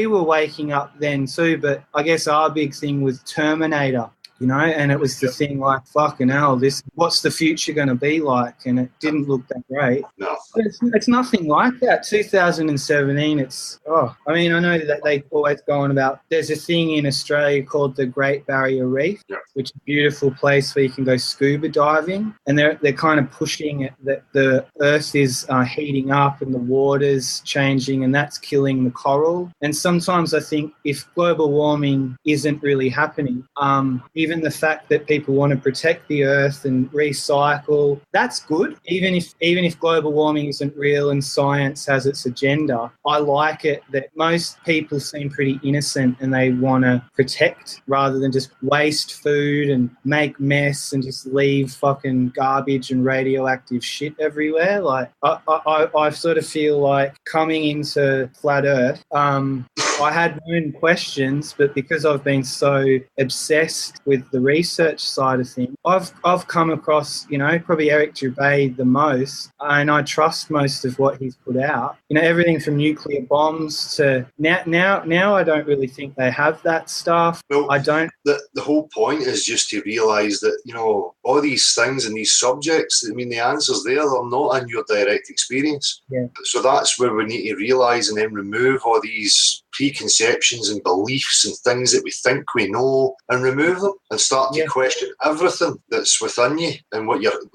were waking up then too. But I guess our big thing was Terminator. You know, and it was the thing like, fucking hell, what's the future going to be like? And it didn't look that great. No. But it's nothing like that. 2017, I mean, I know that they always go on about, there's a thing in Australia called the Great Barrier Reef, which is a beautiful place where you can go scuba diving. And they're kind of pushing it that the earth is heating up and the water's changing, and that's killing the coral. And sometimes I think if global warming isn't really happening, even the fact that people want to protect the earth and recycle, that's good. Even if global warming isn't real and science has its agenda, I like it that most people seem pretty innocent and they want to protect rather than just waste food and make mess and just leave fucking garbage and radioactive shit everywhere. Like I sort of feel like coming into flat earth, I had my own questions, but because I've been so obsessed with the research side of things, I've come across, you know, probably Eric Dubay the most, and I trust most of what he's put out. You know, everything from nuclear bombs to now I don't really think they have that stuff. Well, I don't. The whole point is just to realise that, you know, all these things and these subjects, I mean, the answers there, they're not in your direct experience. Yeah. So that's where we need to realise and then remove all these preconceptions and beliefs and things that we think we know, and remove them and start to question everything that's within you and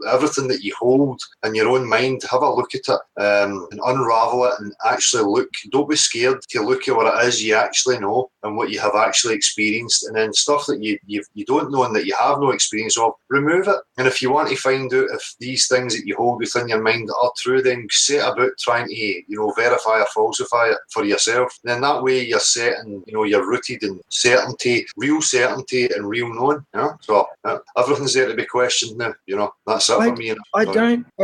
everything that you hold in your own mind. Have a look at it and unravel it and actually look. Don't be scared to look at what it is you actually know and what you have actually experienced, and then stuff that you don't know and that you have no experience of, remove it. And if you want to find out if these things that you hold within your mind are true, then set about trying to, you know, verify or falsify it for yourself. And then that way you're setting, you know, you're rooted in certainty, real certainty and real knowing. You know? So everything's there to be questioned now. You know, that's it for me. I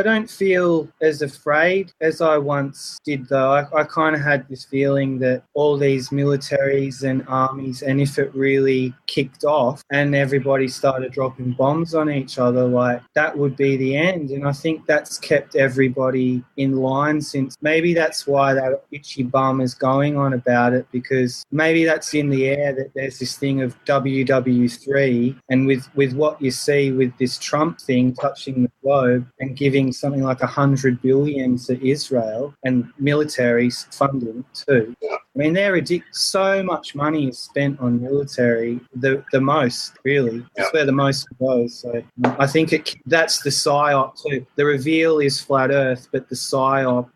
don't feel as afraid as I once did, though. I kind of had this feeling that all these militaries and armies, and if it really kicked off and everybody started dropping bombs on each other, like that would be the end. And I think that's kept everybody in line since. Maybe that's why that itchy bum is going on about it, because maybe that's in the air that there's this thing of WW3, and with what you see with this Trump thing touching the globe and giving something like $100 billion to Israel and military funding too. I mean, they're so much money is spent on military, the most, really. That's where the most goes. So I think that's the PSYOP too. The reveal is flat Earth, but the PSYOP,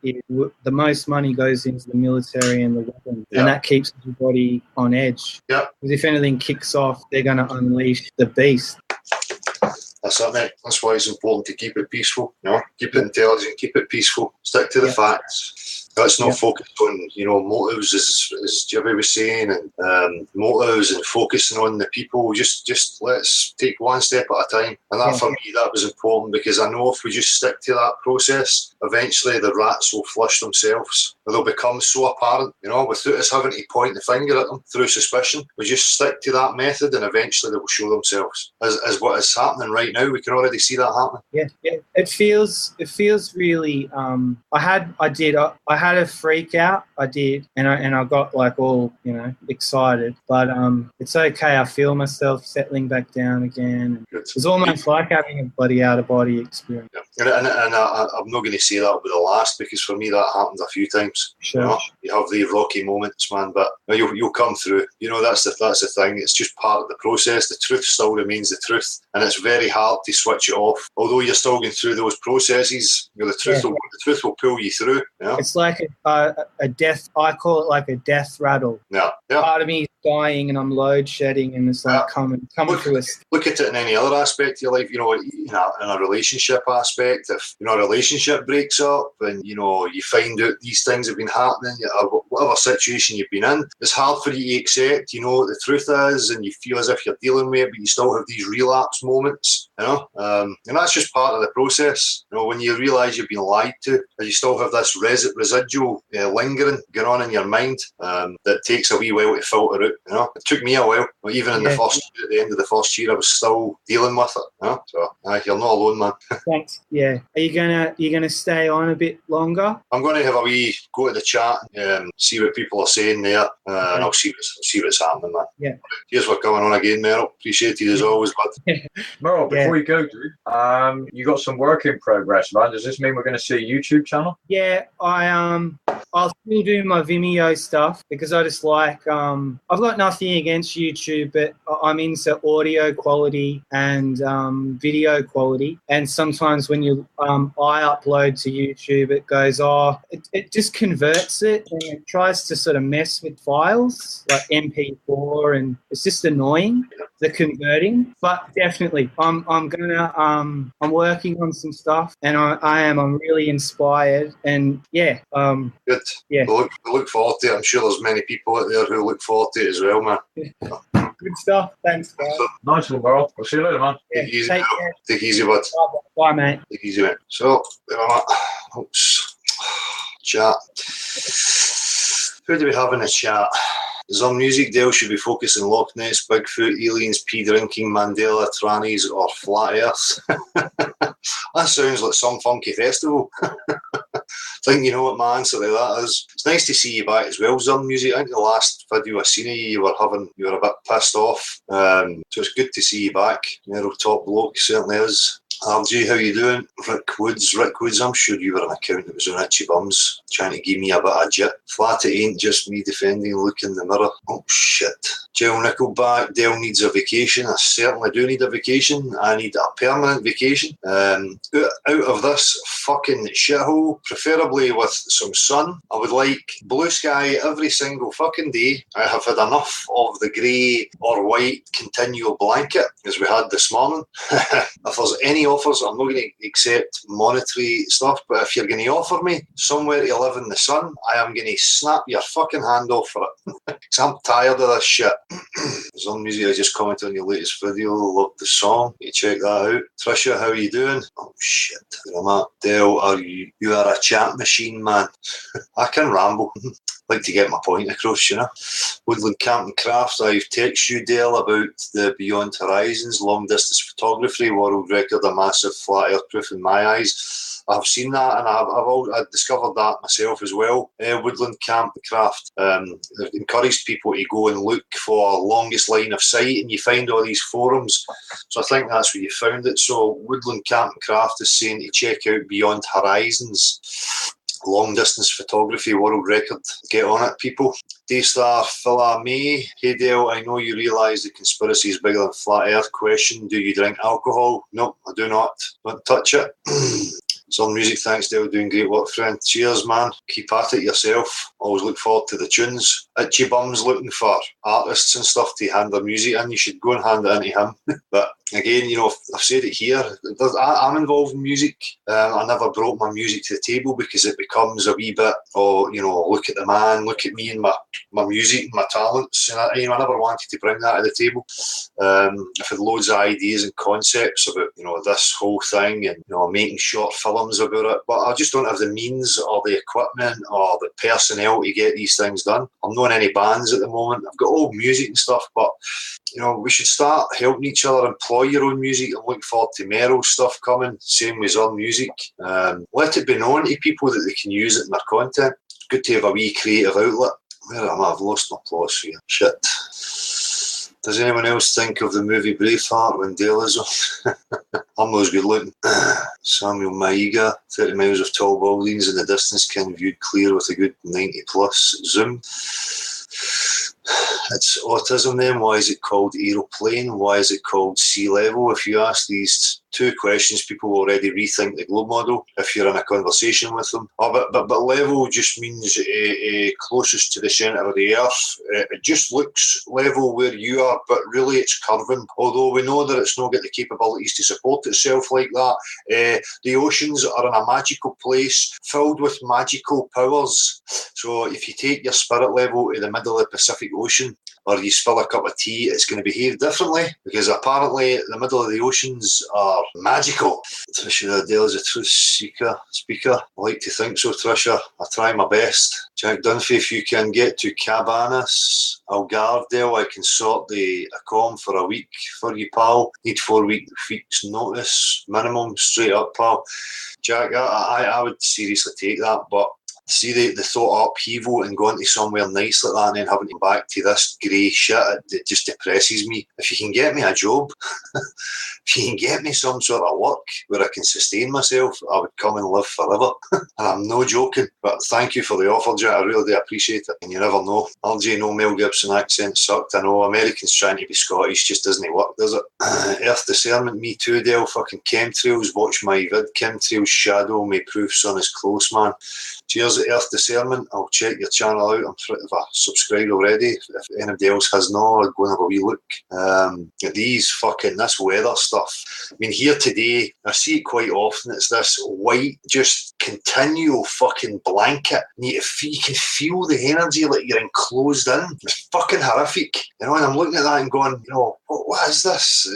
the most money goes into the military and the weapons, and that keeps everybody on edge. Yeah. Because if anything kicks off, they're going to unleash the beast. That's it, mate. That's why it's important to keep it peaceful. You know, keep it intelligent, keep it peaceful. Stick to the facts. Let's not focus on, motives, as Jimmy was saying, and motives and focusing on the people. Just let's take one step at a time. And that for me, that was important, because I know if we just stick to that process, eventually the rats will flush themselves. They'll become so apparent, without us having to point the finger at them through suspicion. We just stick to that method, and eventually they will show themselves. As what is happening right now, we can already see that happening. Yeah. It feels really. I had a freak out. I did, and I got like all excited. But it's okay. I feel myself settling back down again. It's almost like having a bloody out of body experience. Yeah. And I'm not going to say that will be the last, because for me that happened a few times. Sure. You have the rocky moments, man, but you'll come through. That's the thing. It's just part of the process. The truth still remains the truth, and it's very hard to switch it off. Although you're still going through those processes, the truth will pull you through. Yeah? It's like a death. I call it like a death rattle. Yeah. Part of me is dying, and I'm load shedding, and it's like coming through us. Look at it in any other aspect of your life. In a relationship aspect, if a relationship breaks up and you find out these things have been happening, or whatever situation you've been in, it's hard for you to accept what the truth is, and you feel as if you're dealing with it, but you still have these relapse moments, and that's just part of the process. When you realise you've been lied to, and you still have this residual lingering going on in your mind, that takes a wee while to filter out. It took me a while, but even in at the end of the first year, I was still dealing with it. So you're not alone, man. Thanks. Yeah. Are you gonna stay on a bit longer? I'm going to have a wee go to the chat, see what people are saying there, and I'll see what's happening, man. Yeah. Cheers for coming on again, Merrill. Appreciate it as always, bud. Merrill, before you go, dude, you got some work in progress, man. Does this mean we're going to see a YouTube channel? Yeah, I'll still do my Vimeo stuff, because I just like I've got nothing against YouTube, but I'm into audio quality and video quality, and sometimes when I upload to YouTube, it goes it just converts it, and it tries to sort of mess with files like MP4, and it's just annoying, the converting. But definitely I'm working on some stuff, and I'm really inspired, and good. Yeah, we look forward to it. I'm sure there's many people out there who look forward to it as well, man. Good stuff. Thanks, guys. Nice one, Merrill. We'll see you later, man. Yeah, take it easy. take care. Take it easy, bud. Bye, mate. Take it easy, mate. So, there I'm at. Oops. Chat. Who do we have in the chat? Some music deal should be focusing on Loch Ness, Bigfoot, aliens, pee drinking, Mandela, trannies, or flat earth. That sounds like some funky festival. I think you know what my answer to that is. It's nice to see you back as well, Zum Music. I think the last video I seen of you were a bit pissed off. So it's good to see you back. Merrill top bloke, certainly is. RG, how you doing? Rick Woods, I'm sure you were an account that was on Itchy Bums, trying to give me a bit of jit. Flat it ain't just me defending, look in the mirror. Oh shit. Jill Nickelback, Dale needs a vacation. I certainly do need a vacation. I need a permanent vacation. Out of this fucking shithole, preferably with some sun. I would like blue sky every single fucking day. I have had enough of the grey or white continual blanket, as we had this morning. If there's any offers, I'm not going to accept monetary stuff, but if you're going to offer me somewhere to live in the sun, I am going to snap your fucking hand off for it. Because I'm tired of this shit. Some music, I just commented on your latest video, love the song, you check that out. Trisha, how are you doing? Oh shit, where am I? Dale, you are a chat machine, man. I can ramble. Like to get my point across, Woodland Camp and Craft, I've texted you, Dale, about the Beyond Horizons long distance photography world record, a massive flat earth proof in my eyes. I've seen that, and I've discovered that myself as well. Woodland Camp and Craft, they've encouraged people to go and look for longest line of sight, and you find all these forums. So I think that's where you found it. So Woodland Camp and Craft is saying to check out Beyond Horizons long distance photography world record. Get on it, people. Daystar Phila May, hey Dale, I know you realise the conspiracy is bigger than flat earth. Question, do you drink alcohol? No, I do not. Don't touch it. Some music, thanks Dale, doing great work, friend. Cheers, man. Keep at it yourself. Always look forward to the tunes. itchy bums looking for artists and stuff to hand their music in, you should go and hand it into him. But again, I've said it here, I'm involved in music. I never brought my music to the table because it becomes a wee bit, look at the man, look at me and my music and my talents. And I never wanted to bring that to the table. I've had loads of ideas and concepts about, this whole thing and, making short films about it. But I just don't have the means or the equipment or the personnel to get these things done. I'm not in any bands at the moment. I've got old music and stuff, but we should start helping each other employ your own music and look forward to Meryl's stuff coming, same with our music. Let it be known to people that they can use it in their content. Good to have a wee creative outlet. Where am I? I've lost my place here. Shit. Does anyone else think of the movie Braveheart when Dale is on? I'm not as good looking. Samuel Maiga, 30 miles of tall buildings in the distance can be viewed clear with a good 90 plus zoom. It's autism then. Why is it called aeroplane? Why is it called sea level? If you ask these two questions, people will already rethink the globe model if you're in a conversation with them. But level just means closest to the centre of the earth. It just looks level where you are, but really it's curving. Although we know that it's not got the capabilities to support itself like that. The oceans are in a magical place filled with magical powers. So if you take your spirit level to the middle of the Pacific Ocean, or you spill a cup of tea, it's going to behave differently because apparently the middle of the oceans are magical. Trisha Adele is a truth speaker. I like to think so, Trisha. I try my best. Jack Dunphy, if you can get to Cabanas, Algarve, I can sort a com for a week for you, pal. Need 4 weeks notice minimum, straight up, pal. Jack, I would seriously take that, but see the thought upheaval and going to somewhere nice like that and then having to go back to this grey shit, it just depresses me. If you can get me a job, if you can get me some sort of work where I can sustain myself, I would come and live forever. And I'm no joking. But thank you for the offer, Jack. I really do appreciate it. And you never know. RJ, no Mel Gibson accent sucked. I know Americans trying to be Scottish just doesn't work, does it? Earth Discernment, me too, Dale. Fucking chemtrails. Watch my vid. Chemtrails shadow may prove sun is close, man. Cheers at Earth Discernment. I'll check your channel out. If I subscribed already. If anybody else has not, I'll go and have a wee look. This weather stuff. I mean, here today, I see it quite often. It's this white, just continual fucking blanket. And you can feel the energy like you're enclosed in. It's fucking horrific. And I'm looking at that and going, what is this?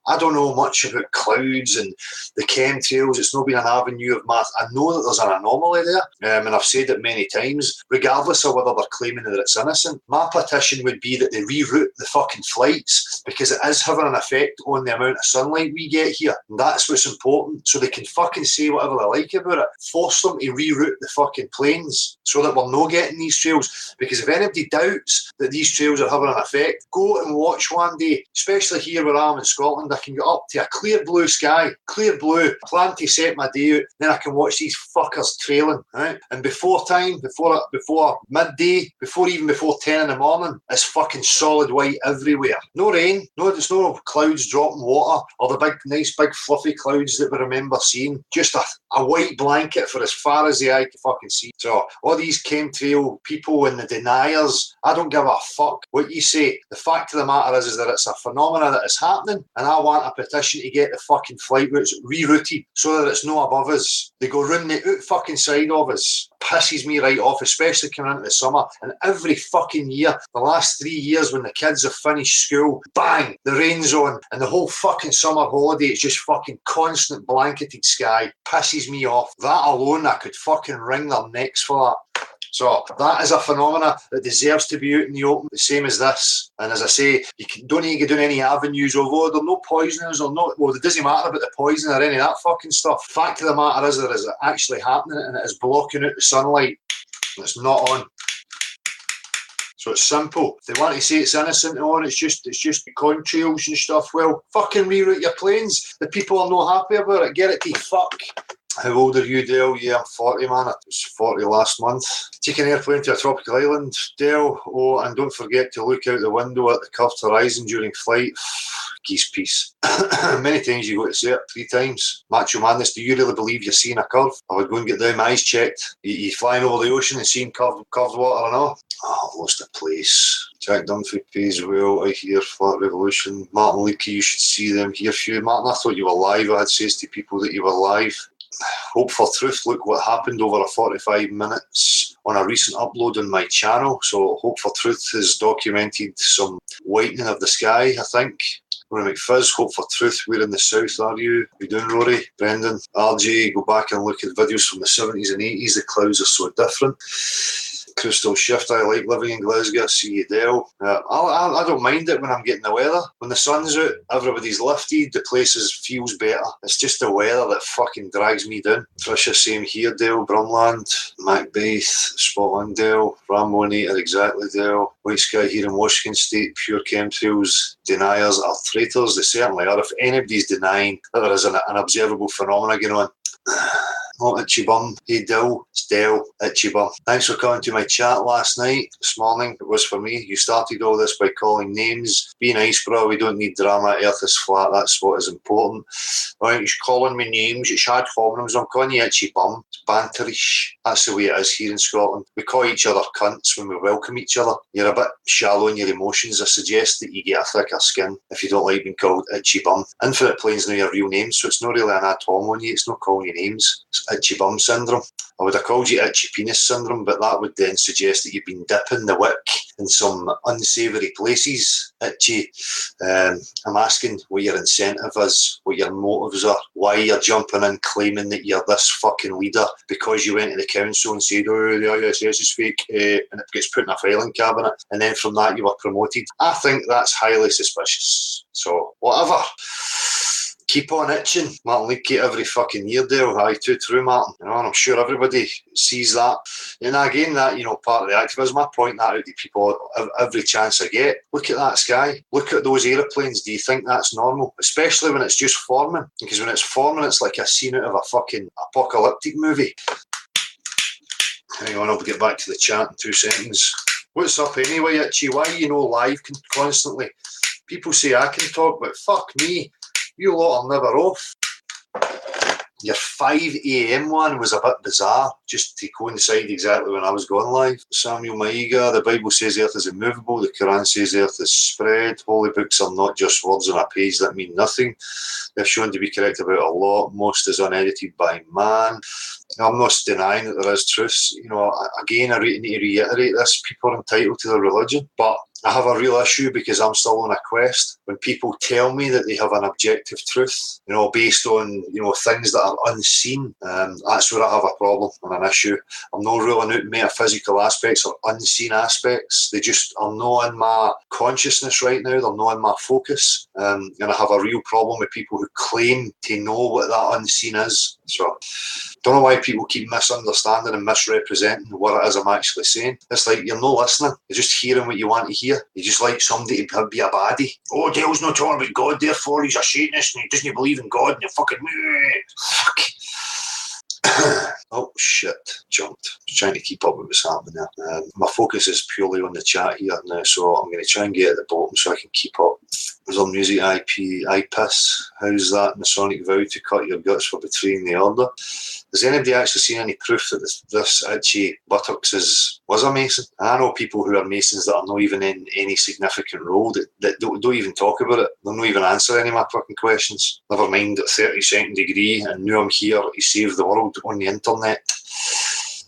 I don't know much about clouds and the chemtrails. It's not been an avenue of math. I know that there's an anomaly there. And I've said it many times, regardless of whether they're claiming that it's innocent, my petition would be that they reroute the fucking flights because it is having an effect on the amount of sunlight we get here. And that's what's important. So they can fucking say whatever they like about it. Force them to reroute the fucking planes so that we're not getting these trails. Because if anybody doubts that these trails are having an effect, go and watch one day, especially here where I'm in Scotland. I can get up to a clear blue sky, clear blue, plan to set my day out, then I can watch these fuckers trailing, right? And before midday, before 10 in the morning, it's fucking solid white everywhere. No rain, there's no clouds dropping water, or the nice big fluffy clouds that we remember seeing. Just a white blanket for as far as the eye can fucking see. So all these chemtrail people and the deniers, I don't give a fuck what you say. The fact of the matter is that it's a phenomena that is happening, and I want a petition to get the fucking flight routes rerouted so that it's not above us. They go round the fucking side of us. Pisses me right off, especially coming into the summer. And every fucking year, the last 3 years when the kids have finished school, bang, the rain's on, and the whole fucking summer holiday is just fucking constant blanketed sky. Pisses me off. That alone, I could fucking wring their necks for that. So that is a phenomena that deserves to be out in the open, the same as this. And as I say, don't need to go down any avenues of, they're no poisoners or not. Well, it doesn't matter about the poison or any of that fucking stuff. Fact of the matter is that it is actually happening and it is blocking out the sunlight. It's not on. So it's simple. If they want to say it's innocent and it's just contrails and stuff, well, fucking reroute your planes. The people are not happy about it. Get it to fuck. How old are you, Dale? Yeah, I'm 40, man. I was 40 last month. Take an airplane to a tropical island, Dale. Oh, and don't forget to look out the window at the curved horizon during flight. geese piece. Many times you got to say it, 3 times. Macho Madness, do you really believe you're seeing a curve? I would go and get down my eyes checked. You flying over the ocean and seeing curved water and all? Oh, I've lost a place. Jack Dunphy pays well, I hear. Flat Revolution. Martin Leakey, you should see them here. Few. Martin, I thought you were live. I had says to people that you were live. Hope for Truth, look what happened over a 45 minutes on a recent upload on my channel. So Hope for Truth has documented some whitening of the sky, I think. Rory McFizz, Hope for Truth, where in the south are you? How you doing, Rory? Brendan, RJ, go back and look at videos from the 70s and 80s. The clouds are so different. Crystal Shift, I like living in Glasgow. See you, Dale. I don't mind it when I'm getting the weather. When the sun's out, everybody's lifted, the place feels better. It's just the weather that fucking drags me down. Trisha, same here, Dale. Brumland, Macbeth, spot on, Dale. Ramonator, exactly, Dale. White Sky here in Washington State, pure chemtrails. Deniers are traitors. They certainly are. If anybody's denying that there is an observable phenomena going on. Oh, Itchy Bum. Hey, Dill. It's Dale. Itchy Bum. Thanks for coming to my chat last night. This morning, it was for me. You started all this by calling names. Be nice, bro. We don't need drama. Earth is flat. That's what is important. Right, you're calling me names. It's ad hominems. I'm calling you Itchy Bum. It's banterish. That's the way it is here in Scotland. We call each other cunts when we welcome each other. You're a bit shallow in your emotions. I suggest that you get a thicker skin if you don't like being called Itchy Bum. Infinite Plane's now your real name, so it's not really an ad hom on you. It's not calling you names. It's Itchy Bum syndrome. I would have called you Itchy Penis syndrome, but that would then suggest that you've been dipping the wick in some unsavoury places. Itchy. I'm asking what your incentive is, what your motives are, why you're jumping in claiming that you're this fucking leader because you went to the council and said, oh, the ISS is fake, and it gets put in a filing cabinet, and then from that you were promoted. I think that's highly suspicious. So, whatever. Keep on itching. Martin Leakey every fucking year, Dale. Aye, too true, Martin. You know, and I'm sure everybody sees that. And again, that, you know, part of the activism, I point that out to people every chance I get. Look at that sky. Look at those aeroplanes. Do you think that's normal? Especially when it's just forming. Because when it's forming, it's like a scene out of a fucking apocalyptic movie. Hang on, I'll get back to the chat in 2 seconds. What's up anyway, Itchy? Why are you no live constantly? People say I can talk, but fuck me. You lot are never off. Your 5 a.m. one was a bit bizarre, just to coincide exactly when I was going live. Samuel Maiga, the Bible says earth is immovable, the Quran says earth is spread, holy books are not just words on a page that mean nothing. They're shown to be correct about a lot, most is unedited by man. I'm not denying that there is truth. You know, again, I need to reiterate this, people are entitled to their religion, but I have a real issue because I'm still on a quest. When people tell me that they have an objective truth, you know, based on, you know, things that are unseen, that's where I have a problem and an issue. I'm not ruling out metaphysical aspects or unseen aspects. They just are not in my consciousness right now. They're not in my focus. And I have a real problem with people who claim to know what that unseen is. So, don't know why people keep misunderstanding and misrepresenting what it is I'm actually saying. It's like you're not listening. You're just hearing what you want to hear. You just like somebody to be a baddie. Oh, Dale's not talking about God, therefore he's a Satanist and he doesn't believe in God and you're fucking... Fuck. Oh, shit. Jumped. I was trying to keep up with what's happening there. My focus is purely on the chat here now, so I'm going to try and get at the bottom so I can keep up. There's on music IP, I piss. How's that Masonic vow to cut your guts for betraying the order? Has anybody actually seen any proof that this Itchy Buttocks was a Mason? I know people who are Masons that are not even in any significant role that don't even talk about it. They'll not even answer any of my fucking questions. Never mind at 32nd degree and now I'm here to save the world on the internet.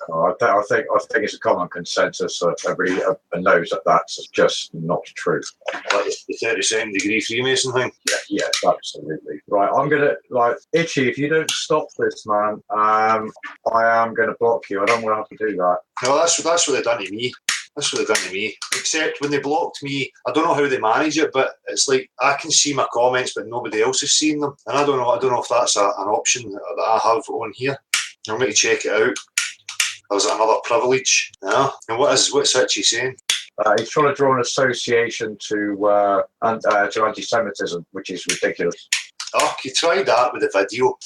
I think it's a common consensus that everybody knows that that's just not true. Like the 32nd degree Freemason thing? Yeah, absolutely. Right, I'm going to, Itchy, if you don't stop this, man, I am going to block you. I don't want to have to do that. No, that's what they've done to me. That's what they've done to me. Except when they blocked me, I don't know how they manage it, but it's like I can see my comments, but nobody else has seen them. And I don't know if that's an option that I have on here. I'm going to check it out. Or is it another privilege? Yeah. And what's Itchy saying? He's trying to draw an association to anti-Semitism, which is ridiculous. Oh, he tried that with the video.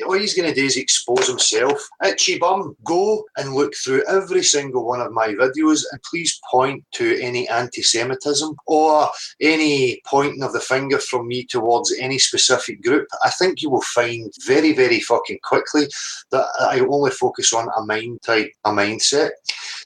All he's going to do is expose himself. Itchy bum, go and look through every single one of my videos and please point to any anti-Semitism or any pointing of the finger from me towards any specific group. I think you will find very, very fucking quickly that I only focus on a mindset.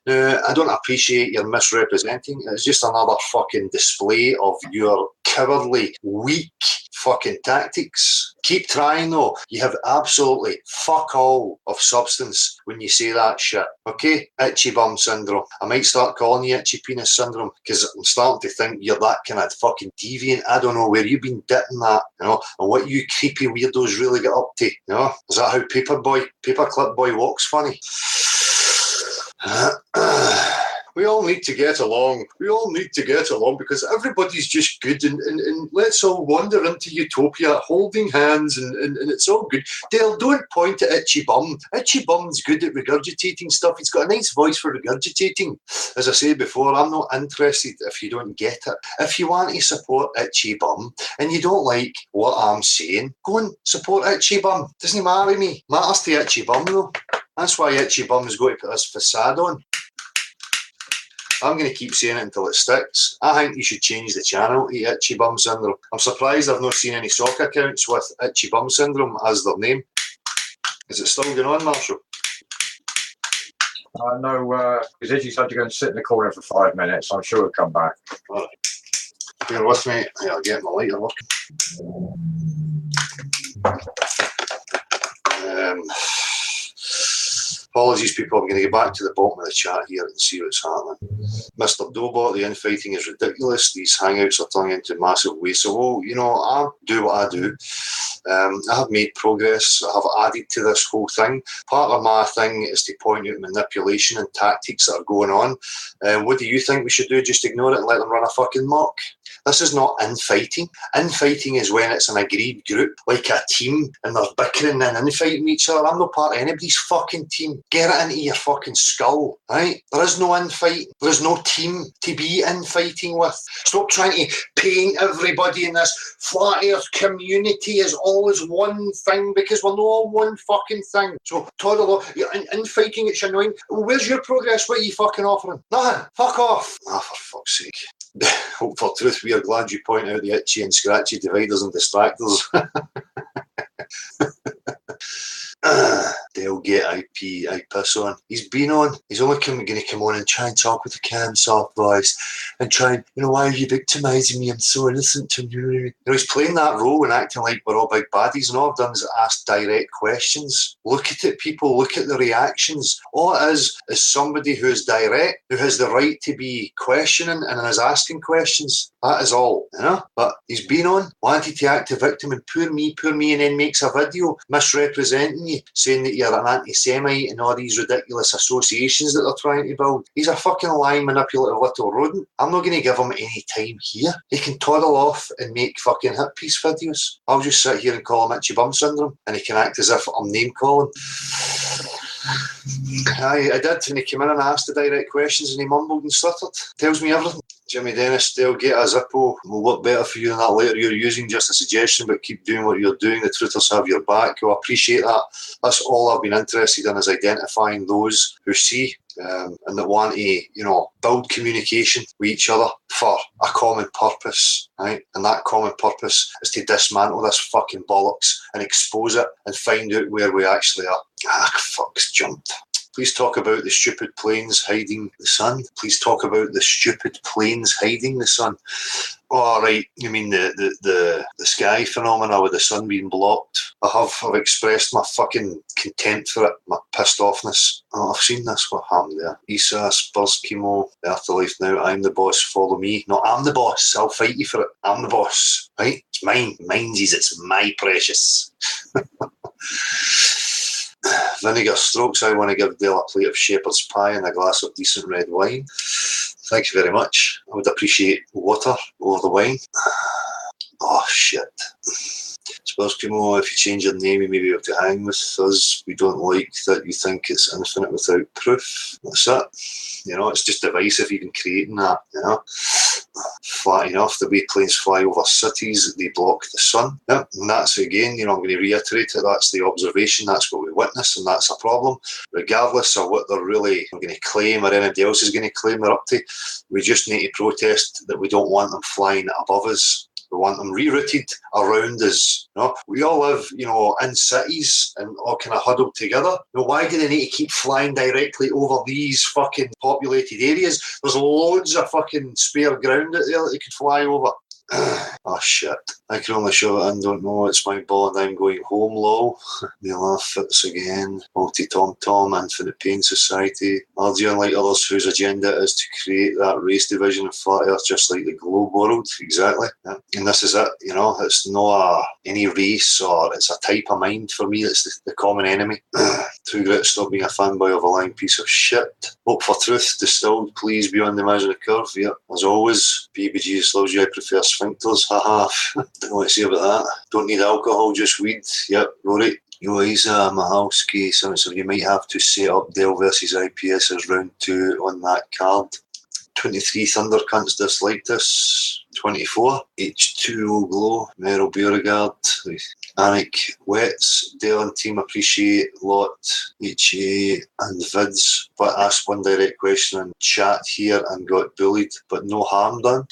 Now, I don't appreciate your misrepresenting. It's just another fucking display of your cowardly, weak fucking tactics. Keep trying though. You have absolutely fuck all of substance when you say that shit. Okay? Itchy bum syndrome. I might start calling you itchy penis syndrome because I'm starting to think you're that kind of fucking deviant. I don't know where you've been dipping that, you know, and what you creepy weirdos really get up to. You know? Is that how Paperclip Boy walks funny? We all need to get along. We all need to get along because everybody's just good and let's all wander into utopia holding hands and it's all good. Dale, don't point at Itchy Bum. Itchy Bum's good at regurgitating stuff. He's got a nice voice for regurgitating. As I said before, I'm not interested if you don't get it. If you want to support Itchy Bum and you don't like what I'm saying, go and support Itchy Bum. Doesn't matter to me. Matters to Itchy Bum though. That's why Itchy Bum's got to put this facade on. I'm going to keep saying it until it sticks. I think you should change the channel to Itchy Bum Syndrome. I'm surprised I've not seen any sock accounts with Itchy Bum Syndrome as their name. Is it still going on, Marshall? No, because Itchy's had to go and sit in the corner for 5 minutes. I'm sure he'll come back. All right. Bear with me. I'll get my lighter working. Apologies, people. I'm going to get back to the bottom of the chat here and see what's happening. Mr. Dobot, the infighting is ridiculous. These hangouts are turning into massive waste. So, well, you know, I do what I do. I have made progress. I have added to this whole thing. Part of my thing is to point out manipulation and tactics that are going on. What do you think we should do? Just ignore it and let them run a fucking mock? This is not infighting. Infighting is when it's an agreed group, like a team, and they're bickering and infighting each other. I'm not part of anybody's fucking team. Get it into your fucking skull, right? There is no infight. There is no team to be infighting with. Stop trying to paint everybody in this flat earth community as always one thing, because we're not all one fucking thing. So, toddle, infighting, it's annoying. Where's your progress? What are you fucking offering? Nothing. Fuck off. Ah, for fuck's sake. Hope for truth, we are glad you point out the itchy and scratchy dividers and distractors. They'll get IP, I piss on. He's been on. He's only going to come on and try and talk with a calm, soft voice and try and, you know, why are you victimising me? I'm so innocent to you. You know, he's playing that role and acting like we're all big baddies, and all I've done is ask direct questions. Look at it, people. Look at the reactions. All it is somebody who is direct, who has the right to be questioning and is asking questions. That is all, you know? But he's been on, wanted to act a victim and poor me, and then makes a video misrepresenting you, saying that you're an anti-Semite and all these ridiculous associations that they're trying to build. He's a fucking lying, manipulative little rodent. I'm not going to give him any time here. He can toddle off and make fucking hit piece videos. I'll just sit here and call him Itchy Bum Syndrome, and he can act as if I'm name calling. I did, and he came in and asked the direct questions and he mumbled and stuttered. Tells me everything. Jimmy Dennis, they'll get a Zippo. Will work better for you than that later you're using. Just a suggestion, but keep doing what you're doing. The truthers have your back. Well, I appreciate that. That's all I've been interested in, is identifying those who see and that want to, you know, build communication with each other for a common purpose, right? And that common purpose is to dismantle this fucking bollocks and expose it and find out where we actually are. Ah, fuck's jumped. Please talk about the stupid planes hiding the sun. Please talk about the stupid planes hiding the sun. Oh, right. You mean the sky phenomena with the sun being blocked? I've expressed my fucking contempt for it, my pissed offness. Oh, I've seen this. What happened there? Issa, Spurs, Chemo, the Afterlife Now, I'm the boss, follow me. No, I'm the boss. I'll fight you for it. I'm the boss. Right? It's mine. Mine's it's my precious. Vinegar Strokes, I want to give Dale a plate of shepherd's pie and a glass of decent red wine. Thank you very much. I would appreciate water over the wine. Oh, shit. Spurs Chemo, if you change your name, you may be able to hang with us. We don't like that you think it's infinite without proof. That's it. You know, it's just divisive even creating that, you know. Flat enough, the way planes fly over cities, they block the sun. Yep. And that's, again, I'm going to reiterate it, that's the observation, that's what we witness, and that's a problem. Regardless of what they're really going to claim or anybody else is going to claim they're up to, we just need to protest that we don't want them flying above us. We want them rerouted around us. We all live, in cities and all kind of huddled together. Why do they need to keep flying directly over these fucking populated areas? There's loads of fucking spare ground out there that they could fly over. Oh shit. I can only show it and don't know it's my ball and I'm going home, lol. Neil F. Fitz again. Multi Tom Tom, Infinite Pain Society. RG, unlike others whose agenda is to create that race division of flat earth just like the globe world. Exactly. Yeah. And this is it, it's not any race or it's a type of mind for me, it's the common enemy. Too great to stop being a fanboy of a lying piece of shit. Hope for truth distilled, please beyond the imaginary curve. Yeah. As always, BBG loves you, I prefer sphincters. Haha. Don't know what to say about that. Don't need alcohol, just weed. Yep, Rory. Isa Mahalski, so you might have to set up Dell versus IPS as round 2 on that card. 23 Thunder cunts disliked this. 24 H2O Glow, Meryl Beauregard, Anik Wets, Dell and team appreciate lot, HA and Vids, but asked one direct question in chat here and got bullied, but no harm done.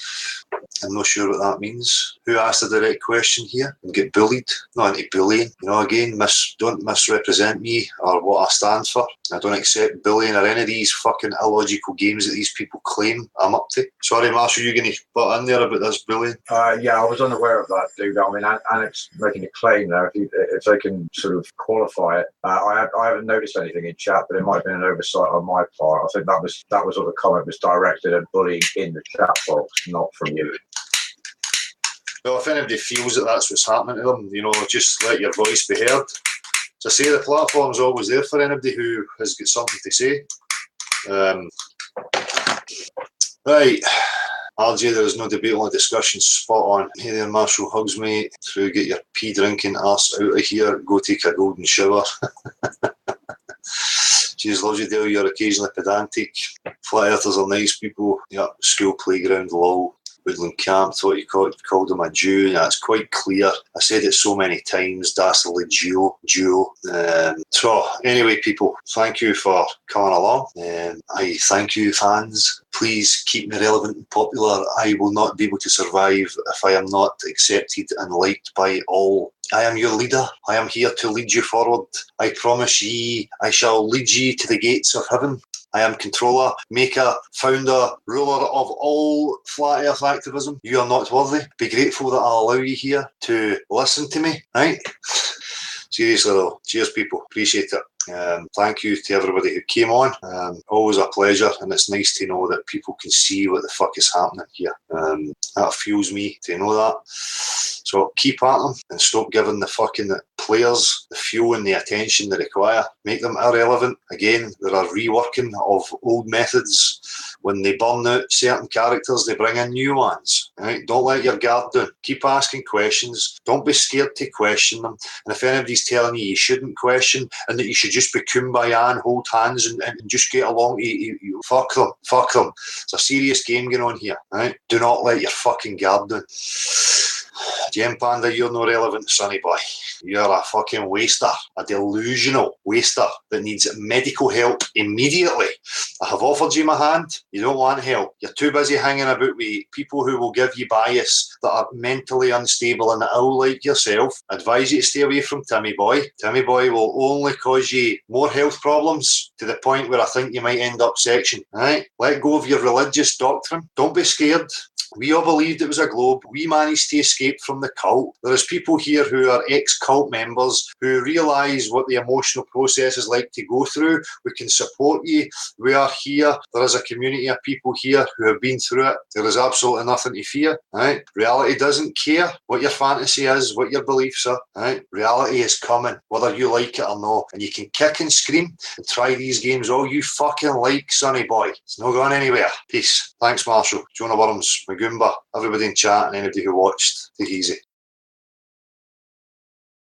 I'm not sure what that means. Who asked a direct question here and get bullied? Not into bullying. Again, don't misrepresent me or what I stand for. I don't accept bullying or any of these fucking illogical games that these people claim I'm up to. Sorry, Marshall, you're going to butt in there about this bullying? Yeah, I was unaware of that, dude. I mean, Annex making a claim there. If they can sort of qualify it, I haven't noticed anything in chat, but it might have been an oversight on my part. I think that was what the comment was directed at, bullying in the chat box, not from you. Well, if anybody feels that that's what's happening to them, just let your voice be heard. As I say, the platform's always there for anybody who has got something to say. Right. RJ, there is no debate, only discussion. Spot on. Hey there, Marshall, hugs me through. Get your pee drinking ass out of here. Go take a golden shower. Jeez, loves you, Dale. You're occasionally pedantic. Flat earthers are nice people. Yep, school playground, lol. Woodland Camp, thought you called him a Jew. Yeah, it's quite clear. I said it so many times, dastardly Jew. So, anyway, people, thank you for coming along. I thank you, fans. Please keep me relevant and popular. I will not be able to survive if I am not accepted and liked by all. I am your leader. I am here to lead you forward. I promise ye, I shall lead ye to the gates of heaven. I am controller, maker, founder, ruler of all flat earth activism. You are not worthy. Be grateful that I'll allow you here to listen to me, right? Seriously though, cheers people, appreciate it. Thank you to everybody who came on. Always a pleasure, and it's nice to know that people can see what the fuck is happening here. That fuels me to know that. So keep at them and stop giving the fucking players the fuel and the attention they require. Make them irrelevant. Again, there are reworking of old methods. When they burn out certain characters, they bring in new ones. Right? Don't let your guard down. Keep asking questions. Don't be scared to question them. And if anybody's telling you shouldn't question and that you should just be kumbaya and hold hands and just get along, fuck them. Fuck them. It's a serious game going on here. Right? Do not let your fucking guard down. Gem Panda, you're no relevant, sonny boy. You're a fucking waster, a delusional waster that needs medical help immediately. I have offered you my hand. You don't want help. You're too busy hanging about with people who will give you bias that are mentally unstable and ill like yourself. I advise you to stay away from Timmy Boy. Timmy Boy will only cause you more health problems to the point where I think you might end up section. Right? Let go of your religious doctrine. Don't be scared. We all believed it was a globe. We managed to escape from the cult. There is people here who are ex-cult members who realise what the emotional process is like to go through. We can support you. We are here. There is a community of people here who have been through it. There is absolutely nothing to fear. Right? Reality doesn't care what your fantasy is, what your beliefs are. Right? Reality is coming, whether you like it or not. And you can kick and scream and try these games all you fucking like, sonny boy. It's not going anywhere. Peace. Thanks, Marshall. Jonah Worms, Magumba, everybody in chat and anybody who watched. Take it easy.